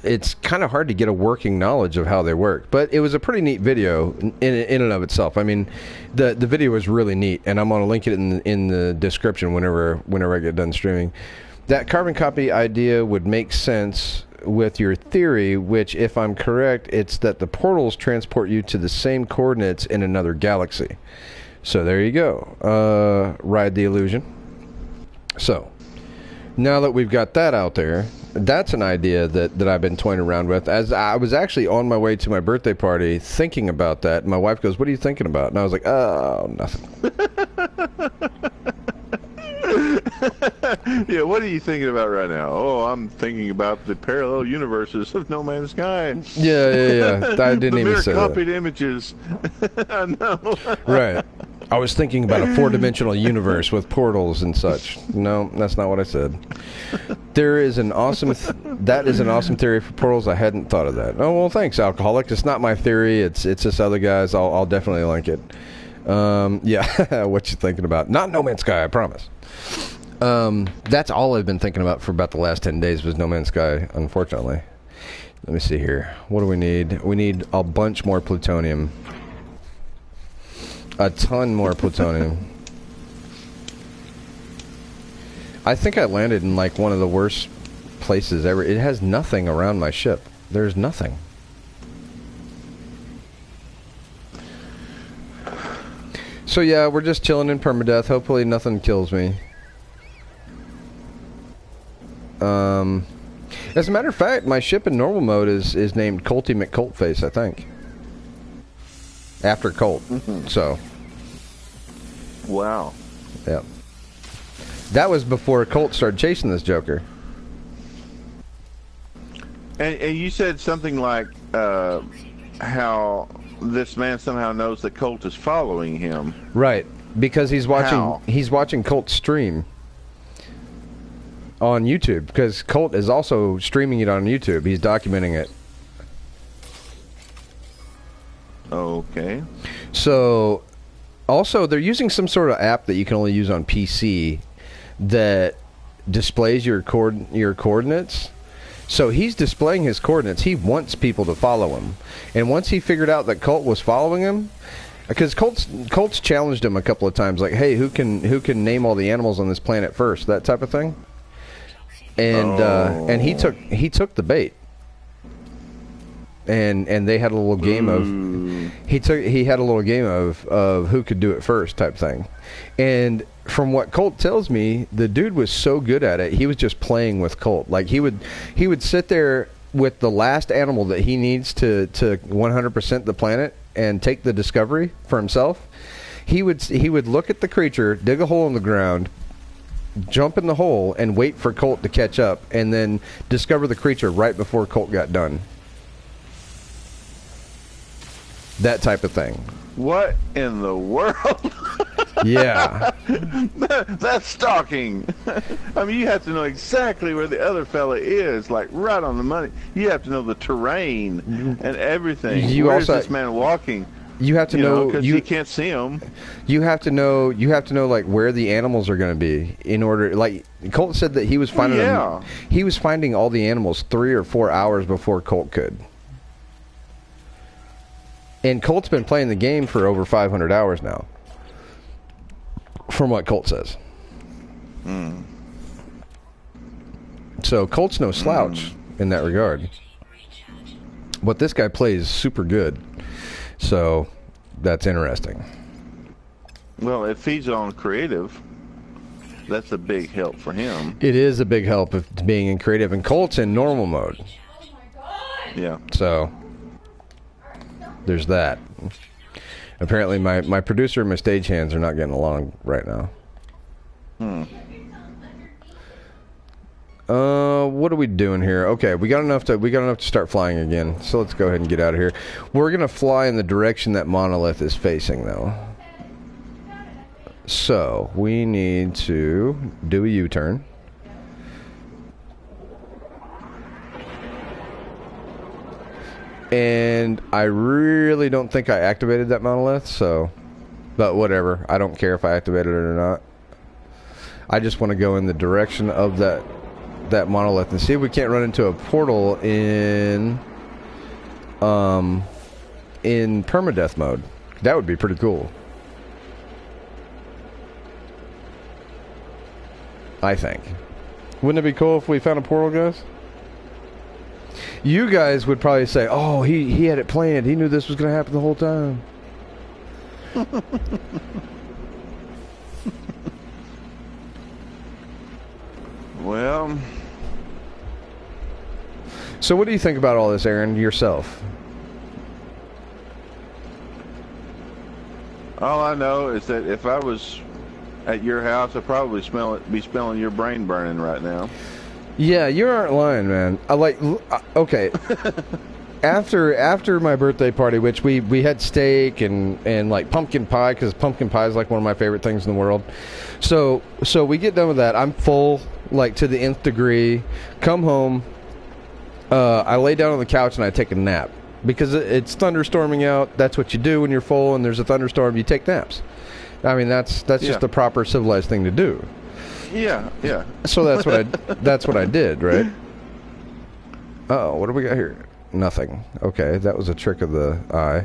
it's kind of hard to get a working knowledge of how they work. But it was a pretty neat video in and of itself. I mean, the video was really neat, and I'm going to link it in the description whenever I get done streaming. That carbon copy idea would make sense with your theory, which, if I'm correct, it's that the portals transport you to the same coordinates in another galaxy. So there you go. Ride the illusion. So, now that we've got that out there, that's an idea that I've been toying around with. As I was actually on my way to my birthday party thinking about that, and my wife goes, "What are you thinking about?" And I was like, "Oh, nothing." Yeah, what are you thinking about right now? Oh, I'm thinking about the parallel universes of No Man's Sky. Yeah. I didn't even say that. The copied images. I know. Right. I was thinking about a 4-dimensional universe with portals and such. No, that's not what I said. That is an awesome theory for portals. I hadn't thought of that. Oh, well, thanks, Alcoholic. It's not my theory. It's this other guy's. I'll definitely link it. Yeah, what you thinking about? Not No Man's Sky, I promise. That's all I've been thinking about for about the last 10 days was No Man's Sky, unfortunately. Let me see here. What do we need? We need a bunch more plutonium. A ton more plutonium. I think I landed in like one of the worst places ever. It has nothing around my ship. There's nothing. So yeah, we're just chilling in permadeath. Hopefully nothing kills me. As a matter of fact, my ship in normal mode is named Colty McCultface, I think. After Colt. Mm-hmm. So. Wow. Yeah. That was before Colt started chasing this Joker. And you said something like, how this man somehow knows that Colt is following him. Right, because he's watching. How? He's watching Colt stream on YouTube. Because Colt is also streaming it on YouTube. He's documenting it. Okay. So, also, they're using some sort of app that you can only use on PC that displays your coordinates. So he's displaying his coordinates. He wants people to follow him. And once he figured out that Colt was following him, because Colt's challenged him a couple of times, like, hey, who can name all the animals on this planet first, that type of thing. And he took the bait. And they had a little game of he had a little game of who could do it first type thing. And from what Colt tells me, the dude was so good at it, he was just playing with Colt. Like he would sit there with the last animal that he needs to 100% the planet and take the discovery for himself. He would look at the creature, dig a hole in the ground, jump in the hole, and wait for Colt to catch up, and then discover the creature right before Colt got done. That type of thing. What in the world? Yeah. That's stalking. I mean, you have to know exactly where the other fella is, like right on the money. You have to know the terrain and everything. Where's this man walking? You have to know because you can't see him. You have to know like where the animals are going to be in order. Like Colt said that he was finding them, he was finding all the animals 3 or 4 hours before Colt could. And Colt's been playing the game for over 500 hours now, from what Colt says. So Colt's no slouch in that regard. But this guy plays super good. So that's interesting. Well, if he's on creative, that's a big help for him. It is a big help of being in creative. And Colt's in normal mode. Oh my God! Yeah. So there's that. Apparently my producer and my stagehands are not getting along right now. What are we doing here? Okay, we got enough to start flying again. So let's go ahead and get out of here. We're gonna fly in the direction that Monolith is facing, though. So we need to do a U-turn. And I really don't think I activated that monolith, so... But whatever. I don't care if I activated it or not. I just want to go in the direction of that monolith and see if we can't run into a portal in permadeath mode. That would be pretty cool. I think. Wouldn't it be cool if we found a portal, guys? You guys would probably say, oh, he had it planned. He knew this was going to happen the whole time. Well. So what do you think about all this, Aaron, yourself? All I know is that if I was at your house, I'd probably be smelling your brain burning right now. Yeah, you aren't lying, man. Okay. After my birthday party, which we had steak and like pumpkin pie, because pumpkin pie is like one of my favorite things in the world. So we get done with that. I'm full, like to the nth degree. Come home. I lay down on the couch and I take a nap because it's thunderstorming out. That's what you do when you're full and there's a thunderstorm. You take naps. I mean that's just the proper civilized thing to do. Yeah. So that's what I did, right? Oh, what do we got here? Nothing. Okay, that was a trick of the eye.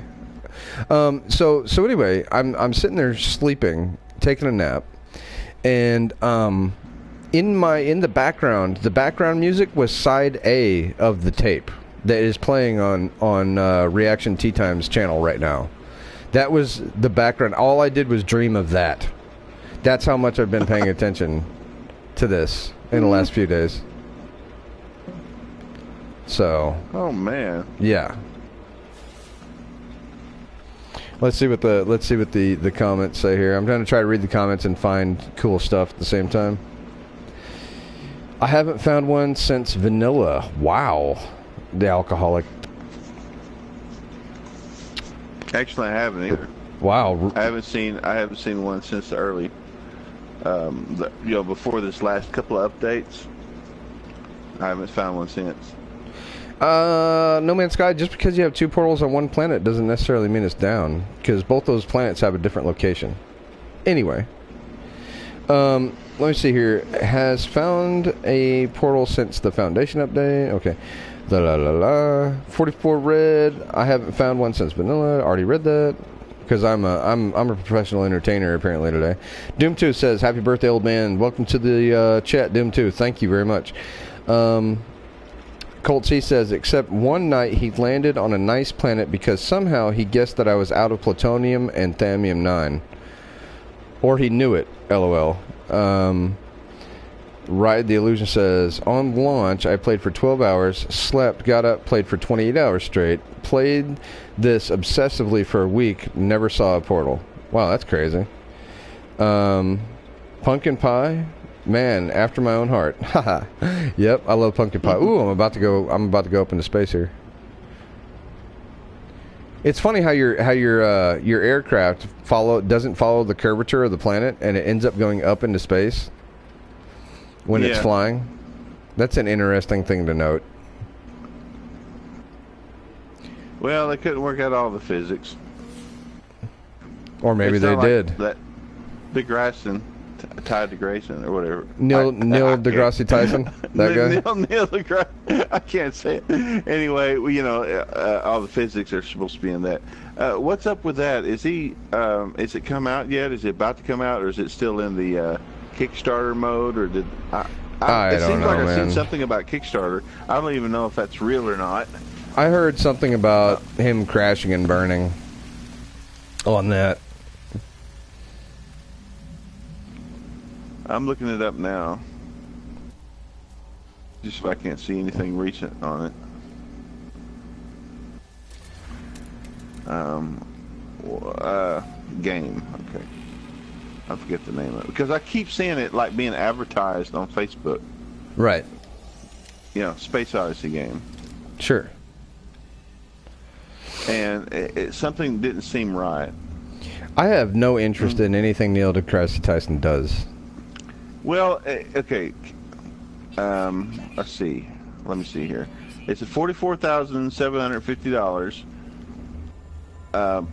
So anyway, I'm sitting there sleeping, taking a nap, and in the background music was side A of the tape that is playing on Reaction Tea Time's channel right now. That was the background. All I did was dream of that. That's how much I've been paying attention to this in the last few days. So. Oh man. Yeah. Let's see what the comments say here. I'm going to try to read the comments and find cool stuff at the same time. I haven't found one since vanilla. Wow. The alcoholic. Actually, I haven't either. Wow. I haven't seen one since the early, before this last couple of updates. I haven't found one since. No Man's Sky, just because you have 2 portals on one planet doesn't necessarily mean it's down, because both those planets have a different location. Anyway, let me see here. Has found a portal since the Foundation update. Okay. 44 red. I haven't found one since Vanilla. Already read that. Because I'm a professional entertainer apparently today. Doom 2 says, "Happy birthday, old man! Welcome to the chat, Doom 2. Thank you very much." Colt C says, "Except one night he landed on a nice planet because somehow he guessed that I was out of plutonium and thallium 9, or he knew it. LOL." Ride the Illusion says, "On launch, I played for 12 hours, slept, got up, played for 28 hours straight, played this obsessively for a week, never saw a portal." Wow, that's crazy. Pumpkin pie, man, after my own heart. Haha. Yep, I love pumpkin pie. Ooh, I'm about to go up into space here. It's funny how your aircraft doesn't follow the curvature of the planet, and it ends up going up into space when it's flying. That's an interesting thing to note. Well, they couldn't work out all the physics. Or maybe they did. That deGrasse tied to Grayson or whatever. Neil deGrasse Tyson. That guy. Neil deGrasse. I can't say it. Anyway, all the physics are supposed to be in that. What's up with that? Is it come out yet? Is it about to come out, or is it still in the Kickstarter mode, or did it seems like I've seen something about Kickstarter. I don't even know if that's real or not. I heard something about him crashing and burning on that. I'm looking it up now, just so I can't see anything recent on it. Game. Okay. I forget the name of it, because I keep seeing it like being advertised on Facebook. Right. Space Odyssey game. Sure. And something didn't seem right. I have no interest in anything Neil deGrasse Tyson does. Well, okay. Let's see. Let me see here. It's at $44,750.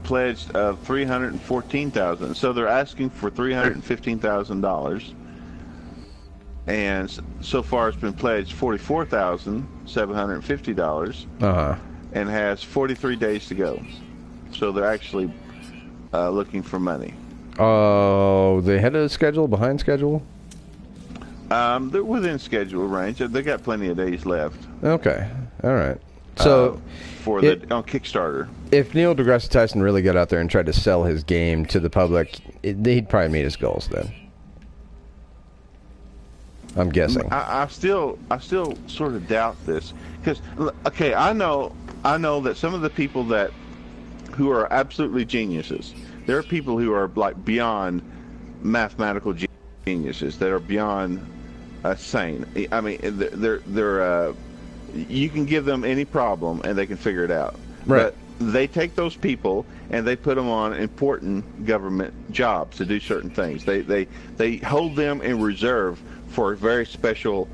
Pledged of $314,000. So they're asking for $315,000, and so far it's been pledged $44,750. And has 43 days to go. So they're actually looking for money. Oh, they ahead of schedule, behind schedule? They're within schedule range. They got plenty of days left. Okay, all right. So on Kickstarter. If Neil deGrasse Tyson really got out there and tried to sell his game to the public, he'd probably meet his goals then. I'm guessing. I still sort of doubt this, because I know that some of the people who are absolutely geniuses, there are people who are like beyond mathematical geniuses that are beyond sane. I mean, they're you can give them any problem and they can figure it out. Right. But they take those people and they put them on important government jobs to do certain things. They hold them in reserve for very special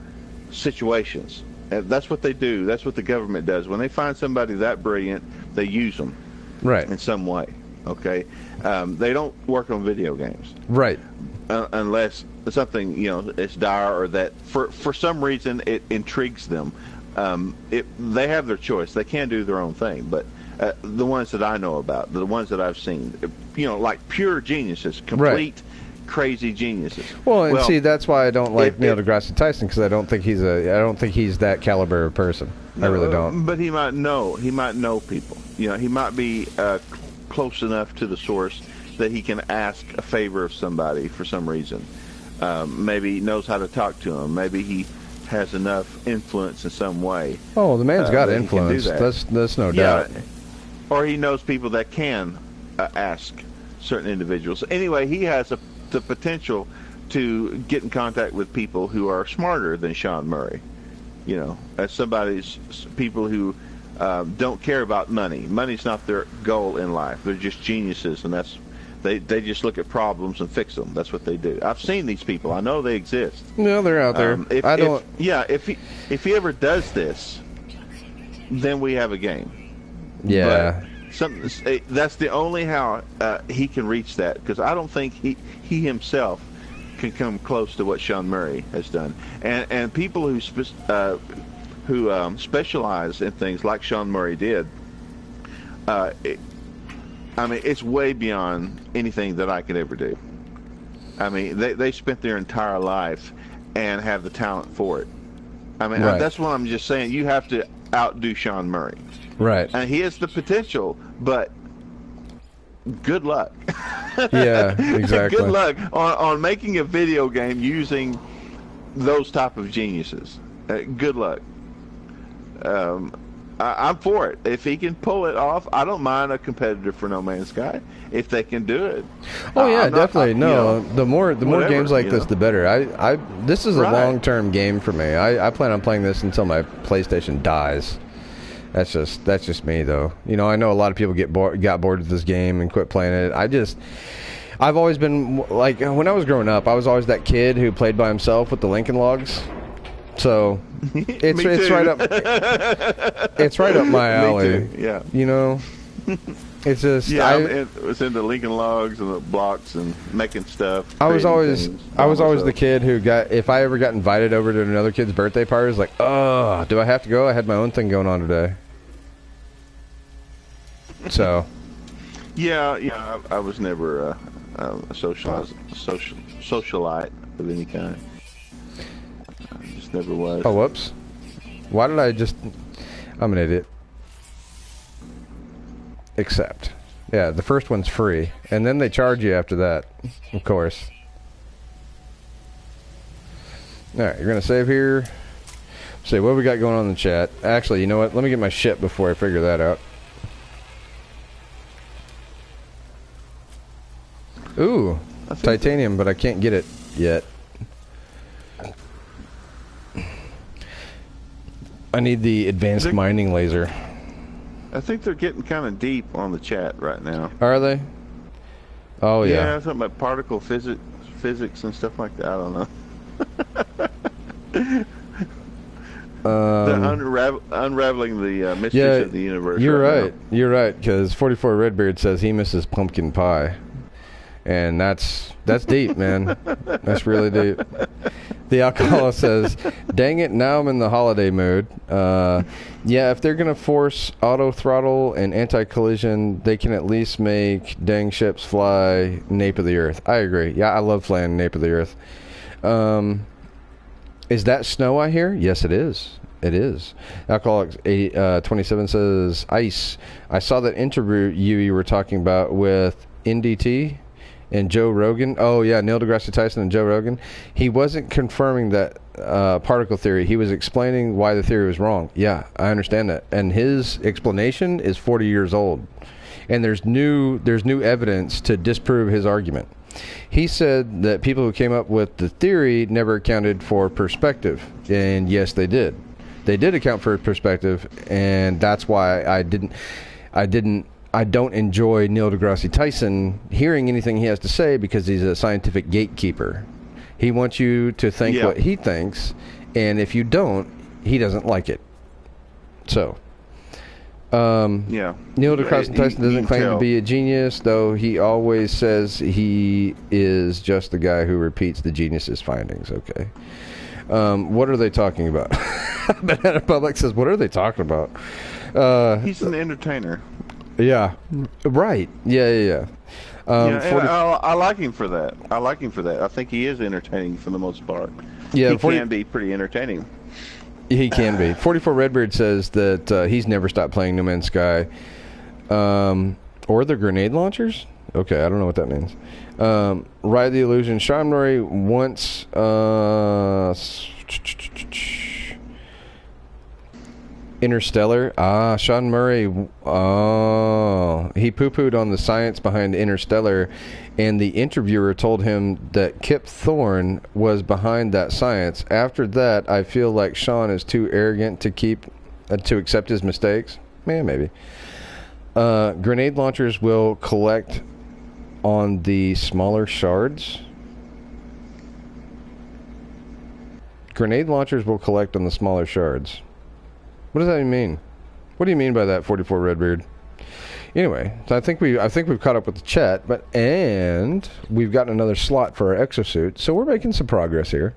situations. And that's what they do. That's what the government does. When they find somebody that brilliant, they use them. Right. In some way. Okay. They don't work on video games. Right. Unless something is dire, or that for some reason it intrigues them. They have their choice. They can do their own thing. But the ones that I know about, the ones that I've seen, like pure geniuses, complete crazy geniuses. Well, see, that's why I don't like Neil deGrasse Tyson, because I don't think he's that caliber of person. I really don't. But he might know people. He might be close enough to the source that he can ask a favor of somebody for some reason. Maybe he knows how to talk to him. Maybe he has enough influence in some way. Oh, the man's got influence. That's no doubt. Or he knows people that can ask certain individuals. Anyway, he has the potential to get in contact with people who are smarter than Sean Murray. As people who don't care about money. Money's not their goal in life. They're just geniuses, and they just look at problems and fix them. That's what they do. I've seen these people. I know they exist. No, they're out there. If he ever does this, then we have a game. Yeah. But that's the only how he can reach that, because I don't think he himself can come close to what Sean Murray has done. And people who specialize in things like Sean Murray did, it's way beyond anything that I could ever do. I mean, they spent their entire life and have the talent for it. I mean, right. That's what I'm just saying. You have to outdo Sean Murray. Right. And he has the potential, but good luck. Yeah, exactly. Good luck on making a video game using those type of geniuses. Good luck. I'm for it. If he can pull it off, I don't mind a competitor for No Man's Sky if they can do it. Oh yeah, definitely. The more games like this, the better. This is a long-term game for me. I plan on playing this until my PlayStation dies. That's just me though. You know, I know a lot of people got bored with this game and quit playing it. I've always been like, when I was growing up, I was always that kid who played by himself with the Lincoln Logs. So it's right up my alley. Yeah. You know, it's just I was into Lincoln Logs and the blocks and making stuff. I was always the kid who if I ever got invited over to another kid's birthday party, I was like, oh, do I have to go? I had my own thing going on today. So. Yeah. I was never a socialite of any kind. Never was. Oh, whoops. Why did I'm an idiot. Accept. Yeah, the first one's free. And then they charge you after that, of course. Alright, you're going to save here. See, what we got going on in the chat? Actually, you know what? Let me get my ship before I figure that out. Ooh, titanium, but I can't get it yet. I need the advanced mining laser. I think they're getting kind of deep on the chat right now. Are they? Oh, yeah. Yeah, something about particle physics and stuff like that. I don't know. Unraveling the mysteries of the universe. You're right. You're right, because 44 Redbeard says he misses pumpkin pie. And that's deep, man. That's really deep. The alcoholic says, dang it, now I'm in the holiday mood. Yeah, if they're going to force auto throttle and anti-collision, they can at least make dang ships fly nape of the earth. I agree. Yeah, I love flying nape of the earth. Is that snow I hear? Yes, it is. It is. Alcoholic 27 says, ice. I saw that interview you were talking about with NDT and Joe Rogan. Oh, yeah, Neil deGrasse Tyson and Joe Rogan. He wasn't confirming that particle theory. He was explaining why the theory was wrong. Yeah, I understand that. And his explanation is 40 years old. And there's new evidence to disprove his argument. He said that people who came up with the theory never accounted for perspective. And yes, they did. They did account for perspective, and that's why I don't enjoy Neil deGrasse Tyson hearing anything he has to say, because he's a scientific gatekeeper. He wants you to think what he thinks, and if you don't, he doesn't like it. So, Neil deGrasse Tyson doesn't claim to be a genius, though he always says he is just the guy who repeats the genius's findings. Okay. What are they talking about? Banana Public says, what are they talking about? He's an entertainer. Yeah. Right. Yeah. I like him for that. I think he is entertaining for the most part. Yeah, he can be pretty entertaining. He can be. 44 Redbeard says that he's never stopped playing No Man's Sky. Or the grenade launchers? Okay, I don't know what that means. Ride the Illusion. Sean Murray once... Interstellar. Sean Murray. He poo-pooed on the science behind Interstellar, and the interviewer told him that Kip Thorne was behind that science. After that, I feel like Sean is too arrogant to accept his mistakes. Maybe. Grenade launchers will collect on the smaller shards. Grenade launchers will collect on the smaller shards. What does that even mean? What do you mean by that, 44 Redbeard? Anyway, so I think we've caught up with the chat, and we've gotten another slot for our exosuit, so we're making some progress here.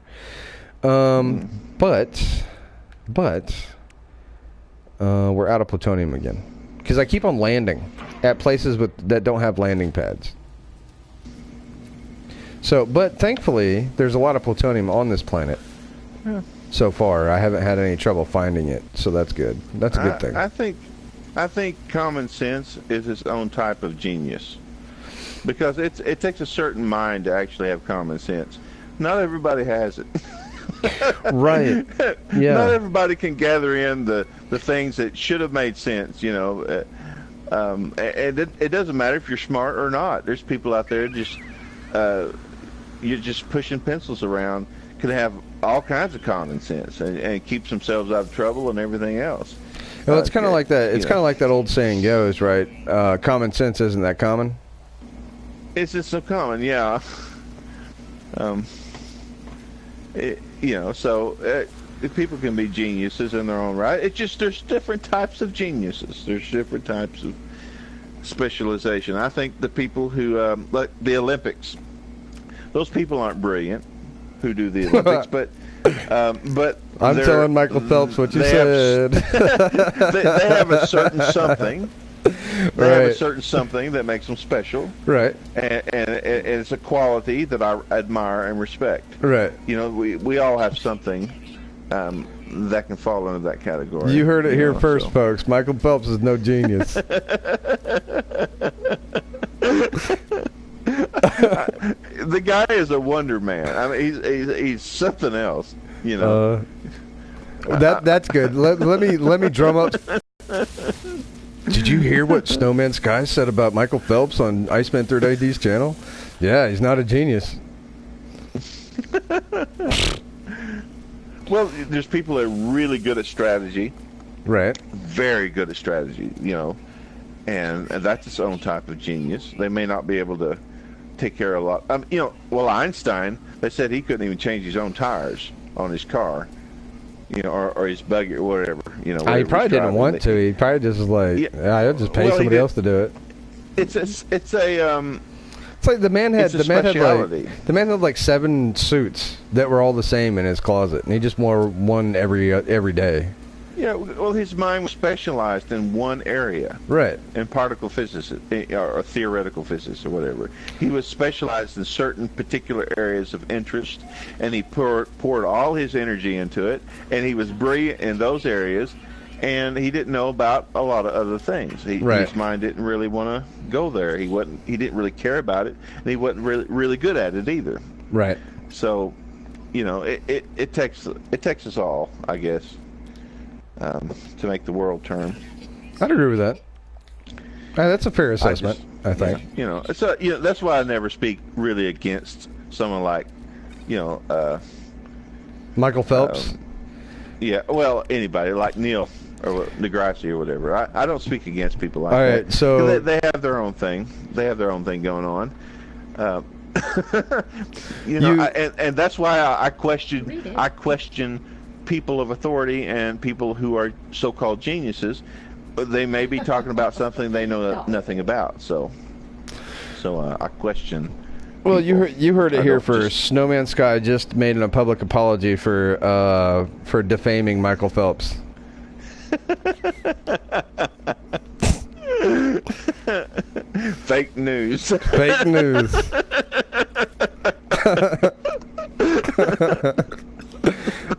But we're out of plutonium again because I keep on landing at places that don't have landing pads. So, but thankfully, there's a lot of plutonium on this planet. Yeah. So far, I haven't had any trouble finding it, so that's good. That's a good thing. I think common sense is its own type of genius, because it takes a certain mind to actually have common sense. Not everybody has it. Right. Yeah. Not everybody can gather in the things that should have made sense. And it doesn't matter if you're smart or not. There's people out there just you're just pushing pencils around, can have all kinds of common sense and keeps themselves out of trouble and everything else. Well, it's kind of like that. It's kind of like that old saying goes, right? Common sense isn't that common. It's just so common, yeah. People can be geniuses in their own right. It's just there's different types of geniuses. There's different types of specialization. I think the people who like the Olympics, those people aren't brilliant who do the Olympics, but I'm telling Michael Phelps what you said. They have a certain something. They have a certain something that makes them special. Right. And it's a quality that I admire and respect. Right. We all have something that can fall into that category. You heard it here first, folks. Michael Phelps is no genius. The guy is a wonder man. I mean, he's something else. That's good. Let me drum up. Did you hear what Snowman Sky said about Michael Phelps on Iceman 3rd AD's channel? Yeah, he's not a genius. Well, there's people that are really good at strategy. Right. Very good at strategy, and that's its own type of genius. They may not be able to take care of a lot. Einstein, they said he couldn't even change his own tires on his car, or his buggy or whatever. He probably didn't want to. He probably just was like, I'll just pay somebody else to do it. It's like the man had like 7 suits that were all the same in his closet, and he just wore one every day. Yeah, well, his mind was specialized in one area. Right. In particle physics or theoretical physics or whatever. He was specialized in certain particular areas of interest, and he poured all his energy into it, and he was brilliant in those areas, and he didn't know about a lot of other things. His mind didn't really want to go there. He didn't really care about it, and he wasn't really good at it either. Right. So, it takes us all, I guess. To make the world turn. I'd agree with that. That's a fair assessment, I think. So that's why I never speak really against someone like, Michael Phelps. Anybody like Neil or Degrassi or whatever. I don't speak against people like that. All right, so they have their own thing. They have their own thing going on. And that's why I question people of authority and people who are so-called geniuses. They may be talking about something they know nothing about. So I question. Well, you heard it here first. Snowman Sky just made a public apology for defaming Michael Phelps. Fake news. Fake news.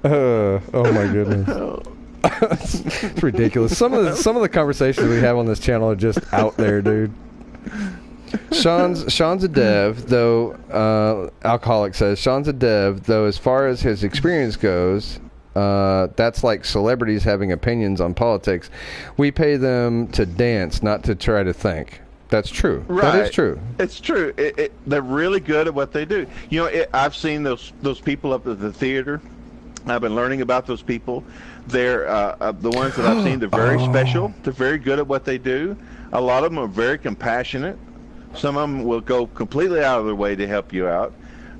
Oh my goodness. It's ridiculous. Some of the conversations we have on this channel are just out there, dude. Sean's a dev, though. Alcoholic says Sean's a dev, though. As far as his experience goes, that's like celebrities having opinions on politics. We pay them to dance, not to try to think. That's true. Right. That is true. It's true. They're really good at what they do. I've seen those people up at the theater I've been learning about those people. They're the ones that I've seen. They're very special. They're very good at what they do. A lot of them are very compassionate. Some of them will go completely out of their way to help you out.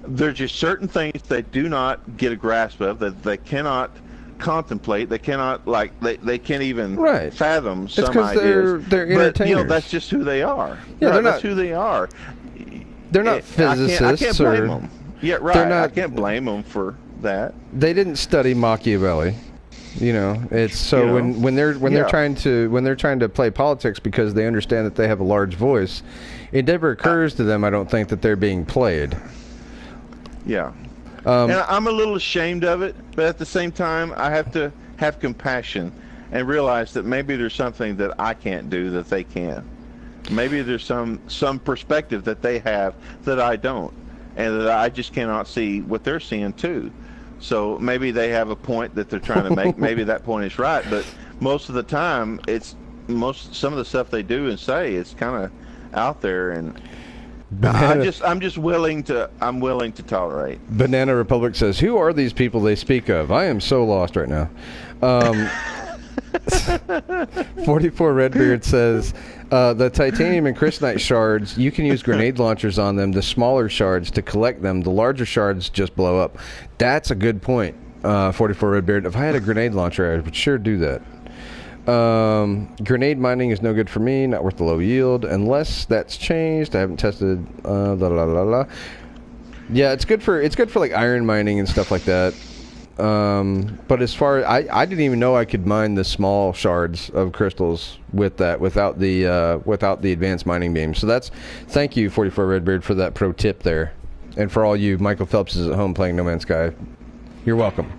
There's just certain things they do not get a grasp of, that they cannot contemplate. They cannot, they can't even fathom it's some ideas. They're entertainers. But, that's just who they are. Yeah, that's who they are. They're not physicists. I can't blame them. Yeah, right. I can't blame them for that. They didn't study Machiavelli. It's so when they're trying to play politics because they understand that they have a large voice, it never occurs to them, I don't think, that they're being played. Yeah. And I'm a little ashamed of it, but at the same time, I have to have compassion and realize that maybe there's something that I can't do that they can. Maybe there's some perspective that they have that I don't, and that I just cannot see what they're seeing too. So maybe they have a point that they're trying to make. Maybe that point is right, but most of the time, some of the stuff they do and say is kind of out there, and I'm willing to tolerate. Banana Republic says, "Who are these people they speak of? I am so lost right now." 44 Redbeard says, the titanium and crystalite shards, you can use grenade launchers on them, the smaller shards, to collect them. The larger shards just blow up. That's a good point, 44 Redbeard. If I had a grenade launcher, I would sure do that. Grenade mining is no good for me, not worth the low yield, unless that's changed. I haven't tested, Yeah, it's good for like iron mining and stuff like that. But as far I didn't even know I could mine the small shards of crystals with that without the advanced mining beam. So thank you 44 Redbeard for that pro tip there, and for all you Michael Phelpses at home playing No Man's Sky, you're welcome.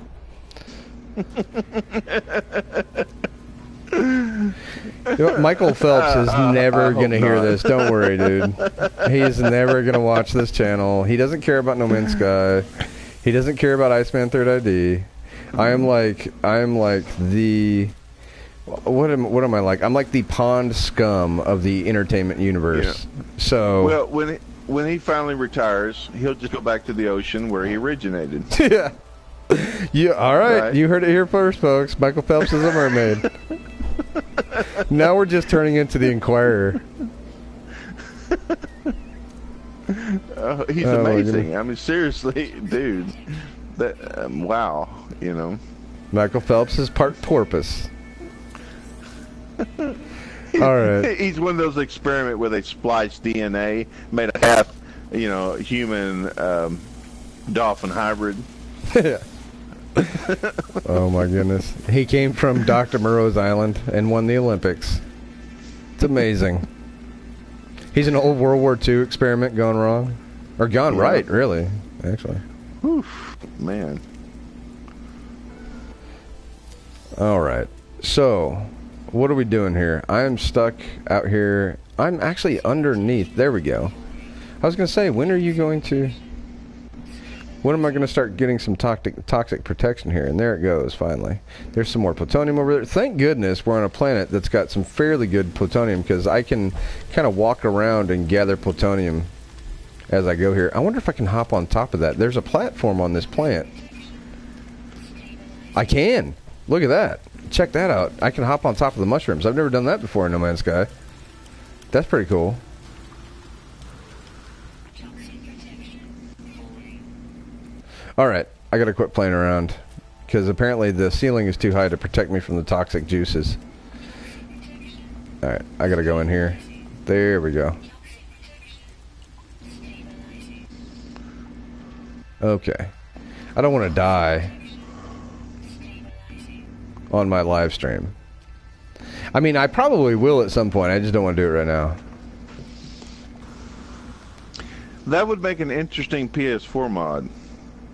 Michael Phelps is never going to hear this. Don't worry, dude. He is never going to watch this channel. He doesn't care about No Man's Sky. He doesn't care about Iceman Third ID. I am like the what am I like? I'm like the pond scum of the entertainment universe. Yeah. So when he finally retires, he'll just go back to the ocean where he originated. Yeah. Yeah. All right. You heard it here first, folks. Michael Phelps is a mermaid. Now we're just turning into the Inquirer. He's amazing. I mean, seriously, dude. Wow, Michael Phelps is part porpoise. All right. He's one of those experiments where they splice DNA, made a half, human dolphin hybrid. Yeah. Oh my goodness. He came from Dr. Moreau's Island and won the Olympics. It's amazing. He's an old World War II experiment gone wrong. Or gone right, really, actually. Oof, man. All right. So, what are we doing here? I am stuck out here. I'm actually underneath. There we go. I was going to say, when are you going to... When am I going to start getting some toxic protection here? And there it goes, finally. There's some more plutonium over there. Thank goodness we're on a planet that's got some fairly good plutonium, because I can kind of walk around and gather plutonium as I go here. I wonder if I can hop on top of that. There's a platform on this plant. I can. Look at that. Check that out. I can hop on top of the mushrooms. I've never done that before in No Man's Sky. That's pretty cool. Alright, I gotta quit playing around, because apparently the ceiling is too high to protect me from the toxic juices. Alright, I gotta go in here. There we go. Okay. I don't want to die on my live stream. I mean, I probably will at some point. I just don't want to do it right now. That would make an interesting PS4 mod.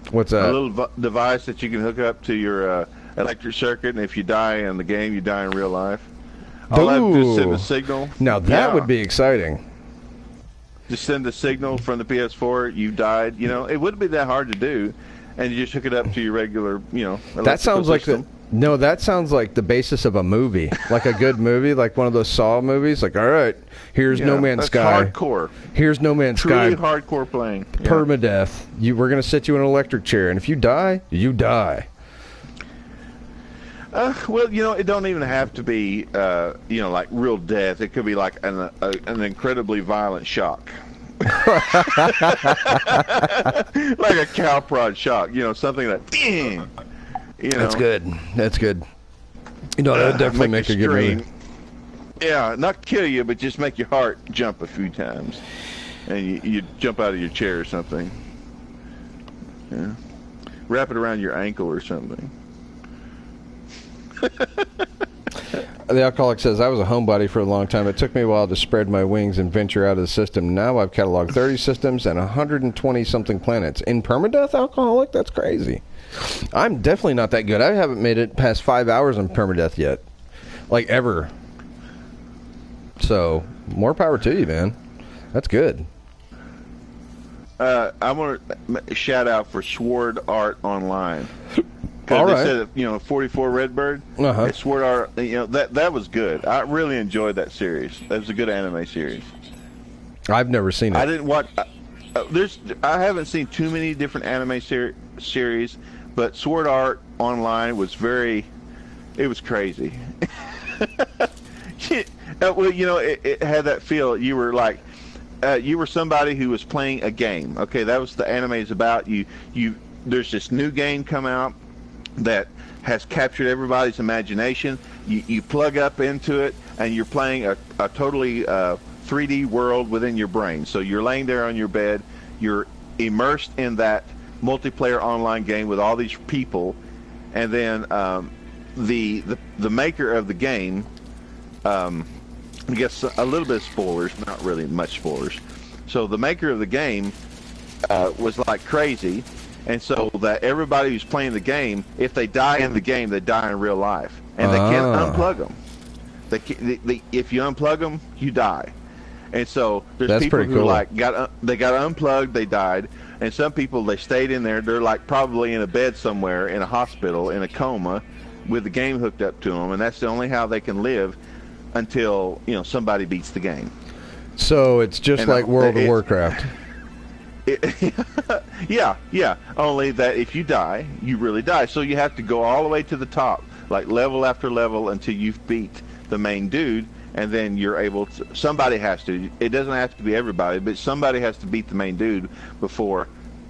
What's that? A little device that you can hook up to your electric circuit, and if you die in the game, you die in real life. All I have to do is send a signal. Now that would be exciting. Just send the signal from the PS4, you died. It wouldn't be that hard to do, and you just hook it up to your regular, That sounds system. that sounds like the basis of a movie, like a good movie, like one of those Saw movies. Like, all right, here's No Man's Sky. Hardcore. Here's No Man's Sky. Truly hardcore playing. Permadeath. We're gonna set you in an electric chair, and if you die, you die. Well, it don't even have to be, like real death. It could be like an incredibly violent shock. Like a cow prod shock, something that, That's good. That's good. That would definitely make a good movie. Yeah, not kill you, but just make your heart jump a few times. And you jump out of your chair or something. Yeah. Wrap it around your ankle or something. The alcoholic says, I was a homebody for a long time. It took me a while to spread my wings and venture out of the system. Now I've cataloged 30 systems and 120-something planets. In permadeath, alcoholic? That's crazy. I'm definitely not that good. I haven't made it past 5 hours on permadeath yet. Like, ever. So, more power to you, man. That's good. I want to shout out for Sword Art Online. All they right. said, 44 Redbird. Uh-huh. Sword Art, that was good. I really enjoyed that series. That was a good anime series. I've never seen it. I didn't watch. I haven't seen too many different anime series, but Sword Art Online was it was crazy. Well, it had that feel. You were like, you were somebody who was playing a game. Okay, that was the anime is about. There's this new game come out that has captured everybody's imagination. You plug up into it, and you're playing a totally 3D world within your brain. So you're laying there on your bed. You're immersed in that multiplayer online game with all these people, and then the maker of the game. I guess a little bit of spoilers, not really much spoilers. So the maker of the game was like crazy, and so that everybody who's playing the game, if they die in the game, they die in real life, and they can't unplug them. If you unplug them, you die. And so there's people who they got unplugged, they died, and some people they stayed in there. They're like probably in a bed somewhere in a hospital in a coma with the game hooked up to them, and that's the only how they can live until somebody beats the game. So it's just like World of Warcraft. Yeah. Only that if you die, you really die. So you have to go all the way to the top, like level after level, until you've beat the main dude, and then you're able to. Somebody has to. It doesn't have to be everybody, but somebody has to beat the main dude before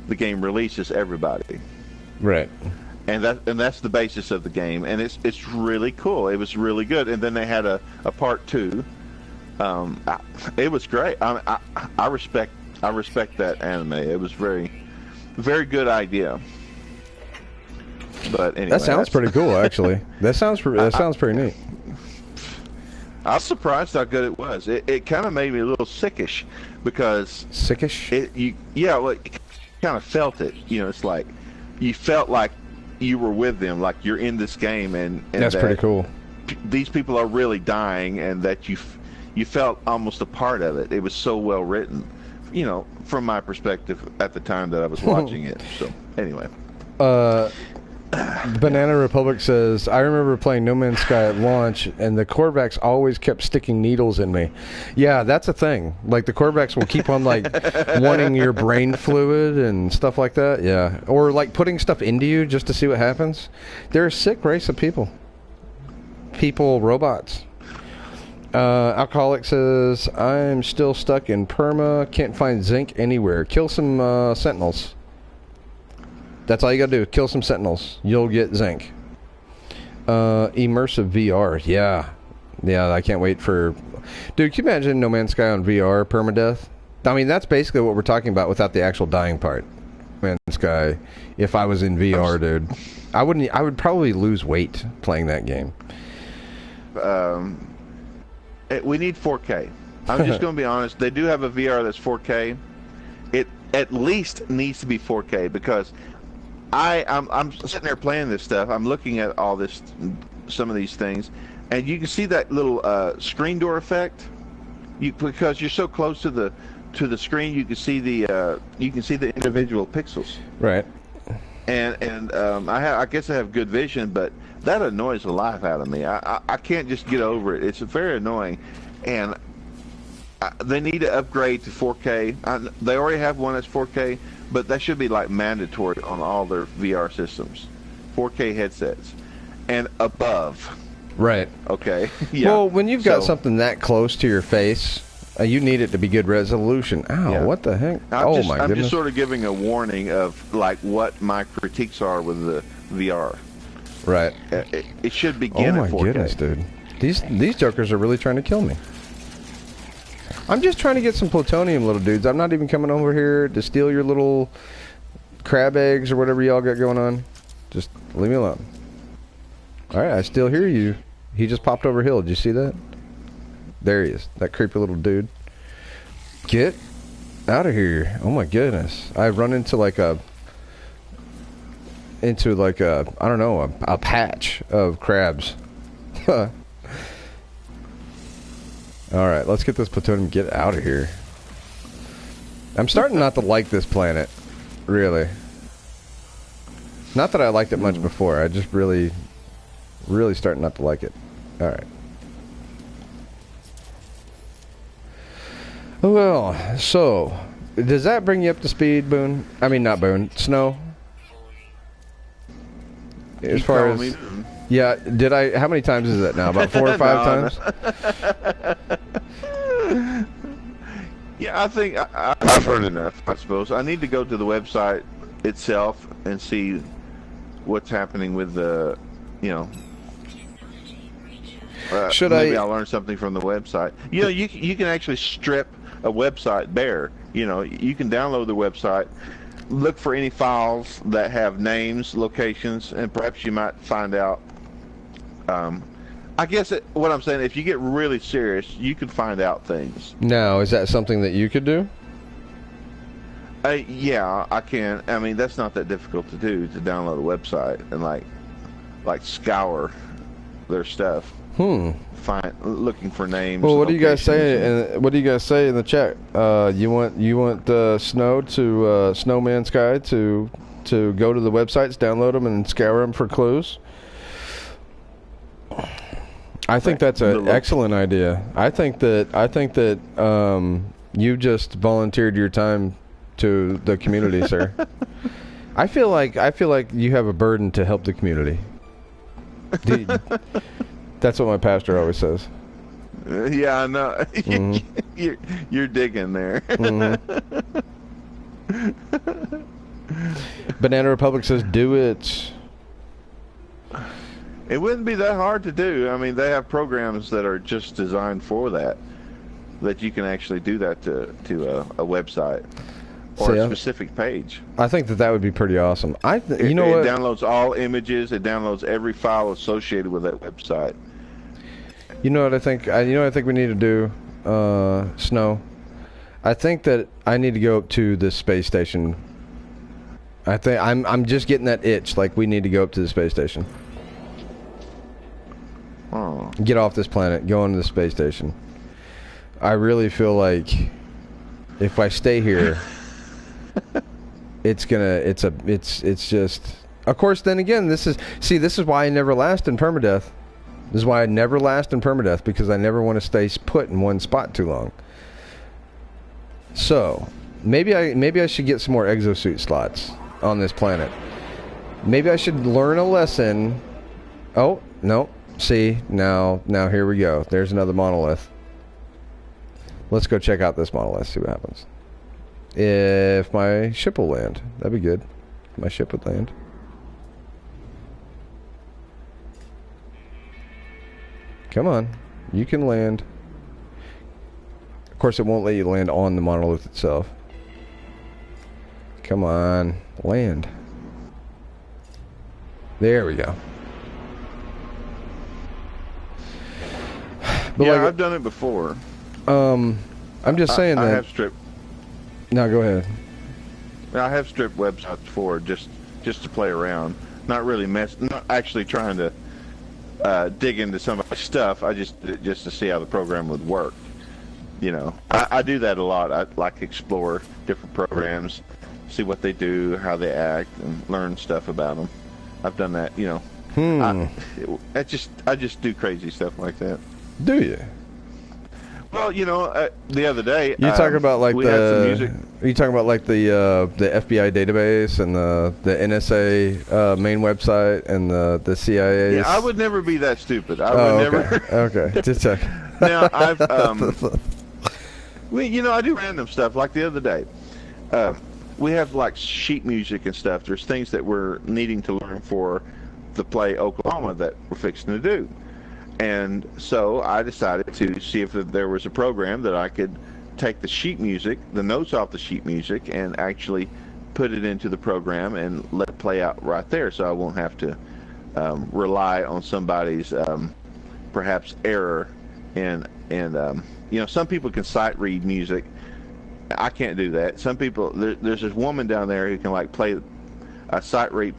the game releases everybody. Right. And that's the basis of the game, and it's really cool. It was really good, and then they had a part 2. It was great. I respect that anime. It was very, very good idea. But anyway, that sounds pretty cool, actually. That sounds pretty neat. I was surprised how good it was. It kind of made me a little sickish because you kind of felt it. It's like you felt like you were with them, like you're in this game, and that's pretty cool. These people are really dying, and that you felt almost a part of it. It was so well written, from my perspective at the time that I was watching it. So anyway, Banana Republic says, I remember playing No Man's Sky at launch, and the quarterbacks always kept sticking needles in me. Yeah, that's a thing. Like, the quarterbacks will keep on, like, wanting your brain fluid and stuff like that. Yeah. Or, like, putting stuff into you just to see what happens. They're a sick race of people. Robots. Alcoholic says, I'm still stuck in perma. Can't find zinc anywhere. Kill some sentinels. That's all you gotta do. Kill some sentinels. You'll get zinc. Immersive VR. Yeah, I can't wait for... Dude, can you imagine No Man's Sky on VR, permadeath? I mean, that's basically what we're talking about without the actual dying part. No Man's Sky. If I was in VR, dude, I would probably lose weight playing that game. We need 4K. I'm just going to be honest. They do have a VR that's 4K. It at least needs to be 4K because I'm sitting there playing this stuff. I'm looking at some of these things, and you can see that little screen door effect. Because you're so close to the screen, you can see the individual pixels. Right. And I guess I have good vision, but that annoys the life out of me. I can't just get over it. It's very annoying, and they need to upgrade to 4K. They already have one that's 4K, but that should be like mandatory on all their VR systems, 4K headsets. and above. Right. Okay. Yeah. Well, when you've got something that close to your face, you need it to be good resolution. Ow, yeah. What the heck? My goodness. I'm just sort of giving a warning of, like, what my critiques are with the VR. Right. It should begin at 4K. Oh, my goodness, dude. These jokers are really trying to kill me. I'm just trying to get some plutonium, little dudes. I'm not even coming over here to steal your little crab eggs or whatever y'all got going on. Just leave me alone. All right, I still hear you. He just popped over hill. Did you see that? There he is. That creepy little dude. Get out of here. Oh, my goodness. I've run into like a I don't know, a patch of crabs. All right, let's get this plutonium. Get out of here. I'm starting not to like this planet, really. Not that I liked it much before. I just really starting not to like it. All right. Well, so does that bring you up to speed, Boone? I mean, not Boone. Snow. As far as me? Yeah, did I? How many times is that now? About 4 or 5 times? Yeah, I think I've heard enough, I suppose. I need to go to the website itself and see what's happening with the, maybe I'll learn something from the website. You can actually strip a website bare. You can download the website, look for any files that have names, locations, and perhaps you might find out. I guess what I'm saying, if you get really serious, you can find out things. Now, is that something that you could do? Yeah, I can. I mean, that's not that difficult to do, to download a website and like scour their stuff. Looking for names. Well, what do you guys say? What do you guys say in the chat? You want Snow to Snowman Sky to go to the websites, download them, and scour them for clues? I think that's an excellent idea. I think that you just volunteered your time to the community, sir. I feel like you have a burden to help the community. That's what my pastor always says. Yeah, I know. Mm-hmm. You're digging there. Mm-hmm. Banana Republic says, do it. It wouldn't be that hard to do. I mean, they have programs that are just designed for that you can actually do that to a website or a specific page. I think that would be pretty awesome. It downloads all images. It downloads every file associated with that website. You know what I think? I think we need to do, Snow. I think that I need to go up to the space station. I think I'm just getting that itch. Like, we need to go up to the space station. Oh. Get off this planet. Go into the space station. I really feel like if I stay here, it's just. Of course, then again, this is why I never last in permadeath. This is why I never last in permadeath, because I never want to stay put in one spot too long. So, maybe I should get some more exosuit slots on this planet. Maybe I should learn a lesson. Oh, no. See, now here we go. There's another monolith. Let's go check out this monolith, see what happens. If my ship will land, that'd be good. My ship would land. Come on, you can land. Of course, it won't let you land on the monolith itself. Come on, land. There we go. But yeah, I've done it before. I'm just saying that. I have stripped. No, go ahead. I have stripped websites before, just to play around. Not really not actually trying to dig into somebody's stuff. I just to see how the program would work. I do that a lot. I like to explore different programs, see what they do, how they act, and learn stuff about them. I've done that. I just do crazy stuff like that. Do you? Well, the other day you talk about like we had some music. Are you talking about like the FBI database and the NSA main website and the CIA? Yeah, I would never be that stupid. I would never. Okay, just check. Now I've I do random stuff like the other day. We have like sheet music and stuff. There's things that we're needing to learn for the play Oklahoma that we're fixing to do. And so I decided to see if there was a program that I could take the sheet music, the notes off the sheet music, and actually put it into the program and let it play out right there, so I won't have to rely on somebody's perhaps error. And some people can sight read music. I can't do that. Some people, there's this woman down there who can like play a sight read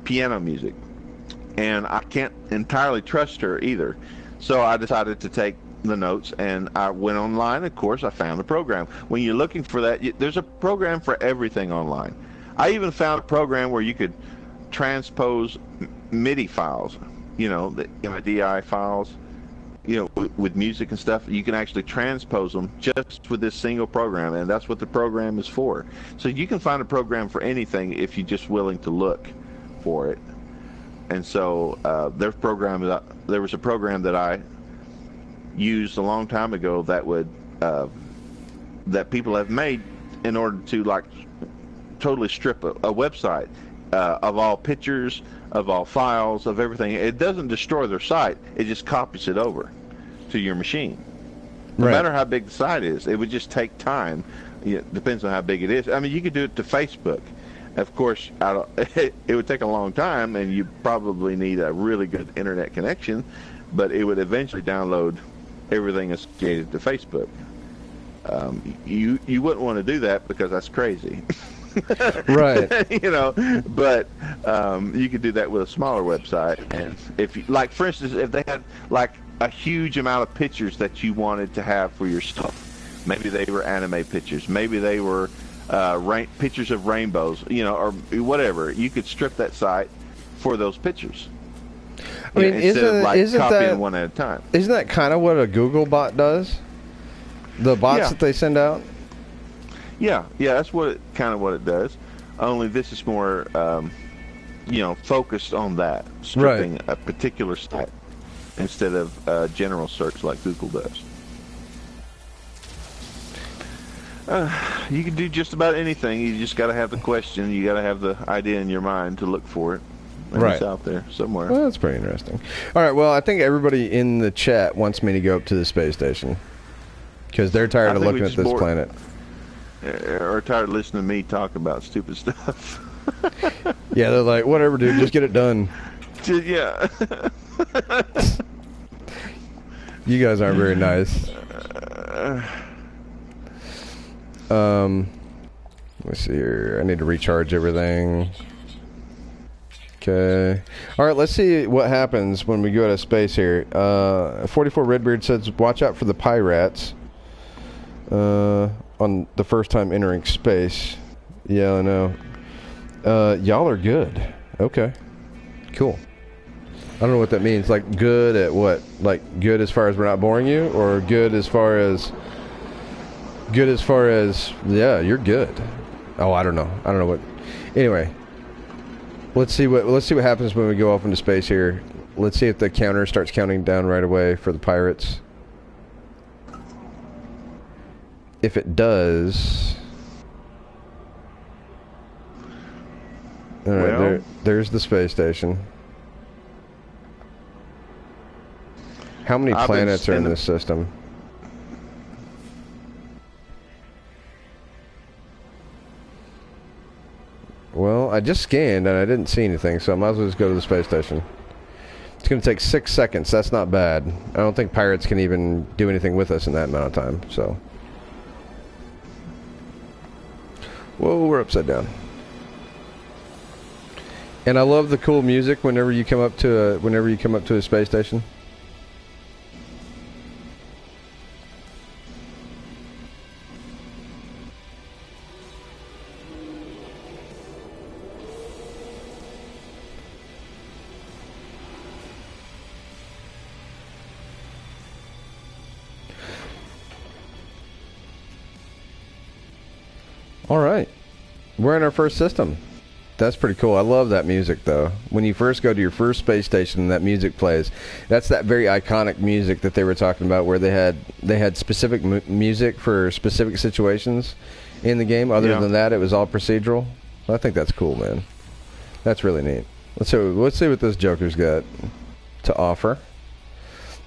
piano music. And I can't entirely trust her either. So I decided to take the notes, and I went online. Of course, I found a program. When you're looking for that, there's a program for everything online. I even found a program where you could transpose MIDI files, the MIDI files, with music and stuff. You can actually transpose them just with this single program, and that's what the program is for. So you can find a program for anything if you're just willing to look for it. And so there was a program that I used a long time ago that would that people have made in order to like totally strip a website of all pictures, of all files, of everything. It doesn't destroy their site. It just copies it over to your machine. No matter how big the site is, it would just take time. It depends on how big it is. I mean, you could do it to Facebook. Of course, it would take a long time, and you probably need a really good internet connection, but it would eventually download everything associated to Facebook. You wouldn't want to do that because that's crazy. Right. But you could do that with a smaller website. And if you, like, for instance, if they had like a huge amount of pictures that you wanted to have for yourself, maybe they were anime pictures, maybe they were pictures of rainbows, or whatever. You could strip that site for those pictures. I mean, isn't copying that one at a time? Isn't that kind of what a Google bot does? The bots that they send out. Yeah, that's kind of what it does. Only this is more, focused on that, stripping a particular site instead of general search like Google does. You can do just about anything. You just got to have the question. You got to have the idea in your mind to look for it. And it's out there somewhere. Well, that's pretty interesting. All right. Well, I think everybody in the chat wants me to go up to the space station because they're tired of looking at this planet. Or tired of listening to me talk about stupid stuff. Yeah, they're like, whatever, dude. Just get it done. Yeah. You guys aren't very nice. Let's see here. I need to recharge everything. Okay. All right, let's see what happens when we go out of space here. 44 Redbeard says, watch out for the pirates on the first time entering space. Yeah, I know. Y'all are good. Okay. Cool. I don't know what that means. Like, good at what? Like, good as far as we're not boring you? Or good as far as... yeah, you're good. Oh, I don't know what. Anyway, let's see what happens when we go off into space here. Let's see if the counter starts counting down right away for the pirates. If it does, all right, there's the space station. How many planets are in this system? Well, I just scanned and I didn't see anything, so I might as well just go to the space station. It's going to take 6 seconds. That's not bad. I don't think pirates can even do anything with us in that amount of time, so. Whoa, we're upside down. And I love the cool music whenever you come up to a space station. All right. We're in our first system. That's pretty cool. I love that music, though. When you first go to your first space station and that music plays, that's that very iconic music that they were talking about, where they had specific music for specific situations in the game. Other than that, it was all procedural. I think that's cool, man. That's really neat. Let's see what this Joker's got to offer.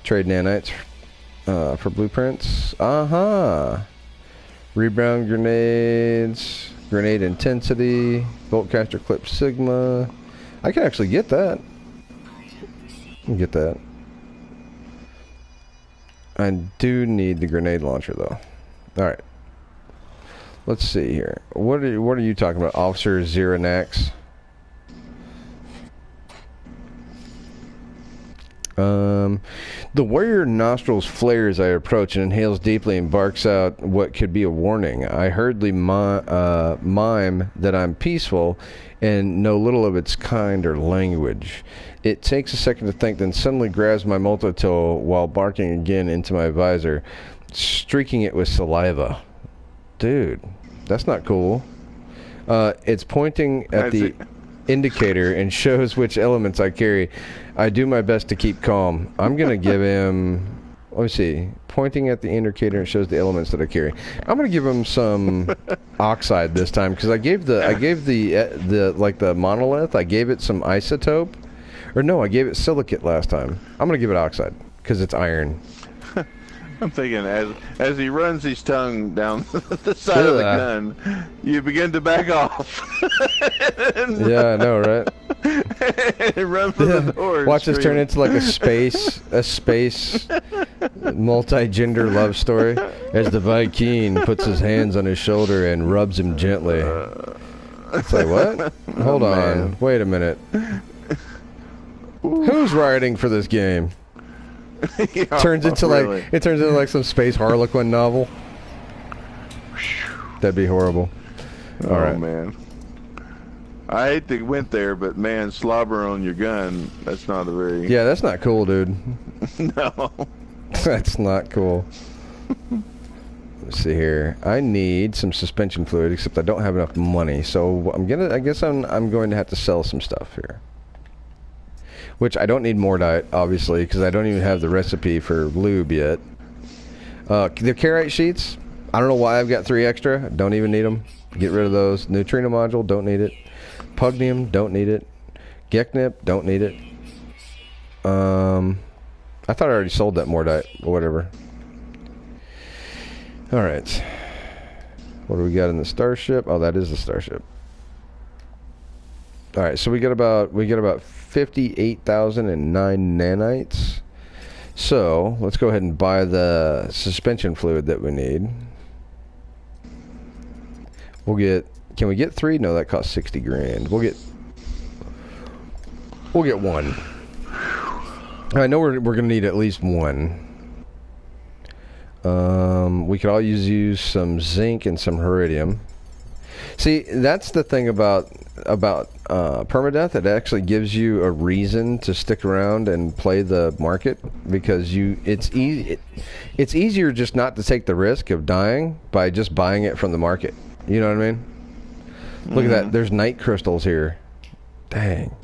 Trade nanites for blueprints. Rebound grenades. Grenade intensity, bolt caster clip sigma. I can actually get that. I can get that. I do need the grenade launcher though. All right. Let's see here. What are you talking about, Officer Zeranax? The warrior nostrils flare as I approach and inhales deeply and barks out what could be a warning. I hurriedly mime that I'm peaceful and know little of its kind or language. It takes a second to think, then suddenly grabs my multi-tool while barking again into my visor, streaking it with saliva. Dude, that's not cool. It's pointing at the indicator and shows which elements I carry. I do my best to keep calm. I'm gonna give him, let me see, pointing at the indicator and shows the elements that I carry. I'm gonna give him some oxide this time, because I gave the like the monolith, I gave it some isotope, or no, I gave it silicate last time. I'm gonna give it oxide because it's iron. I'm thinking as he runs his tongue down the side of the gun, you begin to back off. Yeah, I know, right? And run for the door. Watch this turn into like a space multi-gender love story as the Viking puts his hands on his shoulder and rubs him gently. It's like, what? Hold on. Man. Wait a minute. Who's writing for this game? Yeah, turns into really. It turns into like some space Harlequin novel. That'd be horrible. All right, man. I hate to went there, but man, slobber on your gun, that's not a very... Yeah, that's not cool, dude. No. That's not cool. Let's see here. I need some suspension fluid, except I don't have enough money, so I guess I'm going to have to sell some stuff here. Which I don't need Mordite, obviously, because I don't even have the recipe for lube yet. The Carite sheets, I don't know why I've got 3 extra. Don't even need them. Get rid of those. Neutrino module, don't need it. Pugnium, don't need it. Geknip, don't need it. I thought I already sold that Mordite, but whatever. Alright. What do we got in the starship? Oh, that is the starship. Alright, so we got about 58,009 nanites. So let's go ahead and buy the suspension fluid that we need. Can we get 3? No, that costs 60 grand. We'll get 1. I know we're gonna need at least 1. We could all use some zinc and some iridium. See, that's the thing about permadeath. It actually gives you a reason to stick around and play the market, because it's easier just not to take the risk of dying by just buying it from the market. You know what I mean? Look at that. There's night crystals here. Dang.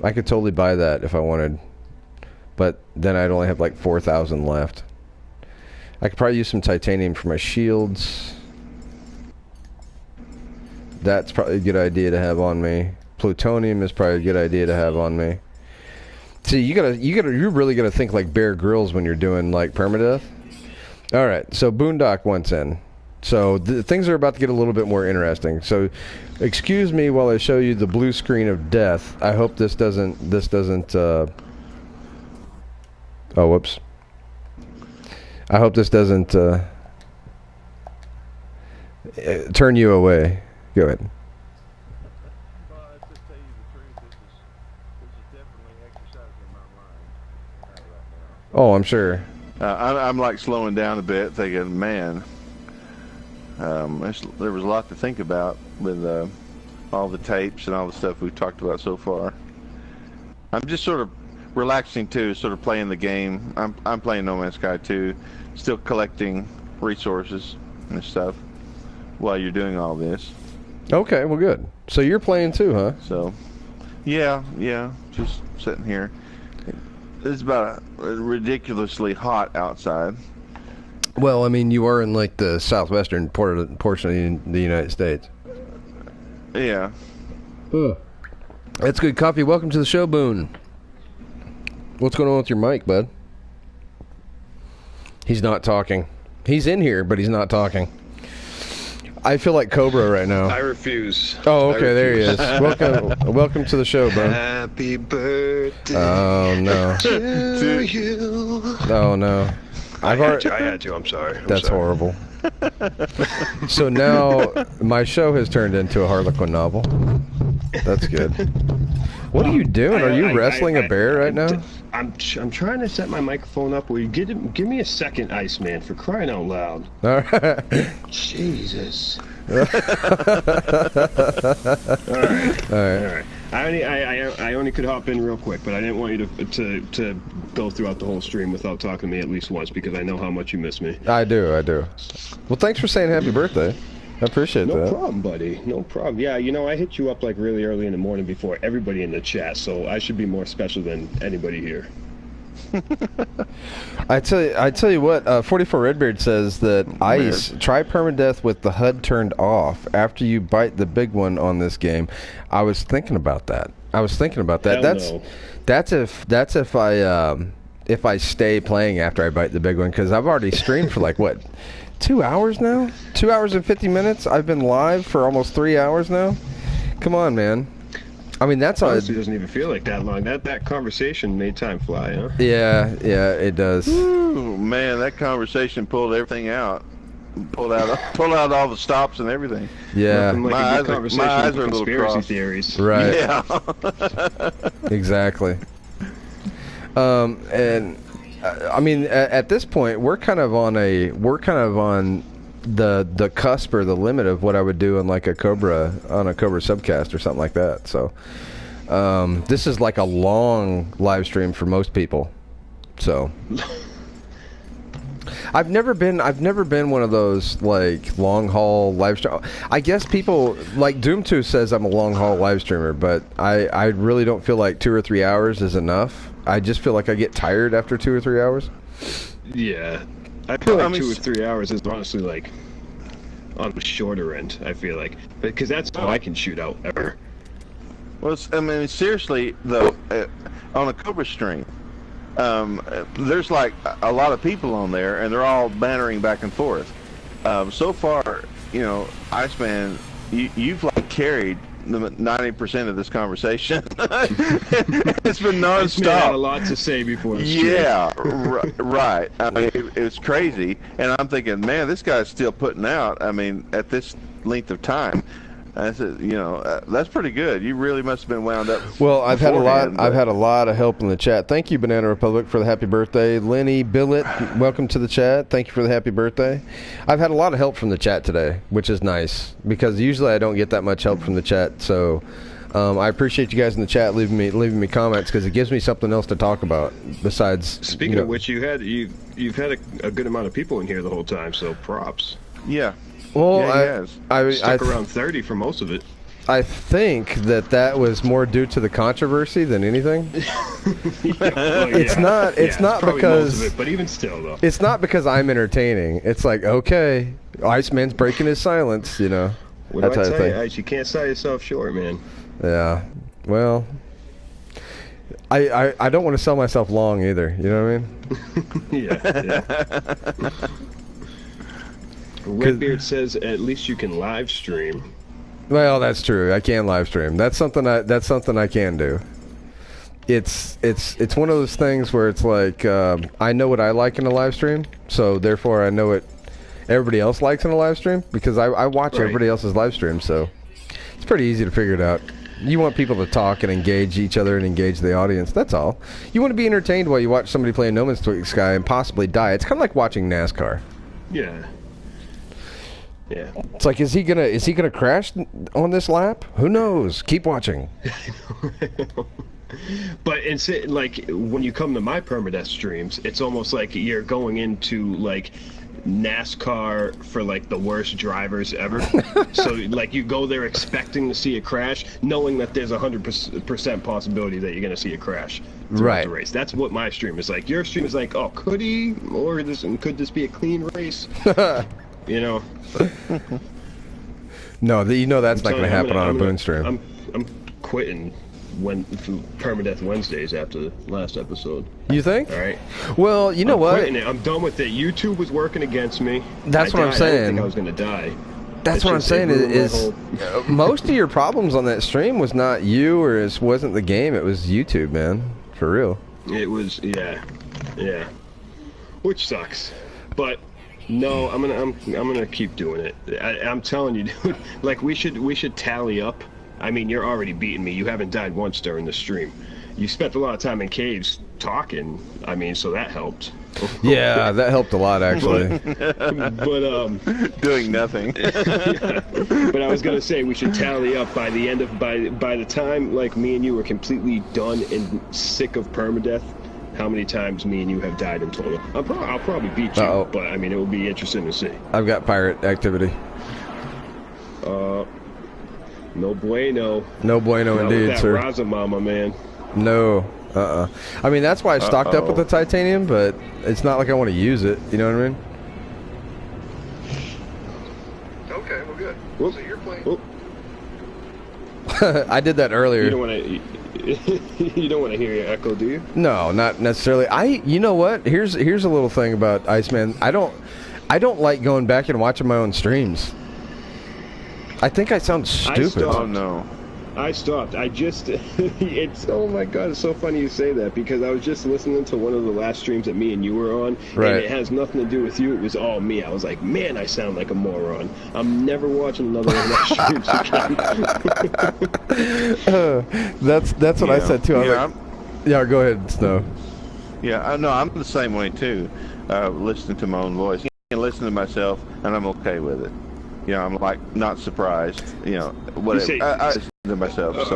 I could totally buy that if I wanted, but then I'd only have like 4,000 left. I could probably use some titanium for my shields. That's probably a good idea to have on me. Plutonium is probably a good idea to have on me. See, you really gotta think like Bear Grylls when you're doing like permadeath. All right, so Boondock wants in. So things are about to get a little bit more interesting. So, excuse me while I show you the blue screen of death. I hope this doesn't. Oh, whoops. I hope this doesn't turn you away. Go ahead. Well, let's just tell you the truth. This is definitely exercising my mind right now. Oh, I'm sure. I'm like slowing down a bit, thinking, man, there was a lot to think about with all the tapes and all the stuff we've talked about so far. I'm just sort of relaxing too, sort of playing the game. I'm playing No Man's Sky 2, still collecting resources and stuff. while you're doing all this. Okay, well, good. So you're playing too, huh? So, yeah, just sitting here. It's about ridiculously hot outside. Well, I mean, you are in like the southwestern portion of the United States. Yeah. That's good coffee. Welcome to the show, Boone. What's going on with your mic, bud? He's not talking. He's in here, but he's not talking. I feel like Cobra right now. I refuse. Oh, okay, there he is. Welcome to the show, bro. Happy birthday. Oh no. To you. Oh no. I had to. I'm sorry. That's horrible. So now my show has turned into a Harlequin novel. That's good. What are you doing? Are you wrestling a bear right now? I'm trying to set my microphone up. Will you give me a second, Iceman, for crying out loud? All right. Jesus. All right. I only could hop in real quick, but I didn't want you to go throughout the whole stream without talking to me at least once, because I know how much you miss me. I do. Well, thanks for saying happy birthday. I appreciate that. No problem, buddy. No problem. Yeah, I hit you up like really early in the morning before everybody in the chat, so I should be more special than anybody here. I tell you what, 44 Redbeard says that Ice, try Permadeath with the HUD turned off after you bite the big one on this game. I was thinking about that. Hell That's if I stay playing after I bite the big one, because I've already streamed for like what, 2 hours now? 2 hours and 50 minutes? I've been live for almost 3 hours now. Come on, man. I mean, that's honestly doesn't even feel like that long. That conversation made time fly, huh? Yeah, it does. Ooh, man, that conversation pulled everything out. Pulled out all the stops and everything. Yeah. Like my eyes are a little crossed. Theories. Right. Yeah. Exactly. And I mean, at this point, we're kind of on the cusp or the limit of what I would do on like a Cobra subcast or something like that. So this is like a long live stream for most people. So I've never been one of those like long haul live stream. I guess people like Doom2 says I'm a long haul live streamer, but I really don't feel like 2 or 3 hours is enough. I just feel like I get tired after 2 or 3 hours. Yeah. I feel like 2 or 3 hours is honestly like on the shorter end, I feel like. Because that's all I can shoot out ever. Well, I mean, seriously, though, on a Cobra stream, there's like a lot of people on there, and they're all bantering back and forth. So far, Iceman, you've like carried 90% of this conversation. It's been nonstop. I had a lot to say before. Yeah, right. I mean, it was crazy, and I'm thinking, man, this guy's still putting out. I mean, at this length of time, I said, that's pretty good. You really must have been wound up. Well, I've had a lot of help in the chat. Thank you, Banana Republic, for the happy birthday. Lenny Billet, welcome to the chat. Thank you for the happy birthday. I've had a lot of help from the chat today, which is nice, because usually I don't get that much help from the chat. So I appreciate you guys in the chat leaving me comments, because it gives me something else to talk about besides. Speaking of which, you've had a good amount of people in here the whole time, so props. Yeah. Well, yeah, I stuck around 30 for most of it. I think that was more due to the controversy than anything. It's not because, most of it, but even still, though, it's not because I'm entertaining. It's like, okay, Iceman's breaking his silence, What do I tell you, Ice? You can't sell yourself short, man. Yeah. Well, I don't want to sell myself long either. You know what I mean? Yeah. Redbeard says at least you can live stream. Well, that's true. I can live stream. That's something I can do. It's one of those things where it's like I know what I like in a live stream, so therefore I know what everybody else likes in a live stream, because I watch everybody else's live stream, so it's pretty easy to figure it out. You want people to talk and engage each other and engage the audience. That's all. You want to be entertained while you watch somebody play No Man's Sky and possibly die. It's kind of like watching NASCAR. Yeah. Yeah. It's like, is he gonna crash on this lap? Who knows? Keep watching. But like when you come to my permadeath streams, it's almost like you're going into like NASCAR for like the worst drivers ever. So like you go there expecting to see a crash, knowing that there's 100% possibility that you're going to see a crash throughout the race. That's what my stream is like. Your stream is like, oh, could he, or could this be a clean race? You know. No, you know that's not going to happen on a Boone stream. I'm quitting Permadeath Wednesdays after the last episode. You think? All right. Well, you know what? I'm done with it. YouTube was working against me. That's what I'm saying. I didn't think I was going to die. That's what I'm saying is most of your problems on that stream was not you, or it wasn't the game. It was YouTube, man. For real. It was, yeah, which sucks. But no, I'm gonna keep doing it. I'm telling you, dude. Like we should tally up. I mean, you're already beating me. You haven't died once during the stream. You spent a lot of time in caves talking. I mean, so that helped. Yeah, that helped a lot, actually. but doing nothing. Yeah. But I was gonna say we should tally up by the time like me and you were completely done and sick of permadeath. How many times me and you have died in total? I'll probably beat you, but I mean it will be interesting to see. I've got pirate activity. No bueno. No bueno indeed, that sir. Raza mama, man. No. I mean, that's why I stocked up with the titanium, but it's not like I want to use it. You know what I mean? Okay, well, good. So you're playing. I did that earlier. You don't want to hear your echo, do you? No, not necessarily. You know what? Here's a little thing about Iceman. I don't like going back and watching my own streams. I think I sound stupid. Oh no. I stopped. I just, oh my God, it's so funny you say that, because I was just listening to one of the last streams that me and you were on, right. And it has nothing to do with you. It was all me. I was like, man, I sound like a moron. I'm never watching another one of those streams again. That's what I said too. Yeah, go ahead, Snow. Yeah, I know. I'm the same way too. Listening to my own voice, I can listen to myself, and I'm okay with it. You know, I'm like not surprised. You know, whatever. I listen to myself.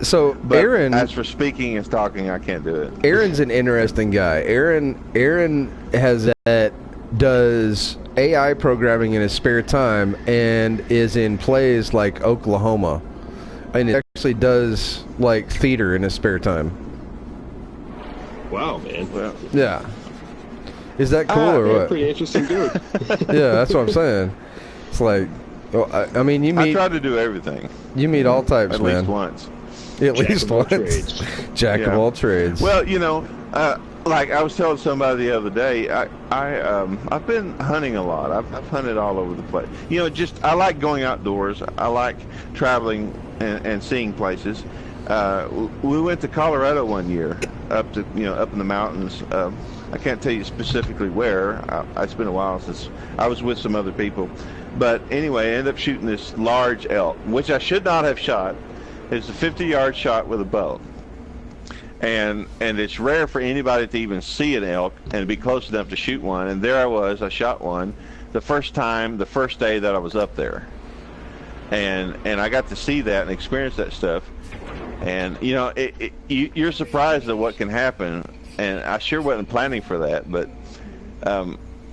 So but Aaron, as for speaking and talking, I can't do it. Aaron's an interesting guy. Aaron does AI programming in his spare time and is in plays like Oklahoma, and it actually does like theater in his spare time. Wow, man. Well, yeah. Is that cool or what? Pretty interesting dude. Yeah, that's what I'm saying. It's like, I mean, you meet. I try to do everything. You meet all types, man. At least once. At least once. Jack of all trades. Well, you know, like I was telling somebody the other day, I've been hunting a lot. I've hunted all over the place. You know, I like going outdoors. I like traveling and seeing places. We went to Colorado one year, up in the mountains. I can't tell you specifically where. It's been a while since I was with some other people. But anyway, I ended up shooting this large elk, which I should not have shot. It's a 50-yard shot with a bow. And it's rare for anybody to even see an elk and be close enough to shoot one. And there I shot one the first day that I was up there. And I got to see that and experience that stuff. And, you know, you're surprised at what can happen. And I sure wasn't planning for that, but...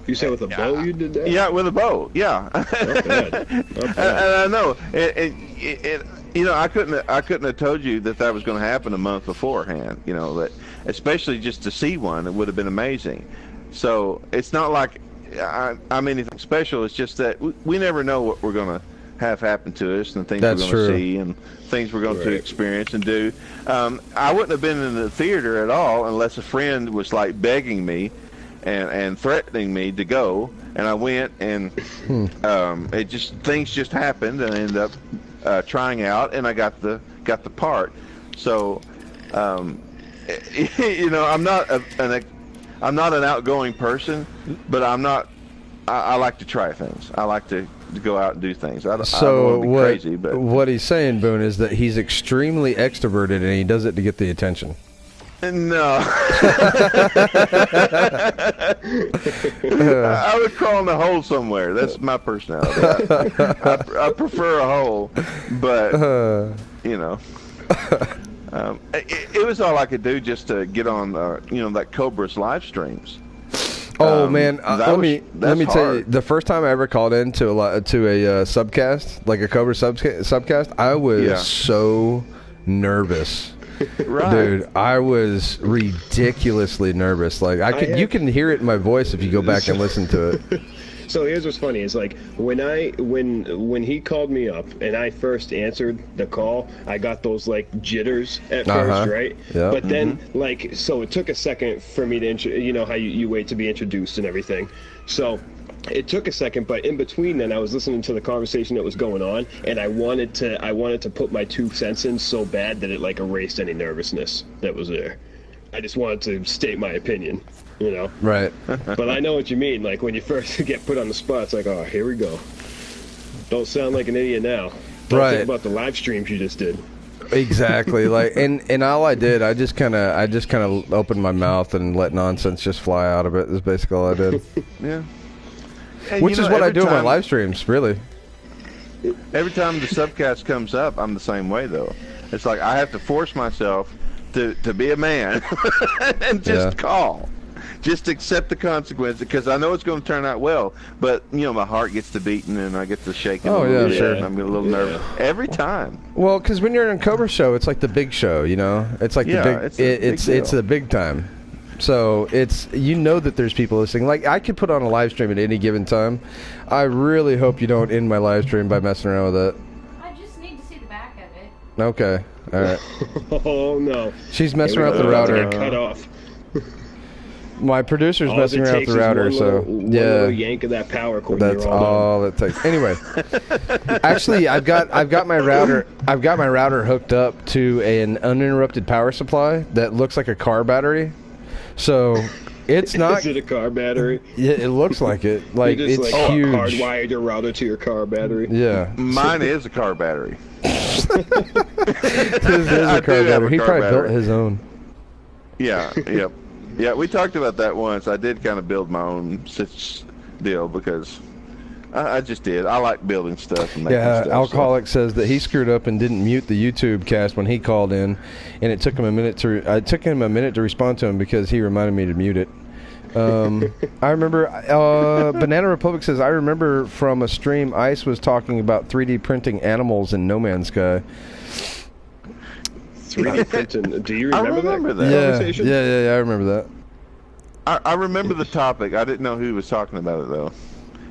you said with a bow you did that? Yeah, with a bow, yeah. And I know. You know, I couldn't have told you that was going to happen a month beforehand, you know, that especially just to see one, it would have been amazing. So it's not like I'm anything special. It's just that we never know what we're going to have happen to us and things we're going to see and things we're going to experience and do. I wouldn't have been in the theater at all unless a friend was like begging me and threatening me to go, and I went, and things just happened, and I ended up trying out, and I got the part. So you know, I'm not an outgoing person, but I like to try things. I like to go out and do things. I don't want to be crazy, but what he's saying, Boone, is that he's extremely extroverted and he does it to get the attention. No. I would crawl in a hole somewhere. That's my personality. I prefer a hole, but you know, it was all I could do just to get on, you know, that Cobra's live streams. Oh man, let me tell you. hard. The first time I ever called in to a subcast, like a Cobra subcast, I was so nervous. Right. Dude, I was ridiculously nervous. Like you can hear it in my voice if you go back and listen to it. So here's what's funny is like when he called me up and I first answered the call, I got those like jitters at first, right? Yep. But then like so it took a second for me to you know how you wait to be introduced and everything. So it took a second, but in between then I was listening to the conversation that was going on, and I wanted to put my 2 cents in so bad that it like erased any nervousness that was there. I just wanted to state my opinion. You know, right? But I know what you mean. Like when you first get put on the spot, it's like, oh, here we go. Don't sound like an idiot now. Don't think about the live streams you just did. Exactly. Like, and all I did, I just kind of opened my mouth and let nonsense just fly out of it. Is basically all I did. Yeah. And Which is what I do in my live streams, really. Every time the subcast comes up, I'm the same way though. It's like I have to force myself to be a man and just call. Just accept the consequences, because I know it's going to turn out well. But you know, my heart gets to beating and I get to shaking. Oh yeah, sure. And I'm a little nervous every time. Well, because when you're in a Cobra show, it's like the big show. You know, it's like the big. It's the big time. So it's that there's people listening. Like I could put on a live stream at any given time. I really hope you don't end my live stream by messing around with it. I just need to see the back of it. Okay. All right. Oh no. She's messing around with the router. Get cut off. My producer's messing around with the router, so one little yank of that power cord. That's all it takes. Anyway, actually, I've got my router hooked up to an uninterrupted power supply that looks like a car battery. So it's not. Is it a car battery? Yeah, it looks like it. Like you just, it's like, huge. Hardwired your router to your car battery. Yeah, mine is a car battery. His is a car battery. He probably built his own. Yeah. Yep. Yeah, we talked about that once. I did kind of build my own deal because I just did. I like building stuff and making stuff. Alcoholic says that he screwed up and didn't mute the YouTube cast when he called in, and it took him a minute to respond to him because he reminded me to mute it. I remember Banana Republic says, I remember from a stream Ice was talking about 3D printing animals in No Man's Sky. 3D printing. Do you remember that conversation? Yeah, I remember that. I remember the topic. I didn't know who was talking about it though.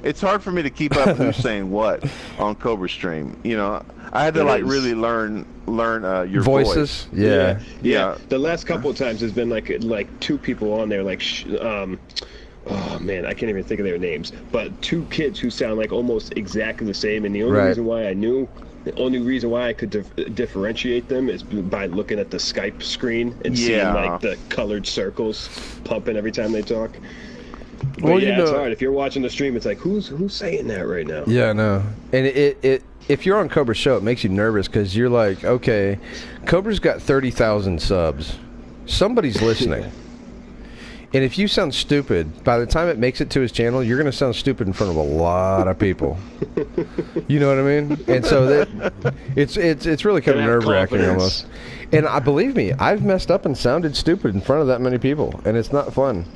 It's hard for me to keep up who's saying what on Cobra Stream. You know, I had to really learn your voices. Voice. Yeah. The last couple of times there's been like 2 people on there oh man, I can't even think of their names. But 2 kids who sound like almost exactly the same, and the only reason why I could differentiate them is by looking at the Skype screen and seeing like the colored circles pumping every time they talk. But it's hard. If you're watching the stream, it's like, who's saying that right now? Yeah, no. And it if you're on Cobra's show, it makes you nervous because you're like, okay, Cobra's got 30,000 subs. Somebody's listening. And if you sound stupid, by the time it makes it to his channel, you're going to sound stupid in front of a lot of people. You know what I mean? And so it's really kind of nerve-wracking almost. And believe me, I've messed up and sounded stupid in front of that many people, and it's not fun.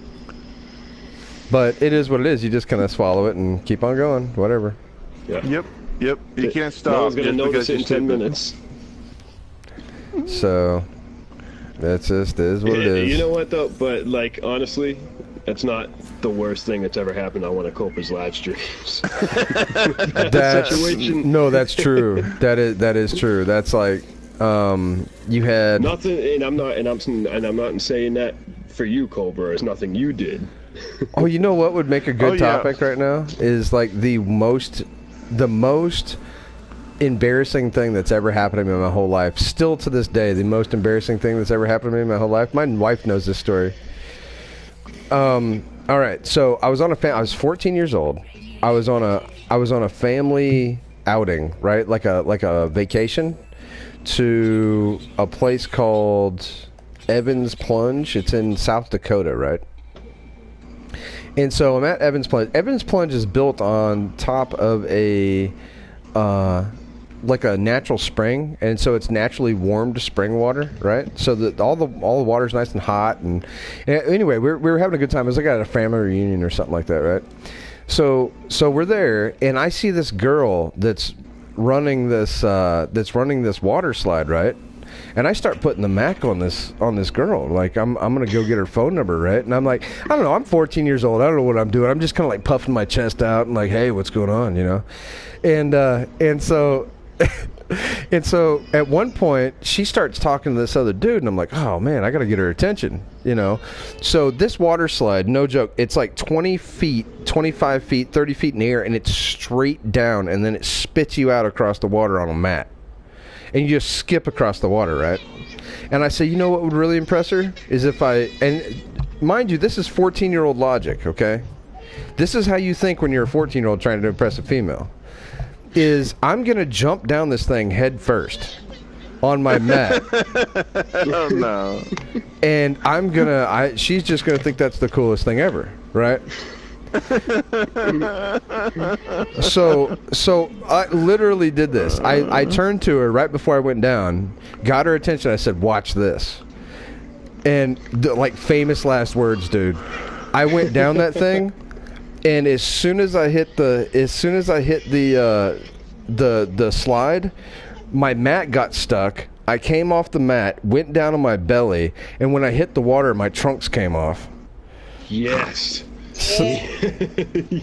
But it is what it is. You just kind of swallow it and keep on going, whatever. Yeah. Yep. You can't stop. No one's going to notice it in 10 minutes. So that's just is what it is. You know what though? But like honestly, that's not the worst thing that's ever happened on one of Copa's live streams. No, that's true. That is true. That's like you had nothing, and I'm not saying that for you, Cobra. It's nothing you did. Oh, you know what would make a good topic right now is like the most embarrassing thing that's ever happened to me in my whole life. Still to this day, the most embarrassing thing that's ever happened to me in my whole life. My wife knows this story. All right, so I was 14 years old. I was on a family outing, right? Like a vacation to a place called Evans Plunge. It's in South Dakota, right? And so I'm at Evans Plunge. Evans Plunge is built on top of a like a natural spring, and so it's naturally warmed spring water, right? So that all the water's nice and hot. And anyway, we were having a good time. It was like at a family reunion or something like that, right? So we're there, and I see this girl that's running this water slide, right? And I start putting the Mac on this girl. Like, I'm gonna go get her phone number, right? And I'm like, I don't know, I'm 14 years old. I don't know what I'm doing. I'm just kind of like puffing my chest out and like, hey, what's going on, you know? And so and so at one point she starts talking to this other dude, and I'm like, oh man, I gotta get her attention, you know? So this water slide, no joke, it's like 20 feet, 25 feet, 30 feet in the air, and it's straight down, and then it spits you out across the water on a mat. And you just skip across the water, right? And I say, you know what would really impress her? Is if and mind you, this is 14-year-old logic, okay? This is how you think when you're a 14-year-old trying to impress a female. Is I'm going to jump down this thing head first on my mat. Oh, no. And she's just going to think that's the coolest thing ever, right? So I literally did this. I turned to her right before I went down, got her attention. I said, "Watch this," and like famous last words, dude. I went down that thing, and as soon as I hit the slide, my mat got stuck. I came off the mat, went down on my belly, and when I hit the water, my trunks came off. Yes. So,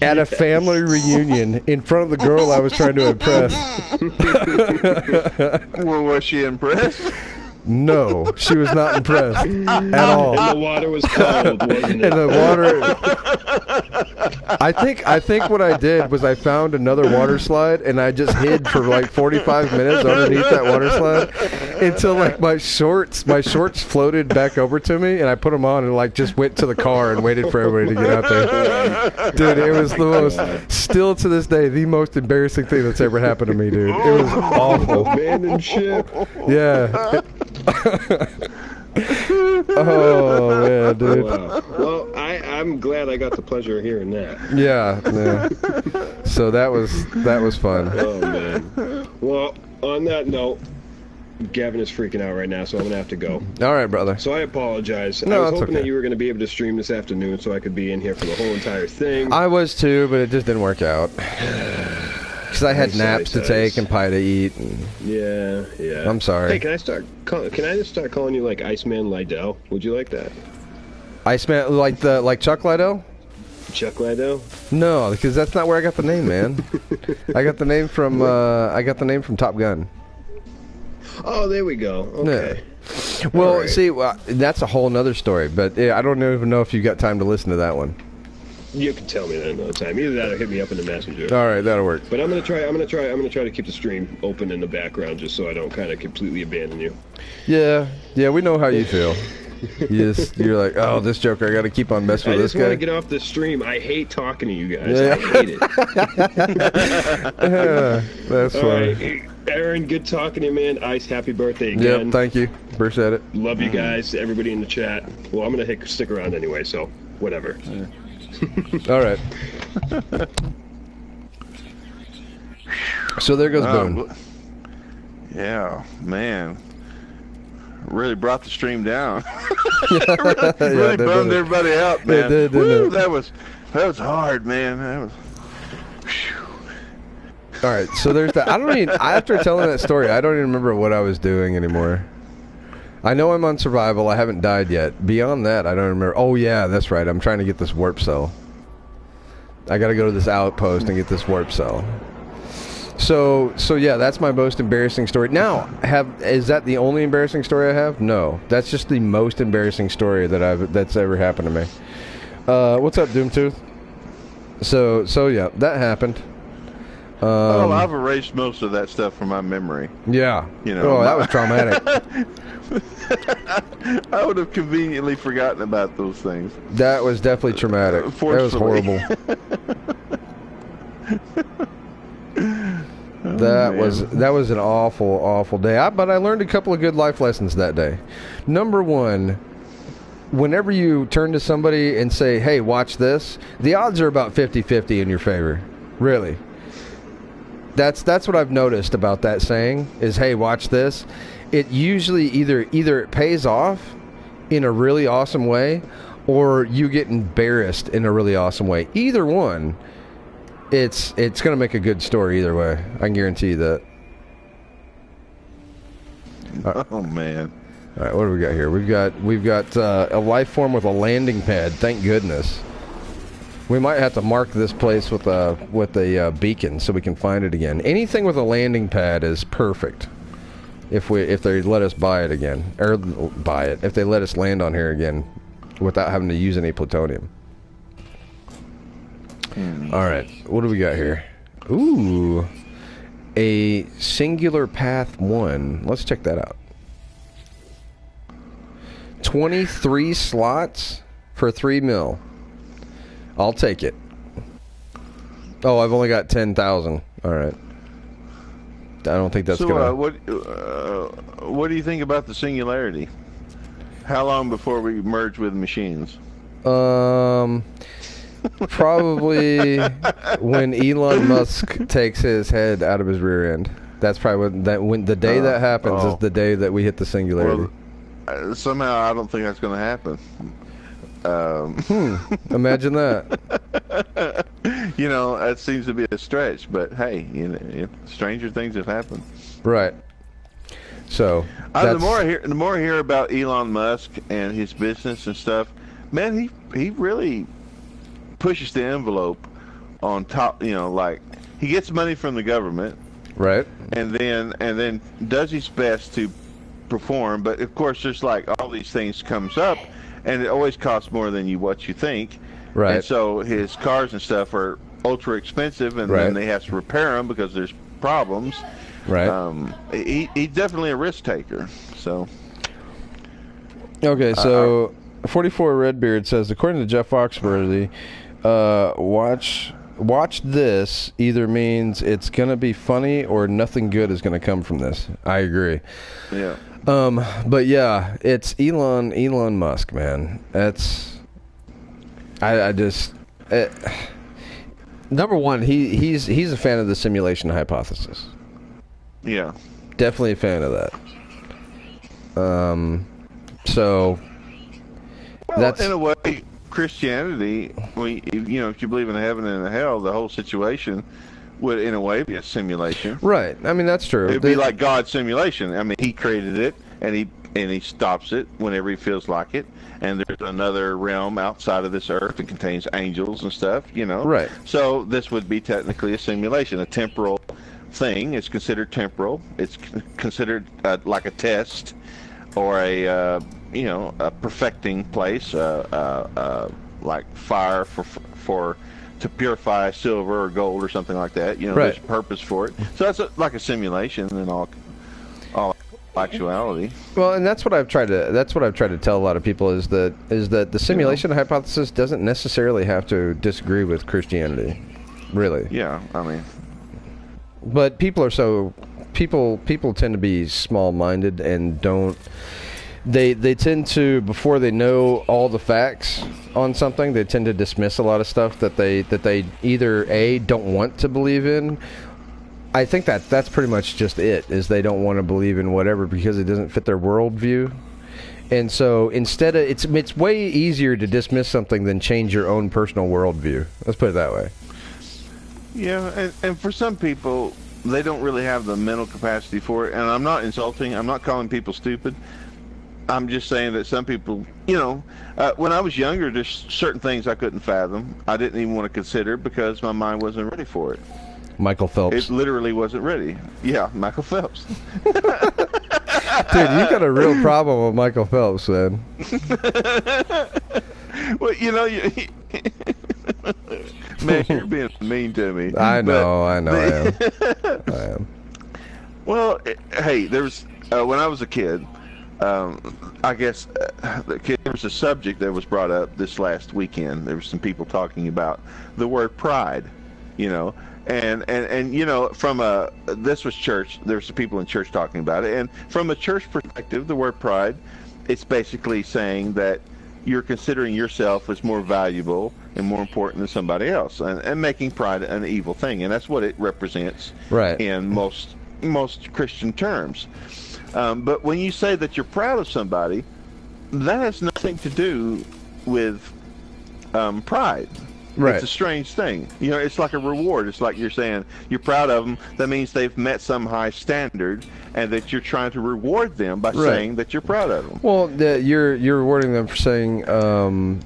at a family reunion in front of the girl I was trying to impress. Well, was she impressed? No, she was not impressed at all. And the water was cold, wasn't it? And the water. I think what I did was I found another water slide, and I just hid for like 45 minutes underneath that water slide until like my shorts floated back over to me, and I put them on and like just went to the car and waited for everybody to get out there. Dude, it was the most, still to this day, the most embarrassing thing that's ever happened to me, dude. It was awful. Abandoned ship. Yeah. Oh man, dude. Wow. Well, I'm glad I got the pleasure of hearing that. Yeah. So that was fun. Oh man. Well, on that note, Gavin is freaking out right now, so I'm gonna have to go. All right, brother. So I apologize. No, I was that's hoping okay. that you were gonna be able to stream this afternoon, so I could be in here for the whole entire thing. I was too, but it just didn't work out. Because I had naps to take and pie to eat. And yeah. I'm sorry. Hey, can I just start calling you like Iceman Liddell? Would you like that? Iceman, like Chuck Liddell? Chuck Liddell? No, because that's not where I got the name, man. I got the name from Top Gun. Oh, there we go. Okay. Yeah. Well, right. See, that's a whole nother story, but I don't even know if you got time to listen to that one. You can tell me that another time. Either that or hit me up in the messenger. All right, that'll work. But I'm gonna try to keep the stream open in the background just so I don't kind of completely abandon you. Yeah, we know how you feel. You're like, oh, this joker, I got to keep on messing with this guy. I just want to get off the stream. I hate talking to you guys. Yeah. I hate it. Yeah, that's funny. Right. Aaron, good talking to you, man. Ice, happy birthday again. Yep, thank you. Appreciate it. Love you guys, everybody in the chat. Well, I'm gonna stick around anyway, so whatever. Yeah. All right. So there goes Boone. Yeah, man. Really brought the stream down. really bummed everybody out, man. It did, Woo, that was hard, man. That was. All right, so there's that. After telling that story, I don't even remember what I was doing anymore. I know I'm on survival. I haven't died yet. Beyond that, I don't remember. Oh yeah, that's right. I'm trying to get this warp cell. I got to go to this outpost and get this warp cell. So yeah, that's my most embarrassing story. Now, is that the only embarrassing story I have? No, that's just the most embarrassing story that's ever happened to me. What's up, Doomtooth? So yeah, that happened. I've erased most of that stuff from my memory. Yeah. You know, that was traumatic. I would have conveniently forgotten about those things. That was definitely traumatic. That was horrible. That was an awful day. But I learned a couple of good life lessons that day. Number one, whenever you turn to somebody and say, hey, watch this, the odds are about 50-50 in your favor. Really. That's what I've noticed about that saying is, hey, watch this. It usually either it pays off in a really awesome way, or you get embarrassed in a really awesome way. Either one, it's going to make a good story either way. I can guarantee you that. Oh man! All right, what do we got here? We've got a life form with a landing pad. Thank goodness. We might have to mark this place with a beacon so we can find it again. Anything with a landing pad is perfect. If they let us buy it again, or buy it, if they let us land on here again, without having to use any plutonium. All right, what do we got here? Ooh, a singular path 1. Let's check that out. 23 slots for 3 mil. I'll take it. Oh, I've only got 10,000. All right. I don't think that's gonna. What do you think about the singularity? How long before we merge with machines? Probably when Elon Musk takes his head out of his rear end. That's probably when the day that happens is the day that we hit the singularity. Well, somehow I don't think that's going to happen. Imagine that. That seems to be a stretch, but hey, stranger things have happened. Right. So the more I hear about Elon Musk and his business and stuff, man, he really pushes the envelope on top. Like he gets money from the government, right, and then does his best to perform. But of course, there's like all these things comes up, and it always costs more than what you think. Right. And so his cars and stuff are ultra expensive, and then they have to repair them because there's problems. Right. He's definitely a risk taker. So. Okay, so 44 Redbeard says, according to Jeff Foxworthy, watch this either means it's gonna be funny or nothing good is gonna come from this. I agree. Yeah. But yeah, it's Elon Musk, man. That's. I just number one, he's a fan of the simulation hypothesis. Yeah, definitely a fan of that. So that's in a way Christianity. If you believe in heaven and hell, the whole situation would, in a way, be a simulation. Right. I mean, that's true. It'd be like God's simulation. I mean, He created it, and He stops it whenever He feels like it. And there's another realm outside of this earth that contains angels and stuff, Right. So this would be technically a simulation, a temporal thing. It's considered temporal. It's considered like a test or a perfecting place, like fire to purify silver or gold or something like that. Right. There's a purpose for it. So that's like a simulation in all actuality. Well, and that's what I've tried to tell a lot of people is that the simulation hypothesis doesn't necessarily have to disagree with Christianity, really. Yeah, I mean, but people tend to be small-minded and don't. They tend to, before they know all the facts on something, they tend to dismiss a lot of stuff that they either don't want to believe in. I think that's pretty much just it, is they don't want to believe in whatever because it doesn't fit their worldview. And so instead of, it's way easier to dismiss something than change your own personal worldview. Let's put it that way. Yeah, and for some people, they don't really have the mental capacity for it. And I'm not insulting. I'm not calling people stupid. I'm just saying that some people, when I was younger, there's certain things I couldn't fathom. I didn't even want to consider because my mind wasn't ready for it. Michael Phelps. It literally wasn't ready. Yeah, Michael Phelps. Dude, you got a real problem with Michael Phelps, man. Well, man, you're being mean to me. I know, I am. Well, hey, there was when I was a kid. I guess there was a subject that was brought up this last weekend. There were some people talking about the word pride, and from this was church. There were some people in church talking about it, and from a church perspective, the word pride, it's basically saying that you're considering yourself as more valuable and more important than somebody else, and making pride an evil thing, and that's what it represents in most Christian terms. But when you say that you're proud of somebody, that has nothing to do with pride. Right. It's a strange thing. You know, it's like a reward. It's like you're saying you're proud of them. That means they've met some high standard, and that you're trying to reward them by saying that you're proud of them. Well, you're rewarding them for saying,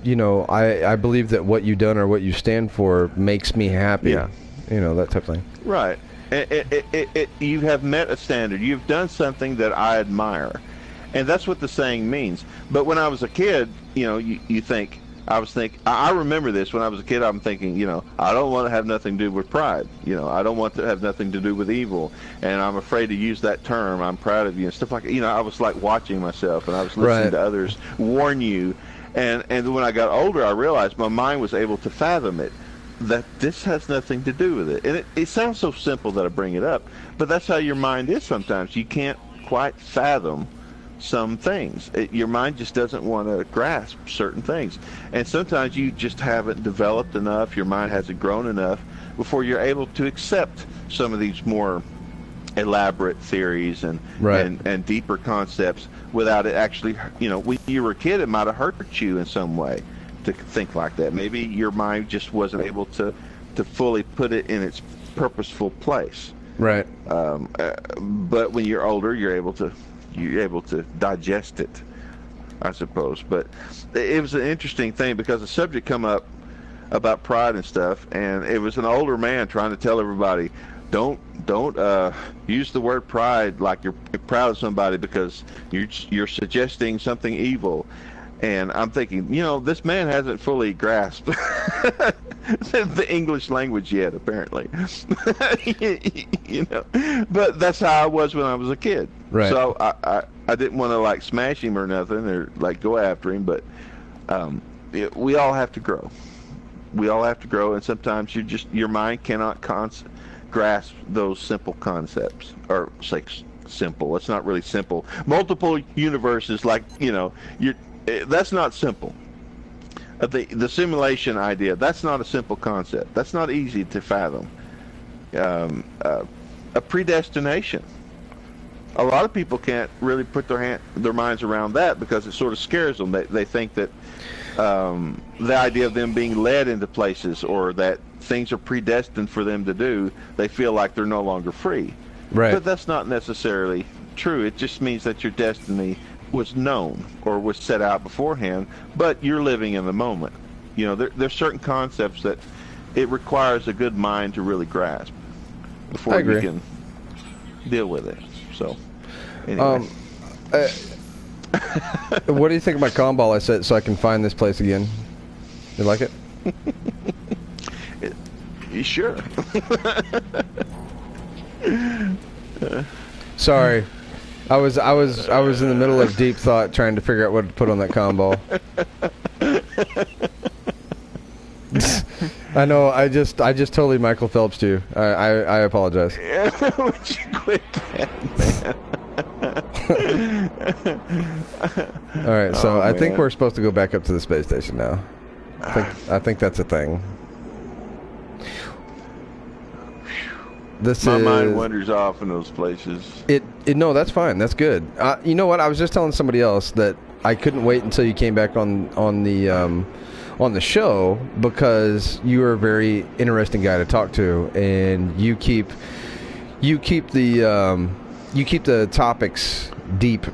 you know, I believe that what you've done or what you stand for makes me happy. Yeah. You know, that type of thing. Right. You have met a standard. You've done something that I admire. And that's what the saying means. But when I was a kid, you know, I remember this when I was a kid. I'm thinking, you know, I don't want to have nothing to do with pride. You know, I don't want to have nothing to do with evil. And I'm afraid to use that term. I'm proud of you and stuff like that. You know, I was like watching myself, and I was listening to others warn you. And when I got older, I realized my mind was able to fathom it, that this has nothing to do with it. And it sounds so simple that I bring it up, but that's how your mind is sometimes. You can't quite fathom some things. Your mind just doesn't want to grasp certain things. And sometimes you just haven't developed enough, your mind hasn't grown enough before you're able to accept some of these more elaborate theories and deeper concepts without it actually, you know, when you were a kid, it might have hurt you in some way to think like that. Maybe your mind just wasn't able to fully put it in its purposeful place. Right. But when you're older, you're able to digest it, I suppose. But it was an interesting thing because the subject come up about pride and stuff, and it was an older man trying to tell everybody, don't use the word pride like you're proud of somebody, because you're suggesting something evil. And I'm thinking, you know, this man hasn't fully grasped the English language yet, apparently. You know, but that's how I was when I was a kid. Right. So I didn't want to like smash him or nothing, or like go after him. But we all have to grow. We all have to grow, and sometimes your mind cannot grasp those simple concepts, or say simple. It's not really simple. Multiple universes, like, you know, that's not simple. The simulation idea, that's not a simple concept. That's not easy to fathom. A predestination. A lot of people can't really put their minds around that because it sort of scares them. They think that the idea of them being led into places, or that things are predestined for them to do, they feel like they're no longer free. Right. But that's not necessarily true. It just means that your destiny was known or was set out beforehand, but you're living in the moment. You know, there's certain concepts that it requires a good mind to really grasp before you can deal with it. So, anyway. What do you think of my comm ball I set so I can find this place again? You like it? Sure. Sorry. I was in the middle of deep thought trying to figure out what to put on that comm ball. I know, I just totally Michael Phelps'd you. I apologize. Would you quit that, man? All right, so I think we're supposed to go back up to the space station now. I think that's a thing. My mind wanders off in those places. No, that's fine. That's good. You know what? I was just telling somebody else that I couldn't wait until you came back on the show, because you are a very interesting guy to talk to, and you keep the topics deep.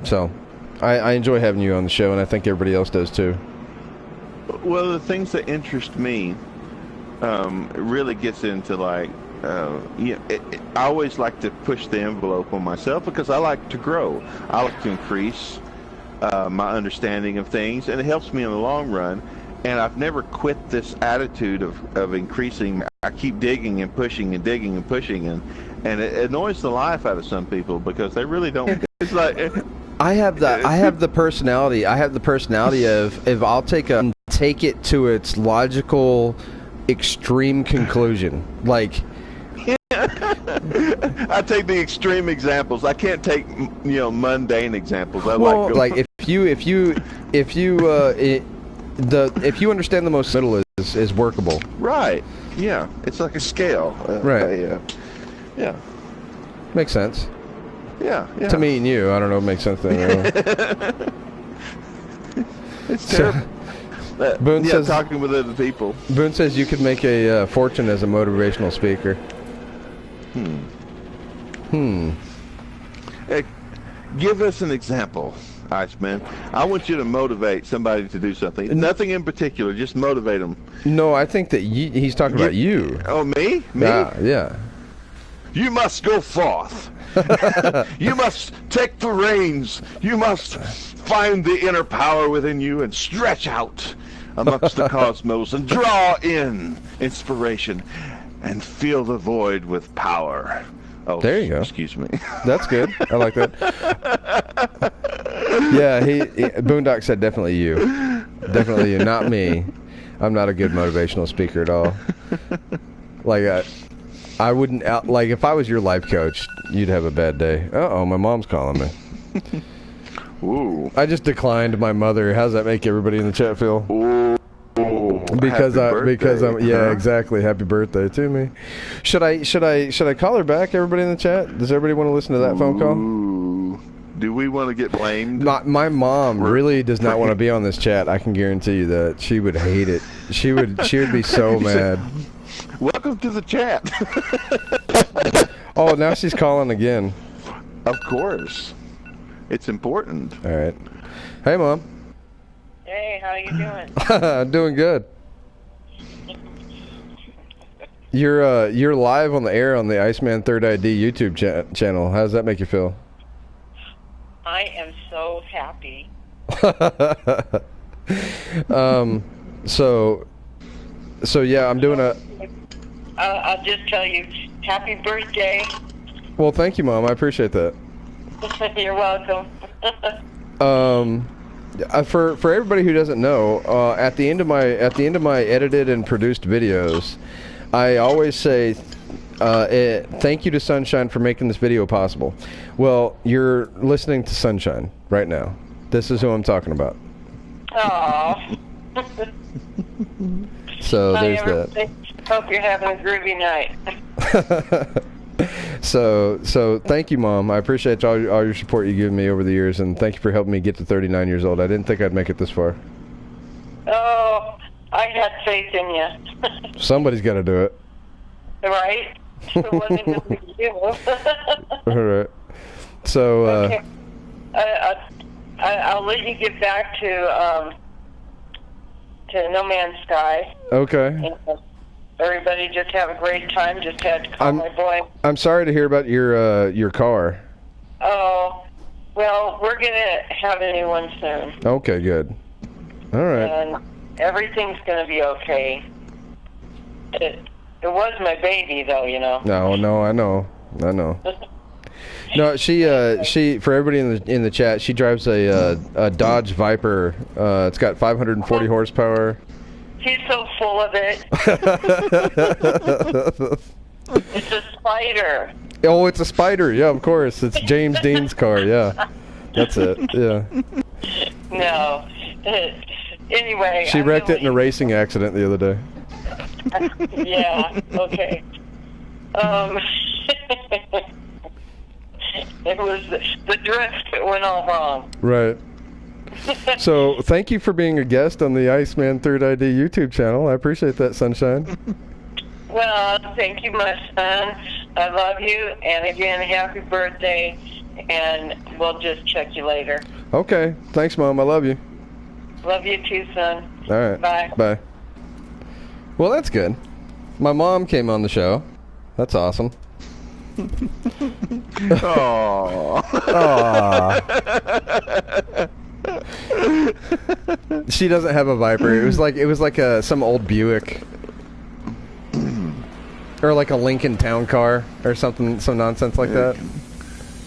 So I enjoy having you on the show, and I think everybody else does too. Well, the things that interest me really gets into like. I always like to push the envelope on myself because I like to grow. I like to increase my understanding of things, and it helps me in the long run. And I've never quit this attitude of increasing. I keep digging and pushing and digging and pushing, and it annoys the life out of some people because they really don't. It's like I have the personality. I have the personality of if I'll take it to its logical extreme conclusion, like. I take the extreme examples. I can't take mundane examples. Like if you understand the most middle is workable. Right. Yeah. It's like a scale. Right. Yeah. Makes sense. Yeah. To me and you, I don't know if it makes sense to anyone. It's terrible. Boone says, talking with other people. Boone says you could make a fortune as a motivational speaker. Hey, give us an example, Iceman. I want you to motivate somebody to do something. Nothing in particular, just motivate them. No, I think that he's talking about you. Oh, me? Me? Yeah. You must go forth. You must take the reins. You must find the inner power within you and stretch out amongst the cosmos and draw in inspiration and fill the void with power. Oh, there you go. Excuse me. That's good. I like that. Yeah, Boondock said definitely you. Definitely you, not me. I'm not a good motivational speaker at all. Like, I wouldn't, like, if I was your life coach, you'd have a bad day. Uh-oh, my mom's calling me. Ooh. I just declined my mother. How's that make everybody in the chat feel? Ooh. Because I'm yeah, exactly. Happy birthday to me. Should I call her back? Everybody in the chat. Does everybody want to listen to that phone call? Do we want to get blamed? My mom really does not want to be on this chat. I can guarantee you that. She would hate it. She would be so mad. Welcome to the chat. Oh, now she's calling again. Of course. It's important. All right. Hey, Mom. Hey, how you doing? I'm doing good. You're live on the air on the Iceman Third ID YouTube channel. How does that make you feel? I am so happy. So yeah, I'm doing I'll just tell you, happy birthday. Well, thank you, Mom. I appreciate that. You're welcome. For everybody who doesn't know, at the end of my edited and produced videos, I always say, thank you to Sunshine for making this video possible. Well, you're listening to Sunshine right now. This is who I'm talking about. Aww. So there's that. Hope you're having a groovy night. So thank you, Mom. I appreciate all your support you've given me over the years, and thank you for helping me get to 39 years old. I didn't think I'd make it this far. Oh, I had faith in you. Somebody's got to do it. Right? It wasn't going to be you. All right. So, okay. I'll let you get back to No Man's Sky. Okay. And everybody just have a great time. Just had to call my boy. I'm sorry to hear about your car. Oh, well, we're going to have a new one soon. Okay, good. All right. And everything's going to be okay. It was my baby, though, you know. No, I know. No, she for everybody in the chat, she drives a Dodge Viper. It's got 540 horsepower. She's so full of it. It's a Spider. Oh, it's a Spider. Yeah, of course. It's James Dean's car. Yeah, that's it. Yeah. No. Anyway. She wrecked it in a racing accident the other day. Yeah. Okay. It was the drift that went all wrong. Right. So, thank you for being a guest on the Iceman Third ID YouTube channel. I appreciate that, Sunshine. Well, thank you, my son. I love you, and again, happy birthday, and we'll just check you later. Okay. Thanks, Mom. I love you. Love you too, son. All right. Bye. Bye. Well, that's good. My mom came on the show. That's awesome. Aww. She doesn't have a Viper. It was like some old Buick, or like a Lincoln Town Car, or something, some nonsense like that.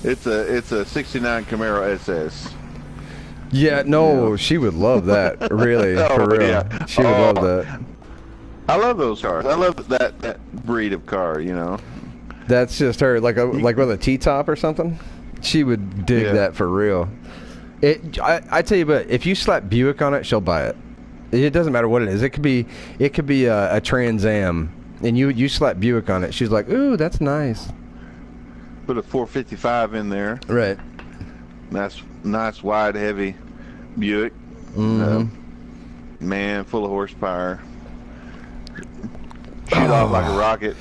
It's a '69 Camaro SS. Yeah, no, she would love that. Really, for real. Yeah. She would love that. I love those cars. I love that breed of car. You know. That's just her, like with a T-top or something. She would dig that for real. I tell you, but if you slap Buick on it, she'll buy it. It doesn't matter what it is. It could be a Trans Am, and you slap Buick on it. She's like, ooh, that's nice. Put a 455 in there. Right. Nice, wide, heavy Buick. Mm-hmm. Man, full of horsepower. Shoot off like a rocket.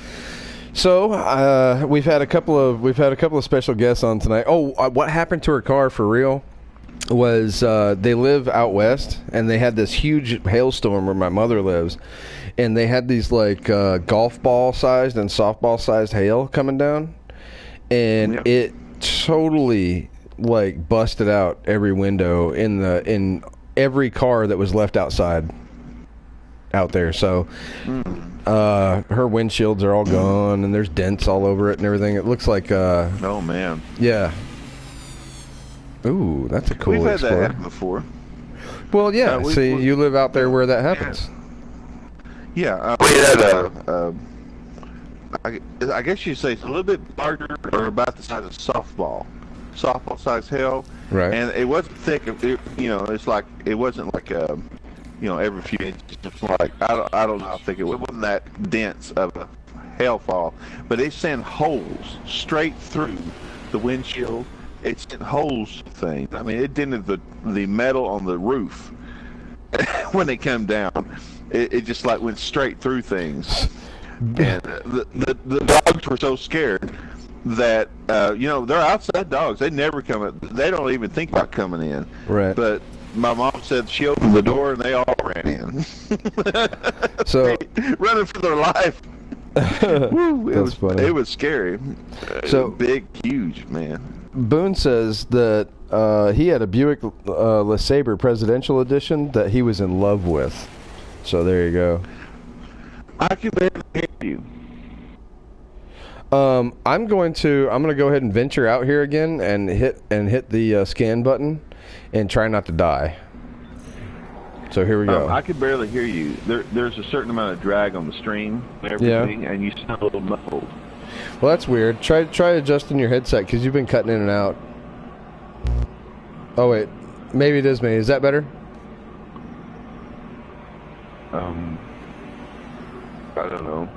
So we've had a couple of special guests on tonight. Oh, what happened to her car for real was they live out west, and they had this huge hailstorm where my mother lives, and they had these like golf ball sized and softball sized hail coming down, and it totally like busted out every window in every car that was left outside out there. So her windshields are all gone, and there's dents all over it and everything. It looks like oh man. Yeah. Ooh, that's a cool We've had Explorer. that happen before. Well, yeah. See, you live out there where that happens. Yeah, we had I guess you'd say it's a little bit larger, or about the size of softball size hail. Right. And it wasn't thick. It's like it wasn't like every few inches. It's like I don't know how thick it was. It wasn't that dense of a hailfall, but it sent holes straight through the windshield. It sent holes things. I mean, it dented the metal on the roof when they come down. It just like went straight through things, and the dogs were so scared that they're outside dogs. They never come in. They don't even think about coming in. Right. But my mom said she opened the door and they all ran in. So running for their life. Woo, it was scary. So big, huge, man. Boone says that he had a Buick LeSabre Presidential Edition that he was in love with. So there you go. I can barely hear you. I'm going to go ahead and venture out here again and hit the scan button and try not to die. So here we go. I could barely hear you. There's a certain amount of drag on the stream and everything, and you sound a little muffled. Well, that's weird. Try adjusting your headset because you've been cutting in and out. Oh wait, maybe it is me. Is that better? I don't know.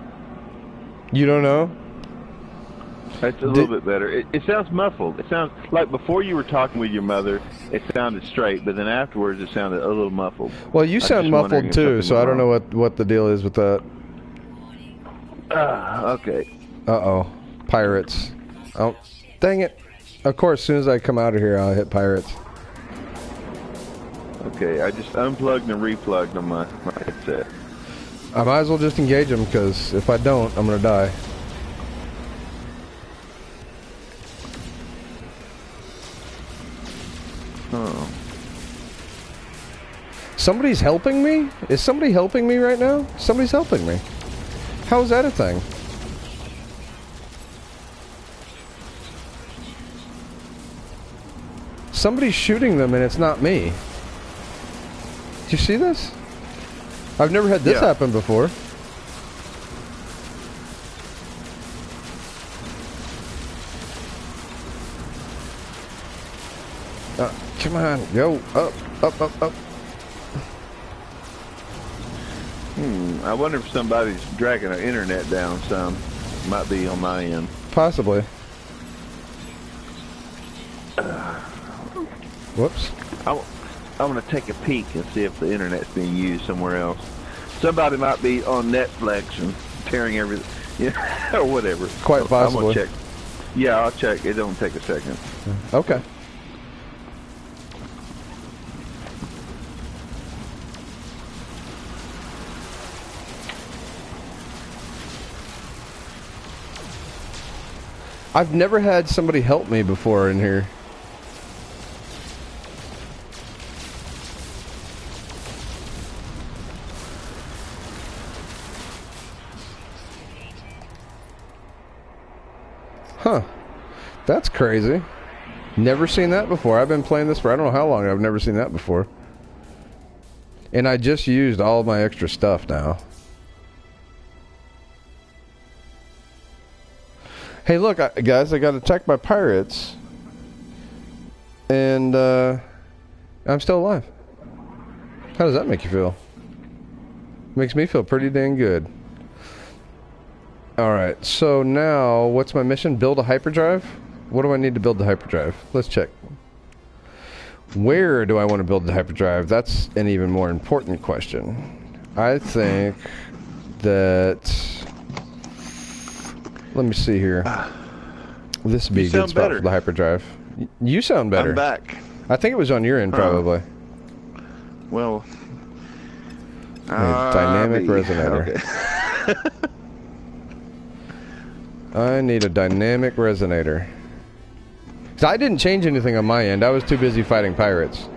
You don't know? That's a little bit better. It sounds muffled. It sounds like before you were talking with your mother, it sounded straight, but then afterwards it sounded a little muffled. Well, you sound muffled too, so I don't know what the deal is with that. Okay. Uh-oh. Pirates. Oh, dang it. Of course, as soon as I come out of here, I'll hit pirates. Okay, I just unplugged and replugged on my headset. I might as well just engage them, because if I don't, I'm going to die. Oh. Somebody's helping me? Is somebody helping me right now? Somebody's helping me. How is that a thing? Somebody's shooting them and it's not me. Did you see this? I've never had this happen before. Come on, go up. I wonder if somebody's dragging our internet down some. Might be on my end. Possibly. Whoops. I'm going to take a peek and see if the internet's being used somewhere else. Somebody might be on Netflix and tearing everything, or whatever. Quite possibly. I'm going to check. Yeah, I'll check. It don't take a second. Okay. I've never had somebody help me before in here. Huh. That's crazy. Never seen that before. I've been playing this for I don't know how long. I've never seen that before. And I just used all of my extra stuff now. Hey, look, guys, I got attacked by pirates. And, I'm still alive. How does that make you feel? Makes me feel pretty dang good. Alright, so now, what's my mission? Build a hyperdrive? What do I need to build the hyperdrive? Let's check. Where do I want to build the hyperdrive? That's an even more important question. I think that... Let me see here. This would be a good spot for the hyperdrive. You sound better. I'm back. I think it was on your end, probably. Well... dynamic resonator. Okay. I need a dynamic resonator. So I didn't change anything on my end. I was too busy fighting pirates.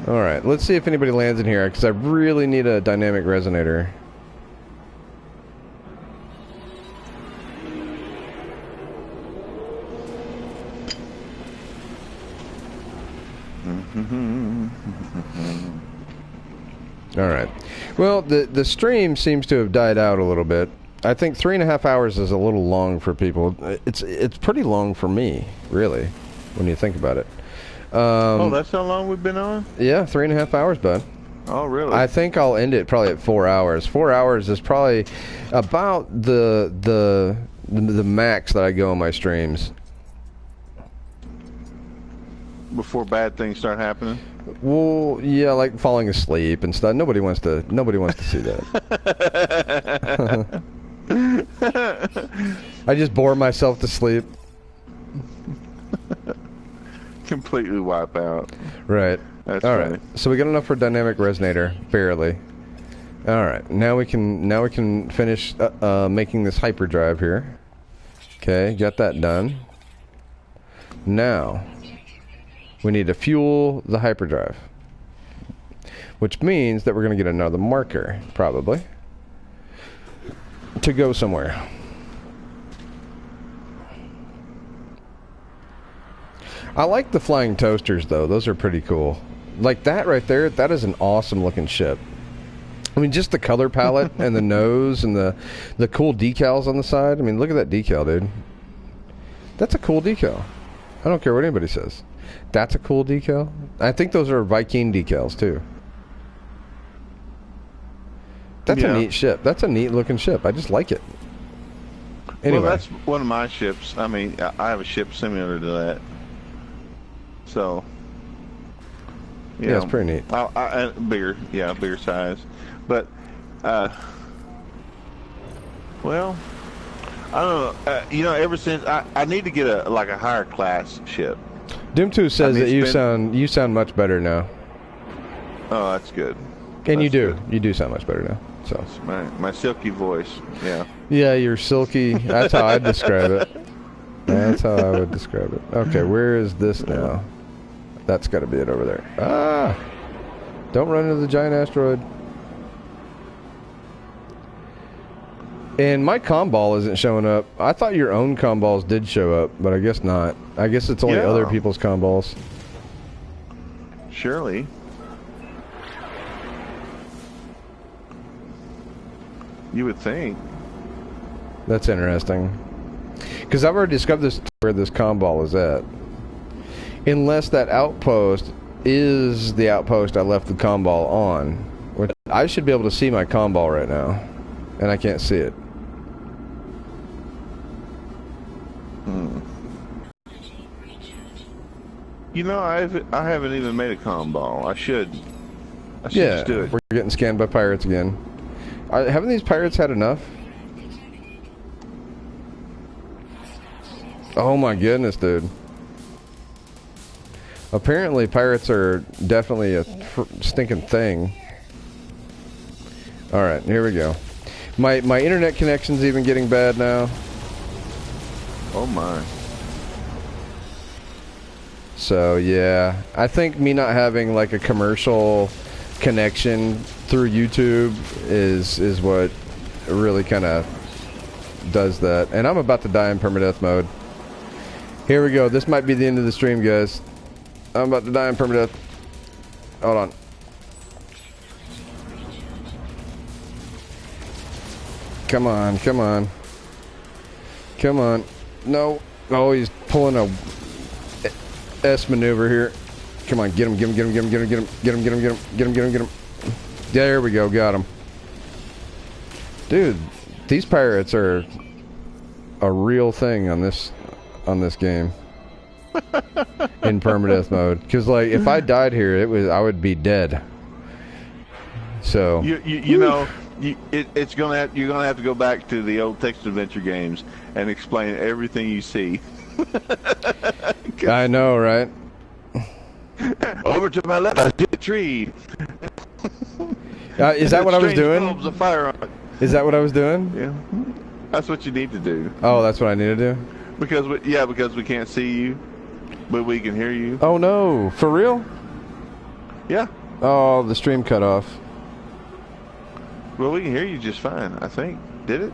Alright, let's see if anybody lands in here, because I really need a dynamic resonator. Alright. Well, the stream seems to have died out a little bit. I think 3.5 hours is a little long for people. It's pretty long for me, really, when you think about it. Oh, that's how long we've been on? Yeah, 3.5 hours, bud. Oh, really? I think I'll end it probably at 4 hours. 4 hours is probably about the max that I go on my streams. Before bad things start happening? Well, yeah, like falling asleep and stuff. Nobody wants to see that. I just bore myself to sleep. Completely wipe out. Right. That's all funny. right. So we got enough for dynamic resonator, barely. All right. Now we can finish making this hyperdrive here. Okay, got that done. Now we need to fuel the hyperdrive, which means that we're going to get another marker, probably, to go somewhere. I like the flying toasters, though. Those are pretty cool. Like that right there, that is an awesome looking ship. I mean, just the color palette and the nose and the cool decals on the side. I mean, look at that decal, dude. That's a cool decal. I don't care what anybody says. That's a cool decal. I think those are Viking decals, too. That's a neat ship. That's a neat looking ship. I just like it. Anyway. Well, that's one of my ships. I mean, I have a ship similar to that. So, yeah, it's pretty neat. Bigger size. But, well, I don't know. Ever since I need to get a higher class ship. Doom 2 says that you sound much better now. Oh, that's good. And you do sound much better now. So my silky voice, yeah. Yeah, you're silky. That's how I'd describe it. That's how I would describe it. Okay, where is this now? That's got to be it over there. Ah! Don't run into the giant asteroid. And my comm ball isn't showing up. I thought your own comm balls did show up, but I guess not. I guess it's only other people's comm balls. Surely. You would think. That's interesting. Because I've already discovered where this comm ball is at. Unless that outpost is the outpost I left the comm ball on. Which I should be able to see my comm ball right now. And I can't see it. I haven't even made a comm ball. I should Yeah, do it. We're getting scanned by pirates again. Haven't these pirates had enough? Oh my goodness, dude. Apparently pirates are definitely a stinking thing. Alright, here we go. My internet connection's even getting bad now. Oh my. So yeah, I think me not having like a commercial connection through YouTube is what really kind of does that. And I'm about to die in permadeath mode. Here we go. This might be the end of the stream, guys. I'm about to die in permadeath. Hold on. Come on. No. Oh, he's pulling a S maneuver here. Come on, get him. There we go, got him. Dude, these pirates are a real thing on this game. In permadeath mode, because like if I died here, I would be dead. So you know, it's you're gonna have to go back to the old text adventure games and explain everything you see. I know, right? Over to my left, I see a tree. Is that what I was doing? Of fire on it. Is that what I was doing? Yeah, that's what you need to do. Oh, that's what I need to do. Because we can't see you, but we can hear you. Oh no, for real? Yeah. Oh, the stream cut off. Well, we can hear you just fine, I think. Did it?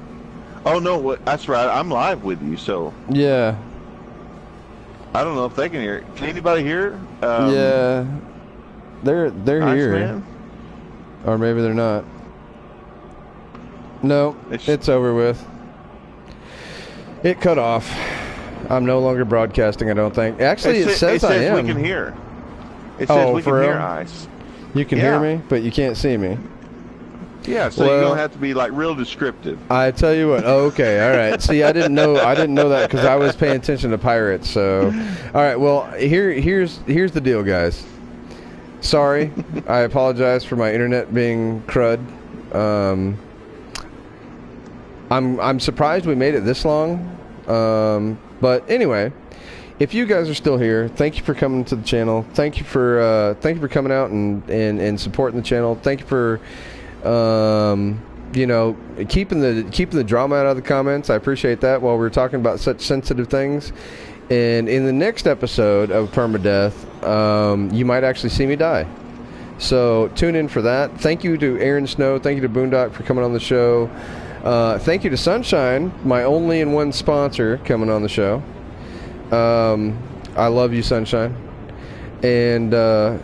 Oh no, that's right. I'm live with you, so. Yeah. I don't know if they can hear it. Can anybody hear it? Yeah. They're here. Man? Or maybe they're not. No, it's over with. It cut off. I'm no longer broadcasting, I don't think. Actually, it says I am. We can hear. It says we can hear Ice. You can hear me, but you can't see me. Yeah, so you don't have to be like real descriptive. I tell you what. Oh, okay, all right. See, I didn't know that because I was paying attention to pirates. So, all right. Well, here's the deal, guys. Sorry, I apologize for my internet being crud. I'm surprised we made it this long. But anyway, if you guys are still here, thank you for coming to the channel. Thank you for coming out and supporting the channel. Thank you for keeping the drama out of the comments. I appreciate that while we're talking about such sensitive things. And in the next episode of Permadeath, you might actually see me die. So tune in for that. Thank you to Aaron Snow. Thank you to Boondock for coming on the show. Thank you to Sunshine, my only and one sponsor, coming on the show. I love you, Sunshine. And I'm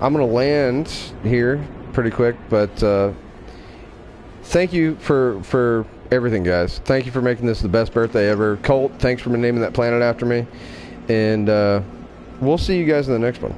going to land here pretty quick, but thank you for everything, guys. Thank you for making this the best birthday ever. Colt, thanks for naming that planet after me. And we'll see you guys in the next one.